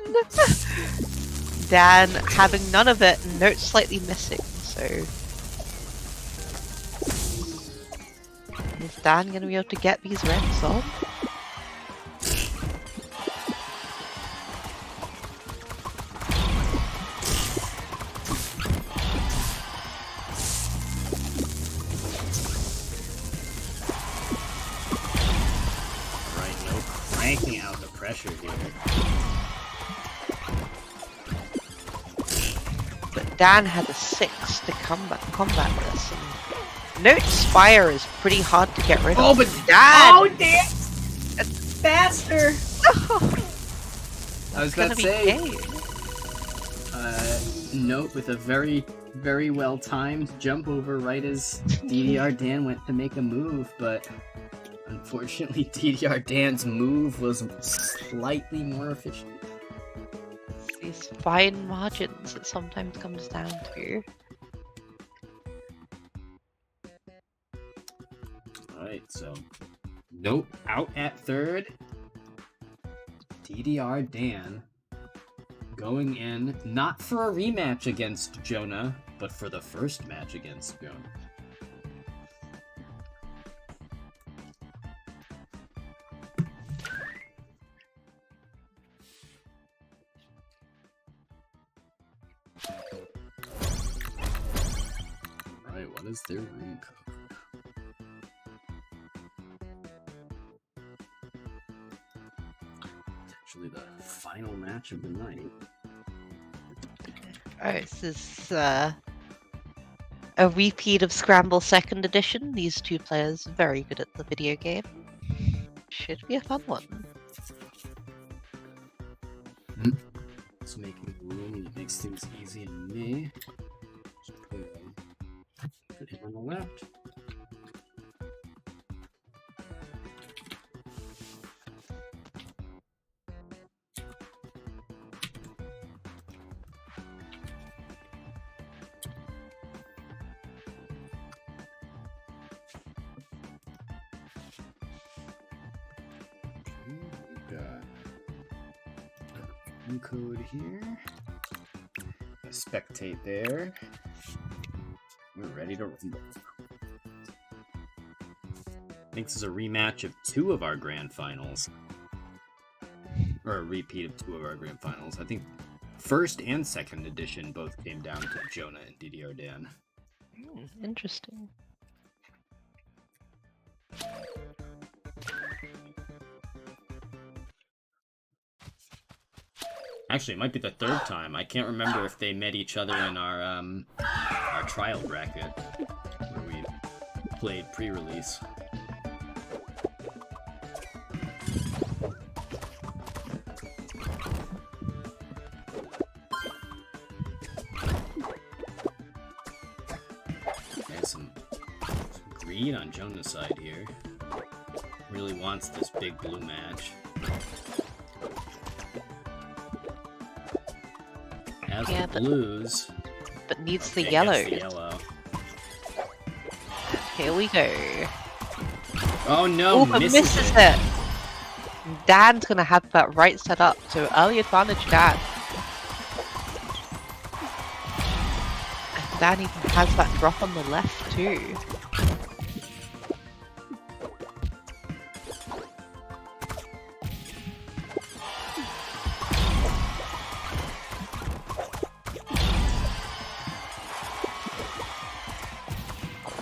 Dan having none of it, and Note slightly missing, so... Is Dan gonna be able to get these reds on? Cranking out the pressure here. But Dan had a 6 to combat this. And Note's fire is pretty hard to get rid of. Oh, but Dan! Oh, damn! Faster! I was about to say, Note with a very, very well timed jump over right as DDR Dan went to make a move, but unfortunately DDR Dan's move was slightly more efficient. These fine margins it sometimes comes down to. Alright, so Note out at third. DDR Dan going in not for a rematch against Jonah, but for the first match against Jonah. Alright, what is their rune code? final match of the night. Alright, this is a repeat of Scramble 2nd Edition. These two players very good at the video game. Should be a fun one. It's making room. It makes things easy on me. Just put him on the left. Code here. Spectate there. We're ready to rumble. I think this is a rematch of 2 of our grand finals. Or a repeat of 2 of our grand finals. I think 1st and 2nd edition both came down to Jonah and DDR Dan. Interesting. Actually, it might be the 3rd time. I can't remember if they met each other in our trial bracket where we played pre-release. There's some greed on Jonah's side here. Really wants this big blue match. Has Yeah, the blues, but needs the it yellows. gets the yellow. Here we go. Oh no, Oh, but misses it. Dan's gonna have that right set up, so early advantage Dan. And Dan even has that drop on the left too.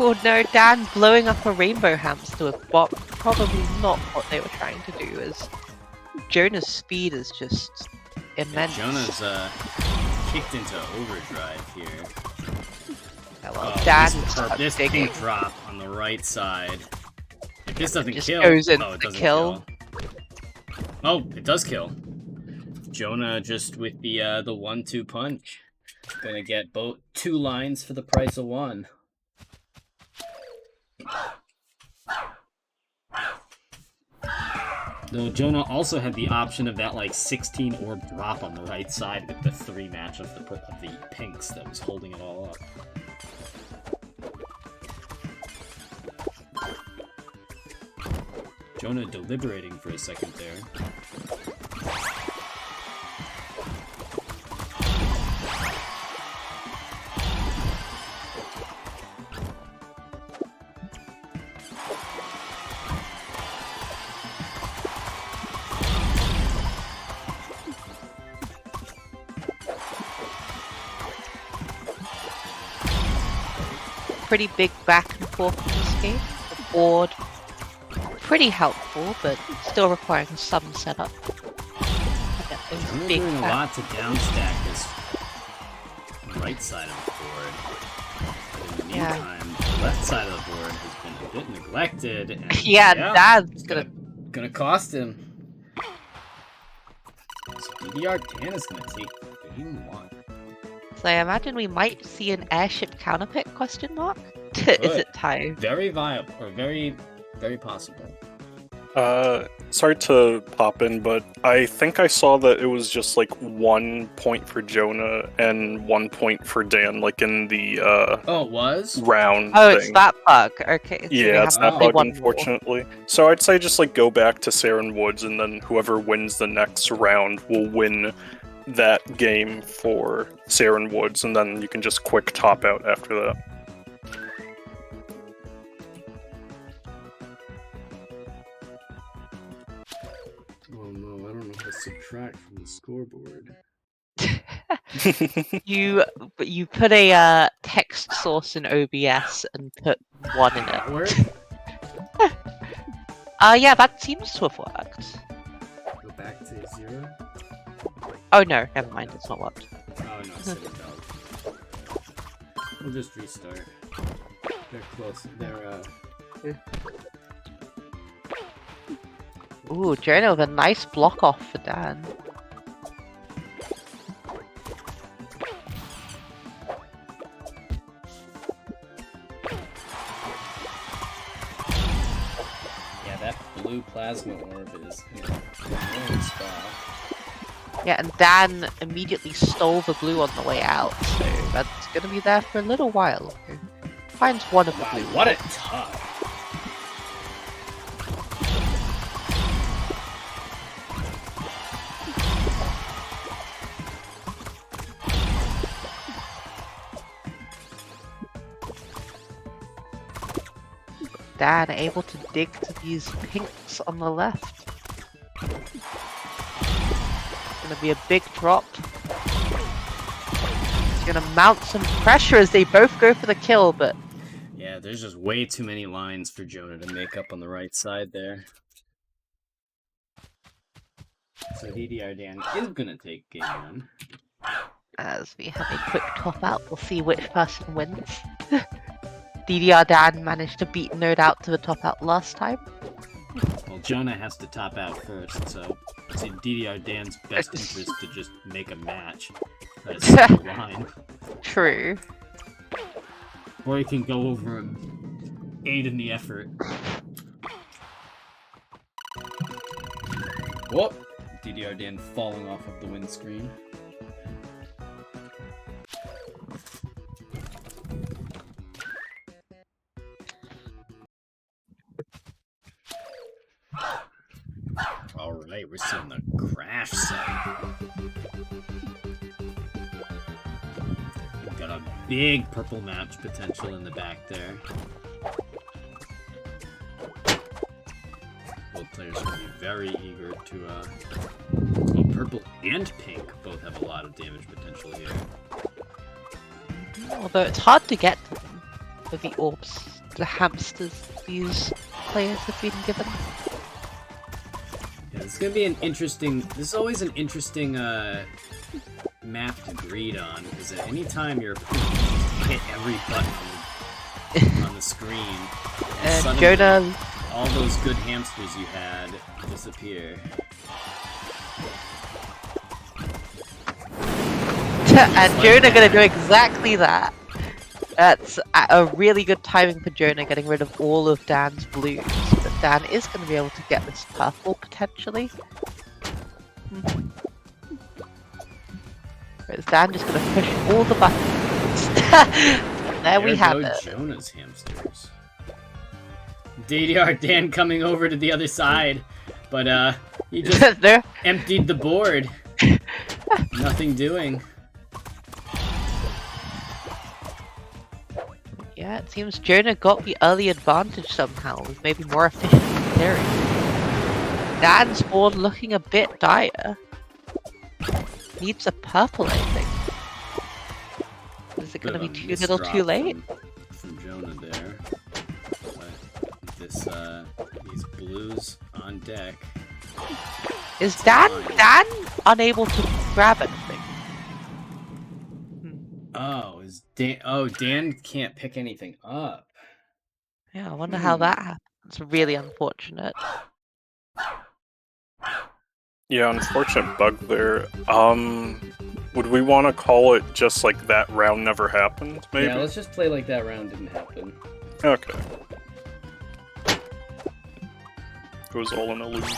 Oh no, Dan blowing up a rainbow hamster with what probably not what they were trying to do, as Jonah's speed is just immense. Jonah's kicked into overdrive here. Yeah, well, Oh, Dan this pink drop on the right side. If this doesn't just kill, goes in oh, it to doesn't kill. Oh, it does kill. Jonah just with the 1-2 punch. Gonna get both 2 lines for the price of 1. Though Jonah also had the option of that like 16 orb drop on the right side with the 3 match of the pinks that was holding it all up. Jonah deliberating for a second there. Pretty big back and forth in this game. The board pretty helpful, but still requiring some setup. Jonah's doing a lot to downstack this right side of the board. But in the meantime, the left side of the board has been a bit neglected. And, yeah, that's gonna cost him. So DDR Dan is gonna take game 1. So I imagine we might see an airship counterpick question mark? Is it time? Very viable, or very, very possible. Sorry to pop in, but I think I saw that it was just like 1 point for Jonah and 1 point for Dan, like in the Oh, it was? round Oh, thing. it's that bug. Okay. So we Yeah, have it's to that play bug, one more. unfortunately. So I'd say just like go back to Saren Woods, and then whoever wins the next round will win that game for Saren Woods, and then you can just quick top out after that. Oh no, I don't know how to subtract from the scoreboard. You put a text source in OBS and put 1 in it. Word? Yeah, that seems to have worked. Go back to 0. Oh no, never mind, it's not worked. Oh no, Citadel. We'll just restart. They're close. They're Ooh, Jonah with a nice block off for Dan. yeah, that blue plasma orb is in a wrong spot. Yeah, and Dan immediately stole the blue on the way out, so that's gonna be there for a little while. Finds one of the Wow, blue. what a tug! Dan able to dig to these pinks on the left. Gonna be a big drop. He's gonna mount some pressure as they both go for the kill, but Yeah, there's just way too many lines for Jonah to make up on the right side there. So DDR Dan is gonna take game one. as we have a quick top out, we'll see which person wins. DDR Dan managed to beat Node out to the top out last time. Well, Jonah has to top out first, so it's in DDR Dan's best interest to just make a match. That's the line. True. Or he can go over and aid in the effort. Whoop! DDR Dan falling off of the windscreen. Alright, we're seeing the crash site. We've got a big purple match potential in the back there. Both players are going to be very eager to, well, purple and pink both have a lot of damage potential here. Although it's hard to get to them with the orbs, the hamsters these players have been given. Yeah, this is going to be an interesting... This is always an interesting, map to greed on, because at any time you're hit every button on the screen, And suddenly Jonah... all those good hamsters you had disappear. and Jonah gonna do exactly that. That's a really good timing for Jonah getting rid of all of Dan's blues. But Dan is gonna be able to get this purple potentially. Whereas Dan just gonna push all the buttons. there we have go it. Jonah's hamsters. DDR Dan coming over to the other side, but he just there. emptied the board. Nothing doing. Yeah, it seems Jonah got the early advantage somehow, with maybe more efficient clearing. Dan's board looking a bit dire. Needs a purple, I think. Is it going to be too little too late? From Jonah there. But this, these blues on deck. Is Dan unable to grab anything? Oh, is Dan? Oh, Dan can't pick anything up. Yeah, I wonder how that happens. It's really unfortunate. Yeah, unfortunate bug there. Would we want to call it just like that round never happened, maybe? Yeah, let's just play like that round didn't happen. Okay. It was all an illusion.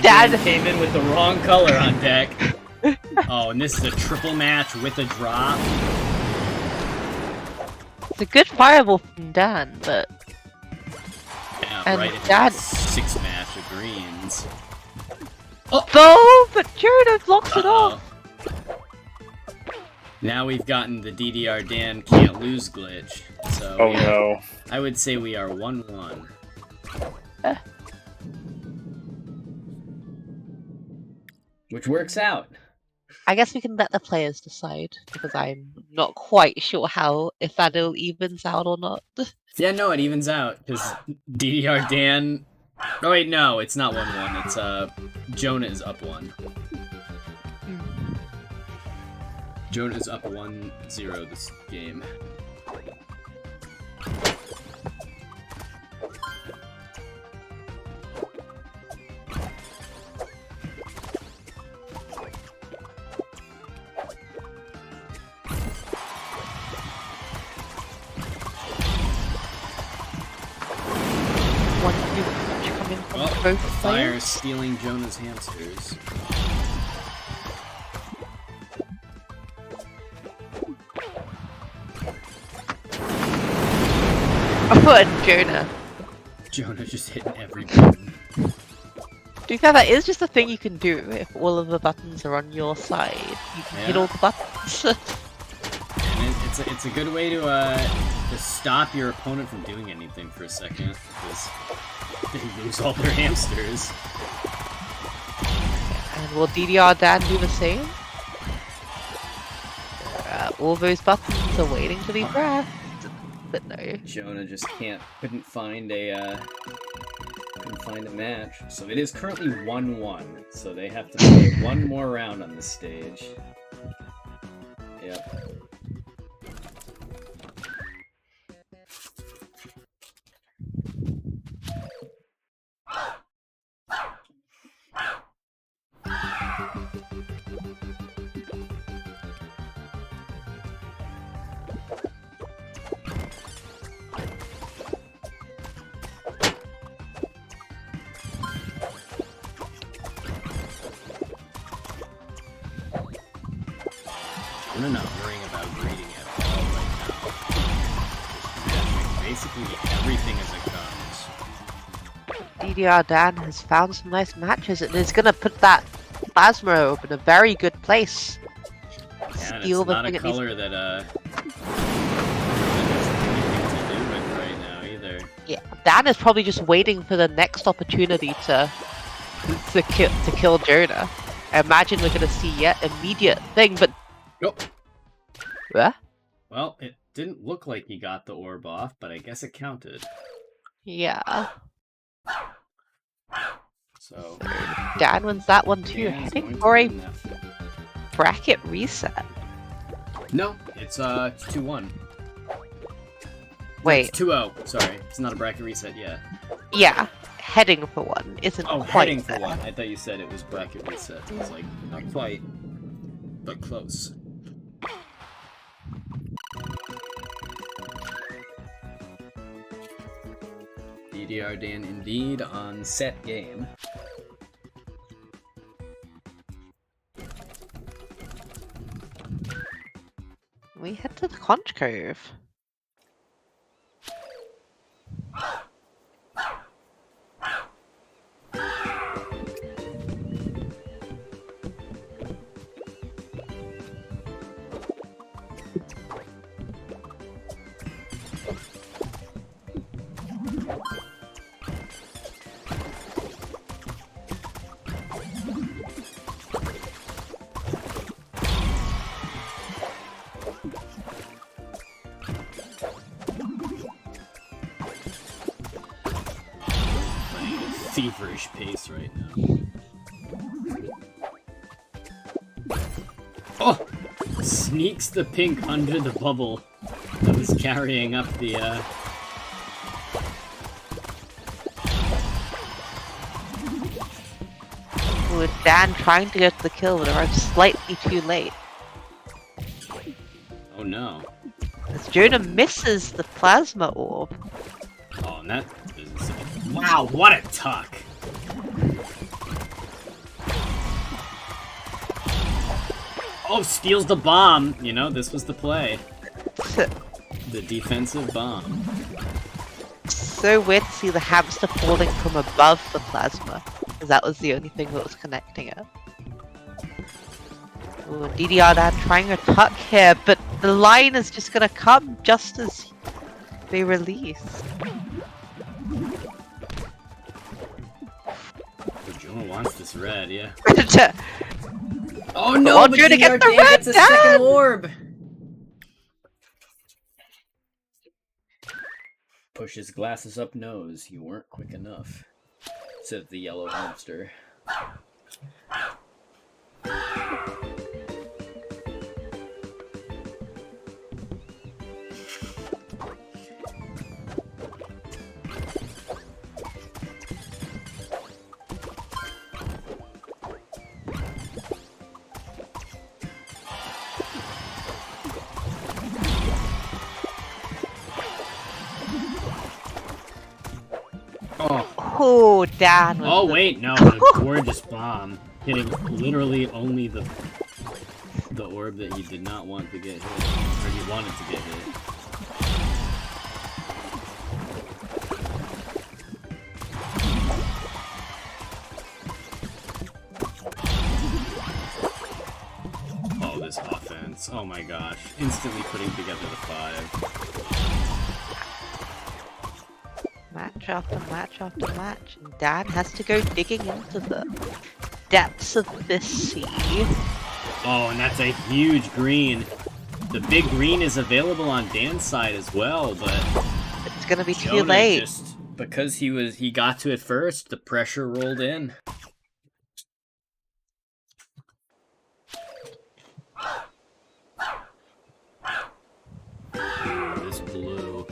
Dan came in with the wrong color on deck. Oh, and this is a triple match with a drop. It's a good fireball from Dan, but Yeah, and right into Dan- the 6 match of greens. oh, but Jonah blocks it off. Now we've gotten the DDR Dan can't lose glitch. So Oh yeah, no. I would say we are 1-1. which works out. I guess we can let the players decide, because I'm not quite sure if that'll evens out or not. Yeah, no, it evens out, because DDR Dan... Oh wait, no, it's not 1-1, it's, Jonah is up 1. Jonah is up 1-0 this game. Coming from Well, both fire players. stealing Jonah's hamsters. Oh, and Jonah. Jonah just hitting every button. To be fair, that is just a thing you can do if all of the buttons are on your side. You can hit Yeah. all the buttons. And it's a good way to stop your opponent from doing anything for a second, because they lose all their hamsters. And will DDR Dan do the same? All those buttons are waiting to be pressed. But no. Jonah just couldn't find a match. So it is currently 1-1. So they have to play one more round on this stage. Yep. We're not worrying about grading at all right now. Just basically everything as it comes. DDR Dan has found some nice matches and is gonna put that plasma orb in a very good place. And Steal it's the not thing a it needs. color that has anything to do with right now either. Yeah, Dan is probably just waiting for the next opportunity to kill Jonah. I imagine we're gonna see yet immediate thing, but Nope. what? Well, it didn't look like he got the orb off, but I guess it counted. Yeah. So Dan wins that one too. Dan's Heading going to for a win that. bracket reset. No, it's 2-1. Wait, It's 2-0. Sorry, it's not a bracket reset yet. yeah, heading for one isn't Oh, quite heading for there. one. I thought you said it was bracket reset. I was like, not quite, but close. DDR Dan indeed on set game. We head to the conch cove. Playing at a feverish pace right now. Oh! Sneaks the pink under the bubble that was carrying up the, With Dan trying to get the kill, but arrived slightly too late. Oh no. As Jonah misses the plasma orb. Oh, and that is... Wow, what a tuck! Oh, steals the bomb! You know, this was the play. The defensive bomb. So weird to see the hamster falling from above the plasma, because that was the only thing that was connecting it. Ooh, DDR Dan trying a tuck here, but the line is just gonna come just as they release. Jonah wants this red, yeah. Oh no, on, but Jonah, get the Dan red gets a second Dan! orb! Push his glasses up nose. You weren't quick enough, said the yellow hamster. Oh, Dan was Oh the... wait, no, the gorgeous bomb hitting literally only the orb that he did not want to get hit, or he wanted to get hit. Oh, this offense! Oh my gosh! Instantly putting together the 5. Match after match after match, and Dan has to go digging into the depths of this sea. Oh, and that's a huge green. The big green is available on Dan's side as well, but It's gonna be too Jonah late. just because he got to it first, the pressure rolled in. Ooh, this blue.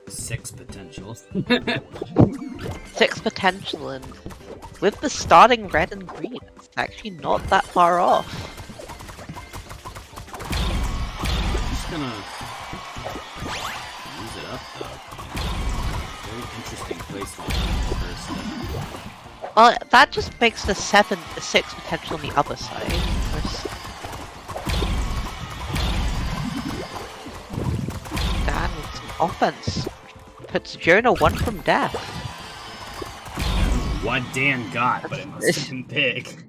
6 potential. 6 potential, and with the starting red and green, it's actually not that far off. Just gonna use it up though. Very interesting placement first. Well, that just makes the 6 potential on the other side. Whereas Dan with some offense puts Jonah 1 from death. What Dan got, but it must have been big.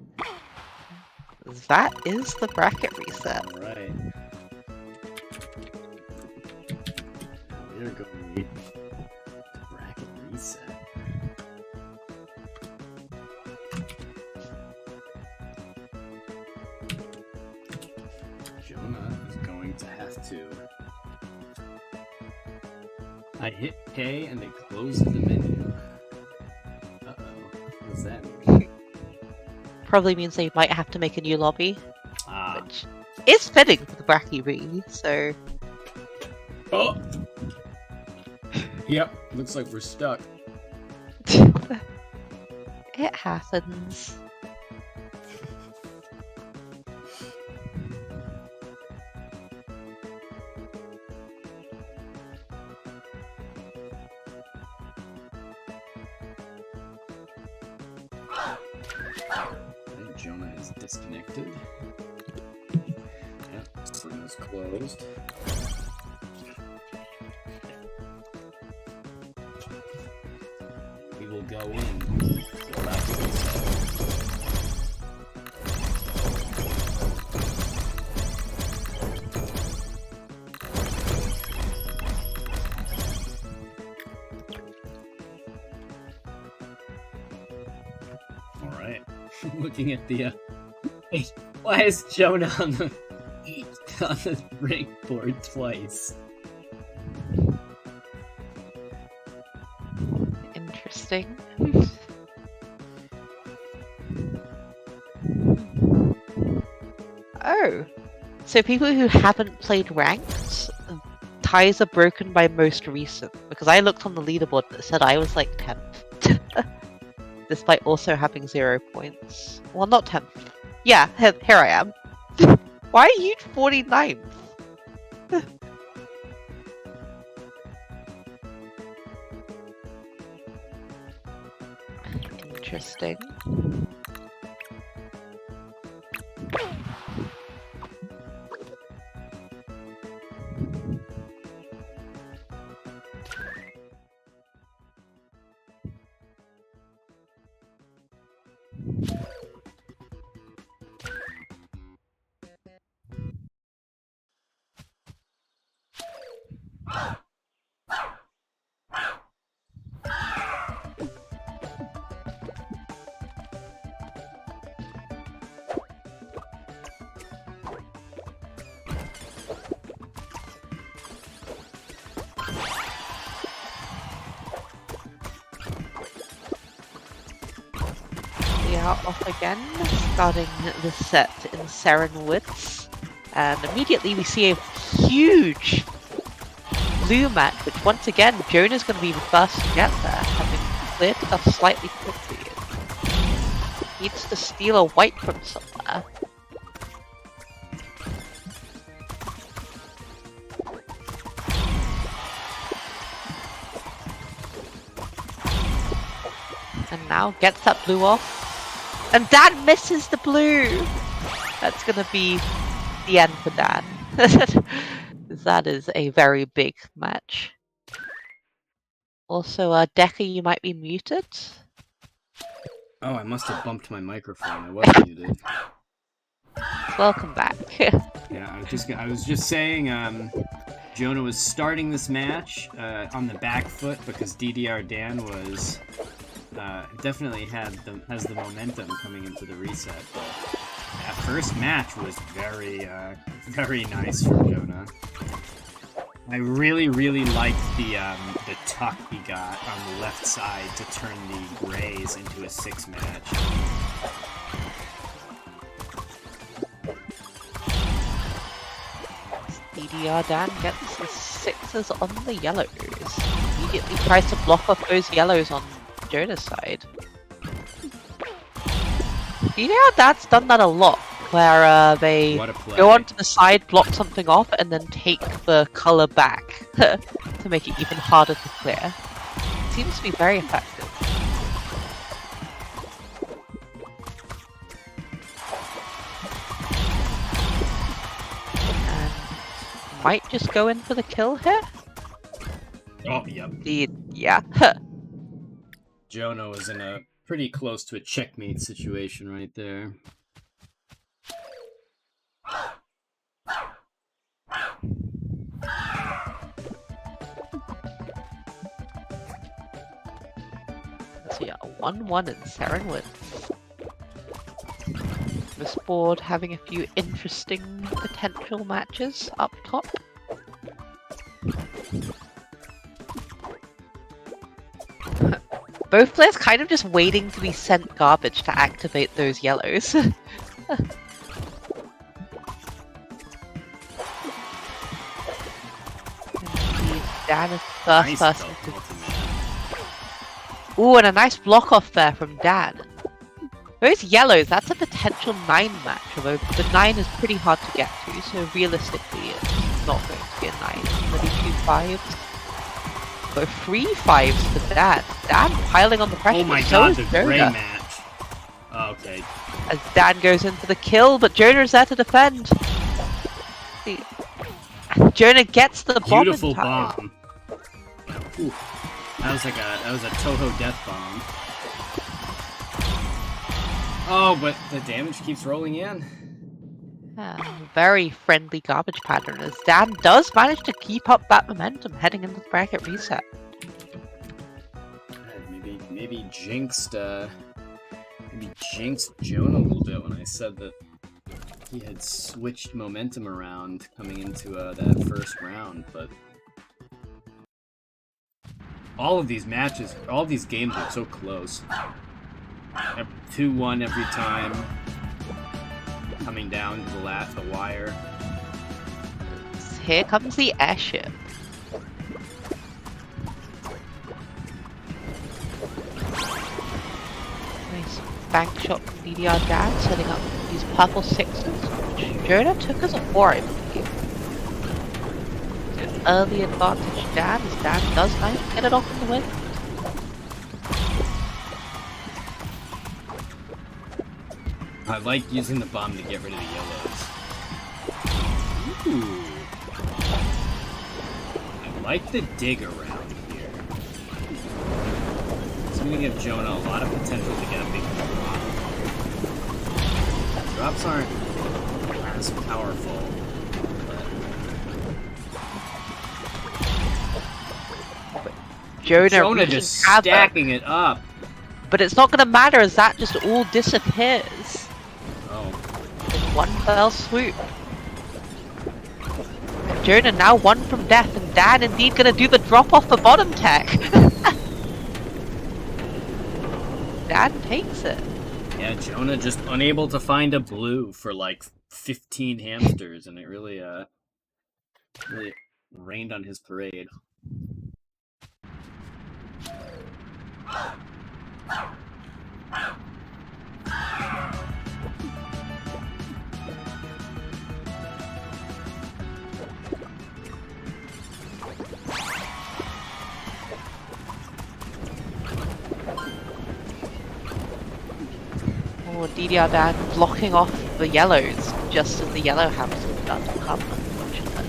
That is the bracket reset. Alright. We're going to bracket reset. Jonah is going to have to. I hit K and it closed the menu. Uh-oh. What does that mean? Probably means they might have to make a new lobby, Ah. which is fitting for the bracket re, so... Oh! Yep, looks like we're stuck. It happens. Okay, Jonah is disconnected. Yep, stream is closed. We will go in. Go back to reset. Alright. Looking at the why is Jonah on the break board twice? Interesting. Oh, so people who haven't played ranked, ties are broken by most recent, because I looked on the leaderboard and it said I was like 10th. Despite also having 0 points. Well, not 10th. Yeah, here I am. Why are you 49th? Interesting. out off again, starting the set in Seren Woods. And immediately we see a huge blue match, which once again, Jonah's going to be the first to get there, having cleared stuff slightly quickly. Needs to steal a white from somewhere. And now gets that blue off. And Dan misses the blue! That's gonna be the end for Dan. That is a very big match. Also, Deka, you might be muted. Oh, I must have bumped my microphone. I was muted. Welcome back. Yeah, I was just saying, Jonah was starting this match on the back foot because DDR Dan was definitely has the momentum coming into the reset. But that first match was very very nice from Jonah. I really liked the tuck he got on the left side to turn the Grays into a 6 match. DDR Dan gets the 6s on the yellows. Immediately tries to block off those yellows on Jonah's side. DDR Dan's done that a lot, where they go onto the side, block something off, and then take the colour back to make it even harder to clear. Seems to be very effective. And might just go in for the kill here? Oh, yep. Yeah. Jonah was in a pretty close to a checkmate situation right there. So yeah, 1-1 in Serenwood. This board having a few interesting potential matches up top. Both players kind of just waiting to be sent garbage to activate those yellows. Dan is the first person to... Ooh, and a nice block off there from Dan. Those yellows, that's a potential 9 match, although the 9 is pretty hard to get to, so realistically it's not going to be a 9. Maybe 2 5s. So 3 5s for Dan. Dan piling on the pressure. Oh my so god, is the Jonah. Gray match. Oh, okay. As Dan goes in for the kill, but Jonah's there to defend. See. Jonah gets the bomb. Beautiful bomb. Ooh. That was a Toho death bomb. Oh, but the damage keeps rolling in. Very friendly garbage pattern as Dan does manage to keep up that momentum heading into the bracket reset. Maybe jinxed Jonah a little bit when I said that he had switched momentum around coming into that first round, but all of these matches, all of these games are so close. 2-1 every time, coming down to the wire. Here comes the airship. Nice bank shot from DDR Dan, setting up these purple 6s, which Jonah took as a 4, I believe. So early advantage Dan, as Dan does manage to get it off in the wind. I like using the bomb to get rid of the yellows. Ooh. I like the dig around here. It's going to give Jonah a lot of potential to get a big drop. Drops aren't as powerful. But Jonah just stacking it up. But it's not going to matter as that just all disappears. Oh. In one fell swoop. Jonah now 1 from death, and Dan indeed going to do the drop off the bottom tech. Dan takes it. Yeah, Jonah just unable to find a blue for like 15 hamsters, and it really rained on his parade. Oh, DDR Dan blocking off the yellows just as the yellow hamster is about to come, unfortunately.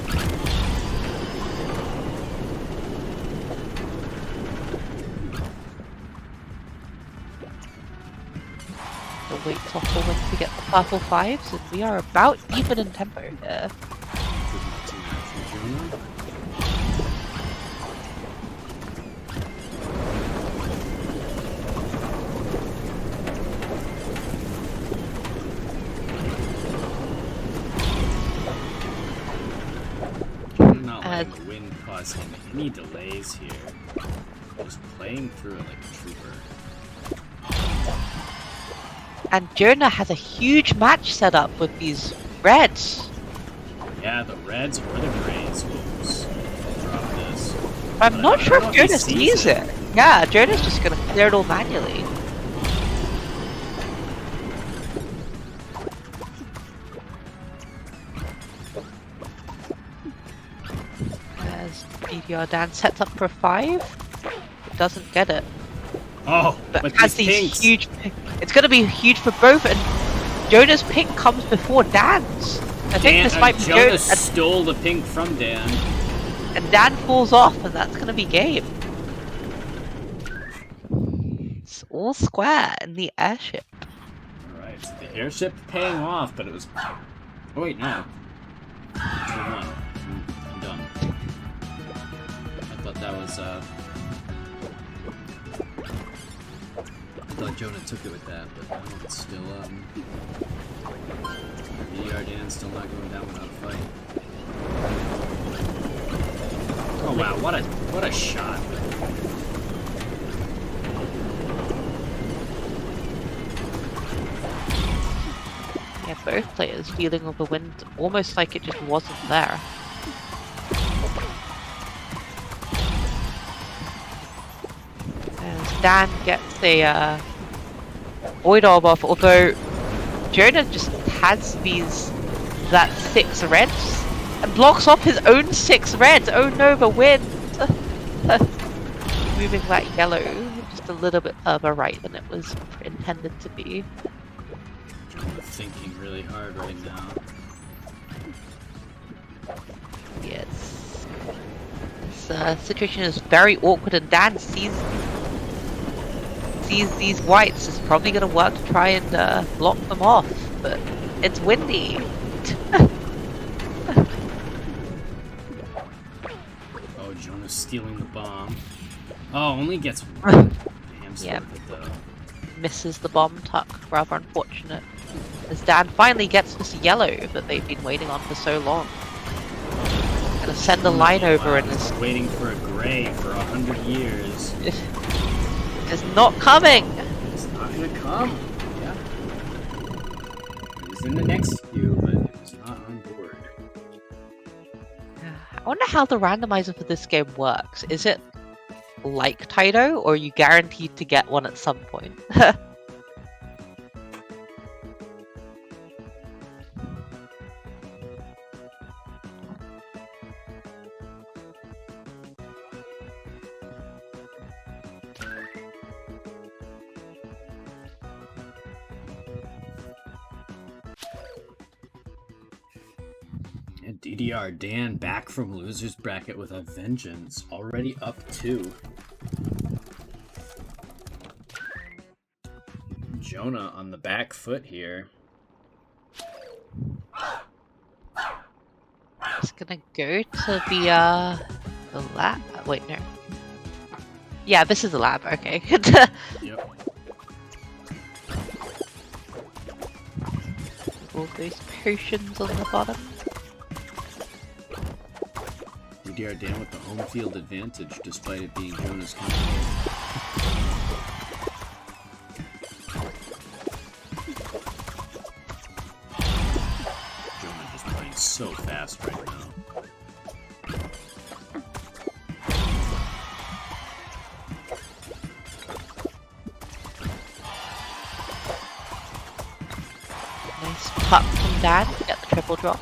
The waits off the win to get the purple fives, and we are about even in tempo here. Not letting the wind cause him any delays here. Just playing through it like a trooper. And Jonah has a huge match set up with these reds. Yeah, the reds or the grays will drop this. I'm not sure if Jonah sees it. Yeah, Jonah's just gonna clear it all manually. As DDR Dan sets up for a 5, doesn't get it. Oh, But has these these pinks. huge. It's gonna be huge for both, and Jonah's pink comes before Dan's. I think this might be Jonah Jonah, stole the pink from Dan. and Dan falls off, and that's gonna be game. It's all square in the airship. Alright, so the airship paying off, but it was... Oh wait, no. 2-1. I'm done. I thought that was, I thought Jonah took it with that, but no, it's still, DDR Dan's still not going down without a fight. Oh wow, what a shot. Yeah, both players feeling of the wind almost like it just wasn't there. As Dan gets a Void Orb off, although Jonah just has that 6 reds and blocks off his own 6 reds. Oh no, the wind! Moving that yellow just a little bit further right than it was intended to be. Jonah thinking really hard right now. Yes. This situation is very awkward, and Dan sees these whites. Is probably going to work to try and block them off, but it's windy. Oh, Jonah's stealing the bomb. Oh, only gets one. Hamster Yeah. with the... Misses the bomb tuck. Rather unfortunate. As Dan finally gets this yellow that they've been waiting on for so long. Gonna send a line over and is waiting for a gray for 100 years. is not coming. It's not gonna come. Yeah. It was in the next queue, but it was not on board. I wonder how the randomizer for this game works. Is it like Taito, or are you guaranteed to get one at some point? And DDR Dan back from loser's bracket with a vengeance, already up 2. Jonah on the back foot here. Just gonna go to the lab. Wait, no. Yeah, this is the lab. Okay. Yep. All those potions on the bottom. DDR Dan with the home field advantage, despite it being Jonah's company. so fast right now. Nice putt from Dan to get the triple drop.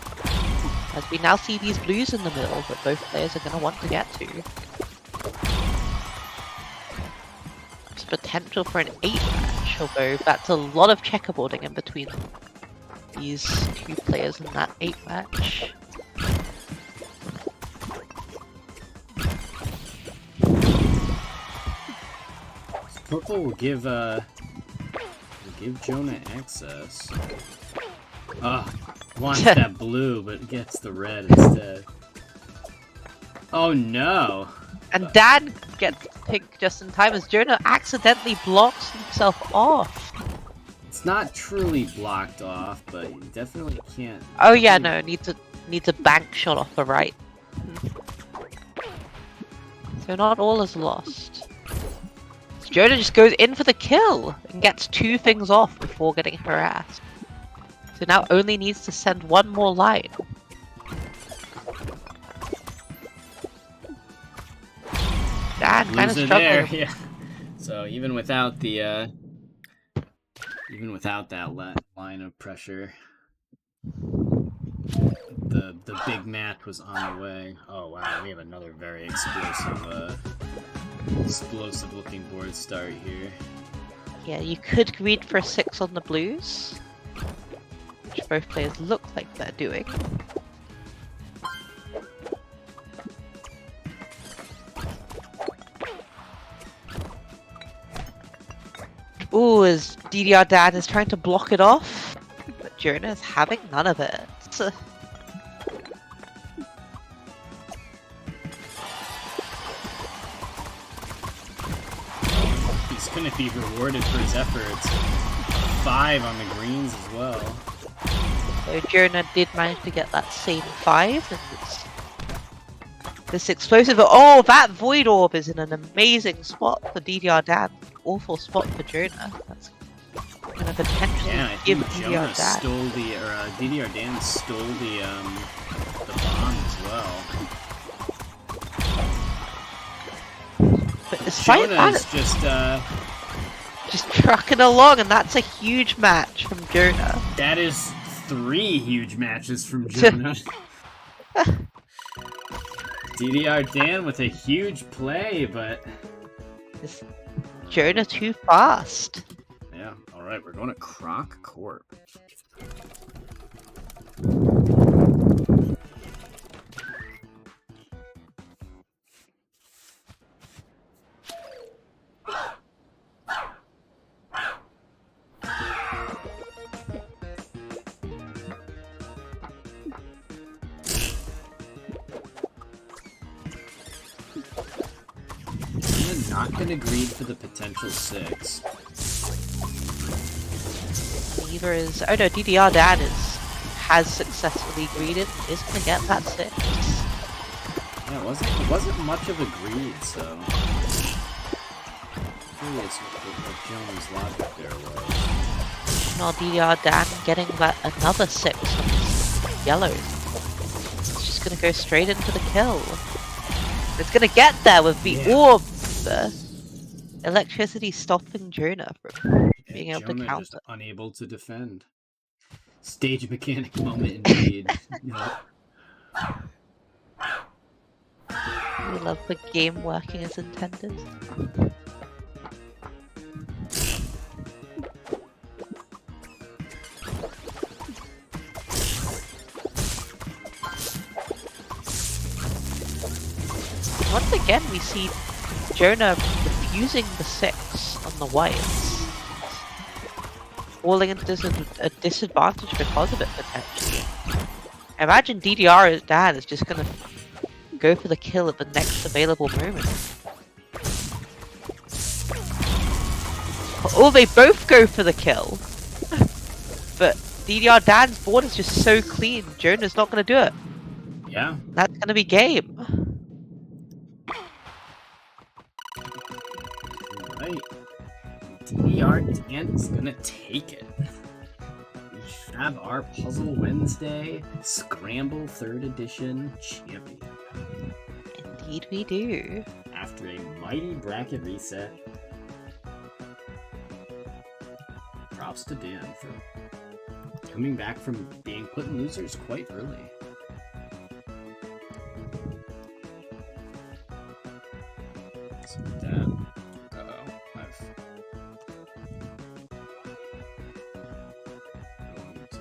As we now see these blues in the middle that both players are going to want to get to. There's potential for an 8 match, although that's a lot of checkerboarding in between these two players in that 8 match. Purple will give Jonah access. Wants that blue, but gets the red instead. Oh no! And Dan gets pink just in time as Jonah accidentally blocks himself off. It's not truly blocked off, but you definitely can't. Oh yeah, no, needs a bank shot off the right. So not all is lost. Jonah just goes in for the kill and gets 2 things off before getting harassed. So now only needs to send 1 more line. Dan kind of struggling. There, yeah. So even without that line of pressure, the big match was on the way. Oh wow, we have another very explosive looking board start here. Yeah, you could greed for a 6 on the blues, which both players look like they're doing. Ooh, as DDR Dan is trying to block it off, but Jonah is having none of it. He's gonna be rewarded for his efforts. 5 on the greens as well. So Jonah did manage to get that same 5, and this explosive. Oh, that Void Orb is in an amazing spot for DDR Dan. Awful spot for Jonah. That's gonna potentially give Jonah DDR Dan. stole DDR Dan stole the bomb as well. But despite Jonah's that, just trucking along, and that's a huge match from Jonah. That is 3 huge matches from Jonah. DDR Dan with a huge play, but Is Jonah too fast? yeah. All right, we're going to Croc Corp. Not gonna greed for the potential 6. Neither is. Oh no, DDR Dan has successfully greeded and is gonna get that 6. Yeah, it wasn't much of a greed, so curious what Jones' logic there was. Now DDR Dan getting that another 6 on his yellow. It's just gonna go straight into the kill. It's gonna get there with the orb. Electricity stopping Jonah from being able Jonah to counter. just unable to defend. Stage mechanic moment indeed. We love the game working as intended. Once again, we see Jonah refusing the 6 on the whites, falling into a disadvantage because of it potentially. I imagine DDR Dan is just gonna go for the kill at the next available moment. Oh, they both go for the kill, but DDR Dan's board is just so clean. Jonah's not gonna do it. Yeah. That's gonna be game. Right. DDR Dan is gonna take it. have our Puzzle Wednesday Scramble 3rd Edition champion. Indeed we do. After a mighty bracket reset, props to Dan for coming back from being put in losers quite early. So with that, I've going to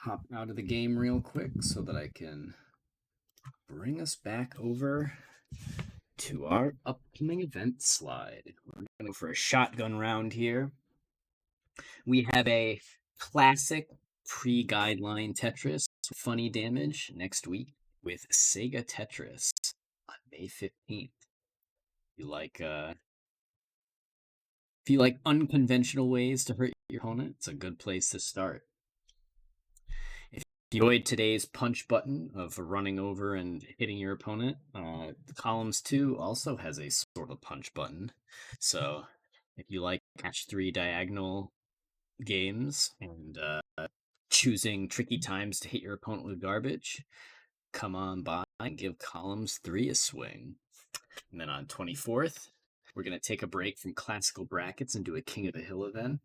hop out of the game real quick so that I can bring us back over to our upcoming event slide. We're going to go for a shotgun round here. We have a classic pre-guideline Tetris funny damage next week with Sega Tetris on May 15th. If you like unconventional ways to hurt your opponent, it's a good place to start. If you enjoyed today's punch button of running over and hitting your opponent, Columns 2 also has a sort of punch button. So if you like match 3 diagonal games and choosing tricky times to hit your opponent with garbage, come on by and give Columns 3 a swing. And then on 24th, we're going to take a break from classical brackets and do a King of the Hill event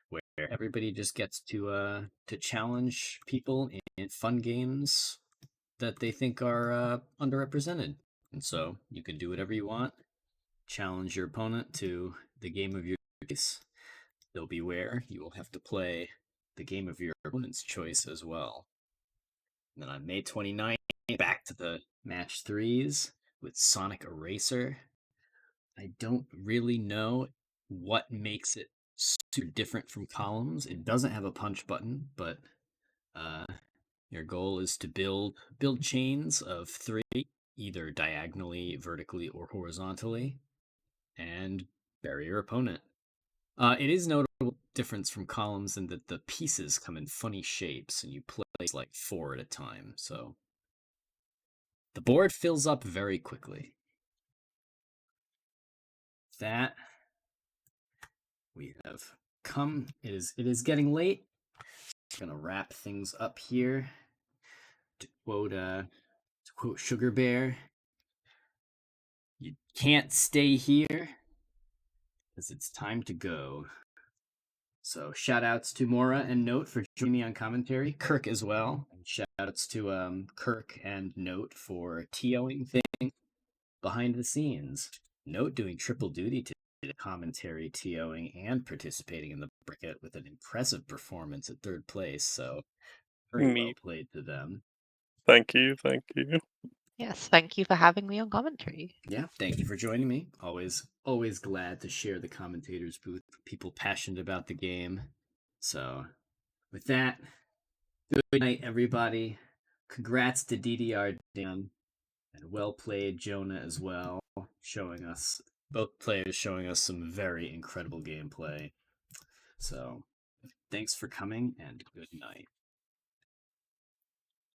where everybody just gets to challenge people in fun games that they think are underrepresented. And so you can do whatever you want, challenge your opponent to the game of your choice. They'll beware, you will have to play the game of your opponent's choice as well. And then on May 29th, back to the match 3s with Sonic Eraser. I don't really know what makes it super different from Columns. It doesn't have a punch button, but your goal is to build chains of 3, either diagonally, vertically, or horizontally, and bury your opponent. It is notable difference from Columns in that the pieces come in funny shapes, and you place like 4 at a time, so the board fills up very quickly. That we have come. It is getting late. I'm gonna wrap things up here. To quote Sugar Bear, you can't stay here because it's time to go. So shout outs to Mora and Note for joining me on commentary, Kirk as well. And shout outs to Kirk and Note for TOing things behind the scenes. Note doing triple duty to commentary, TOing, and participating in the bracket with an impressive performance at 3rd place. So very well played to them. Thank you. Yes, thank you for having me on commentary. Yeah, thank you for joining me. Always glad to share the commentators booth with people passionate about the game. So with that, good night, everybody. Congrats to DDR Dan, and well played Jonah as well, both players showing us some very incredible gameplay. So thanks for coming, and good night.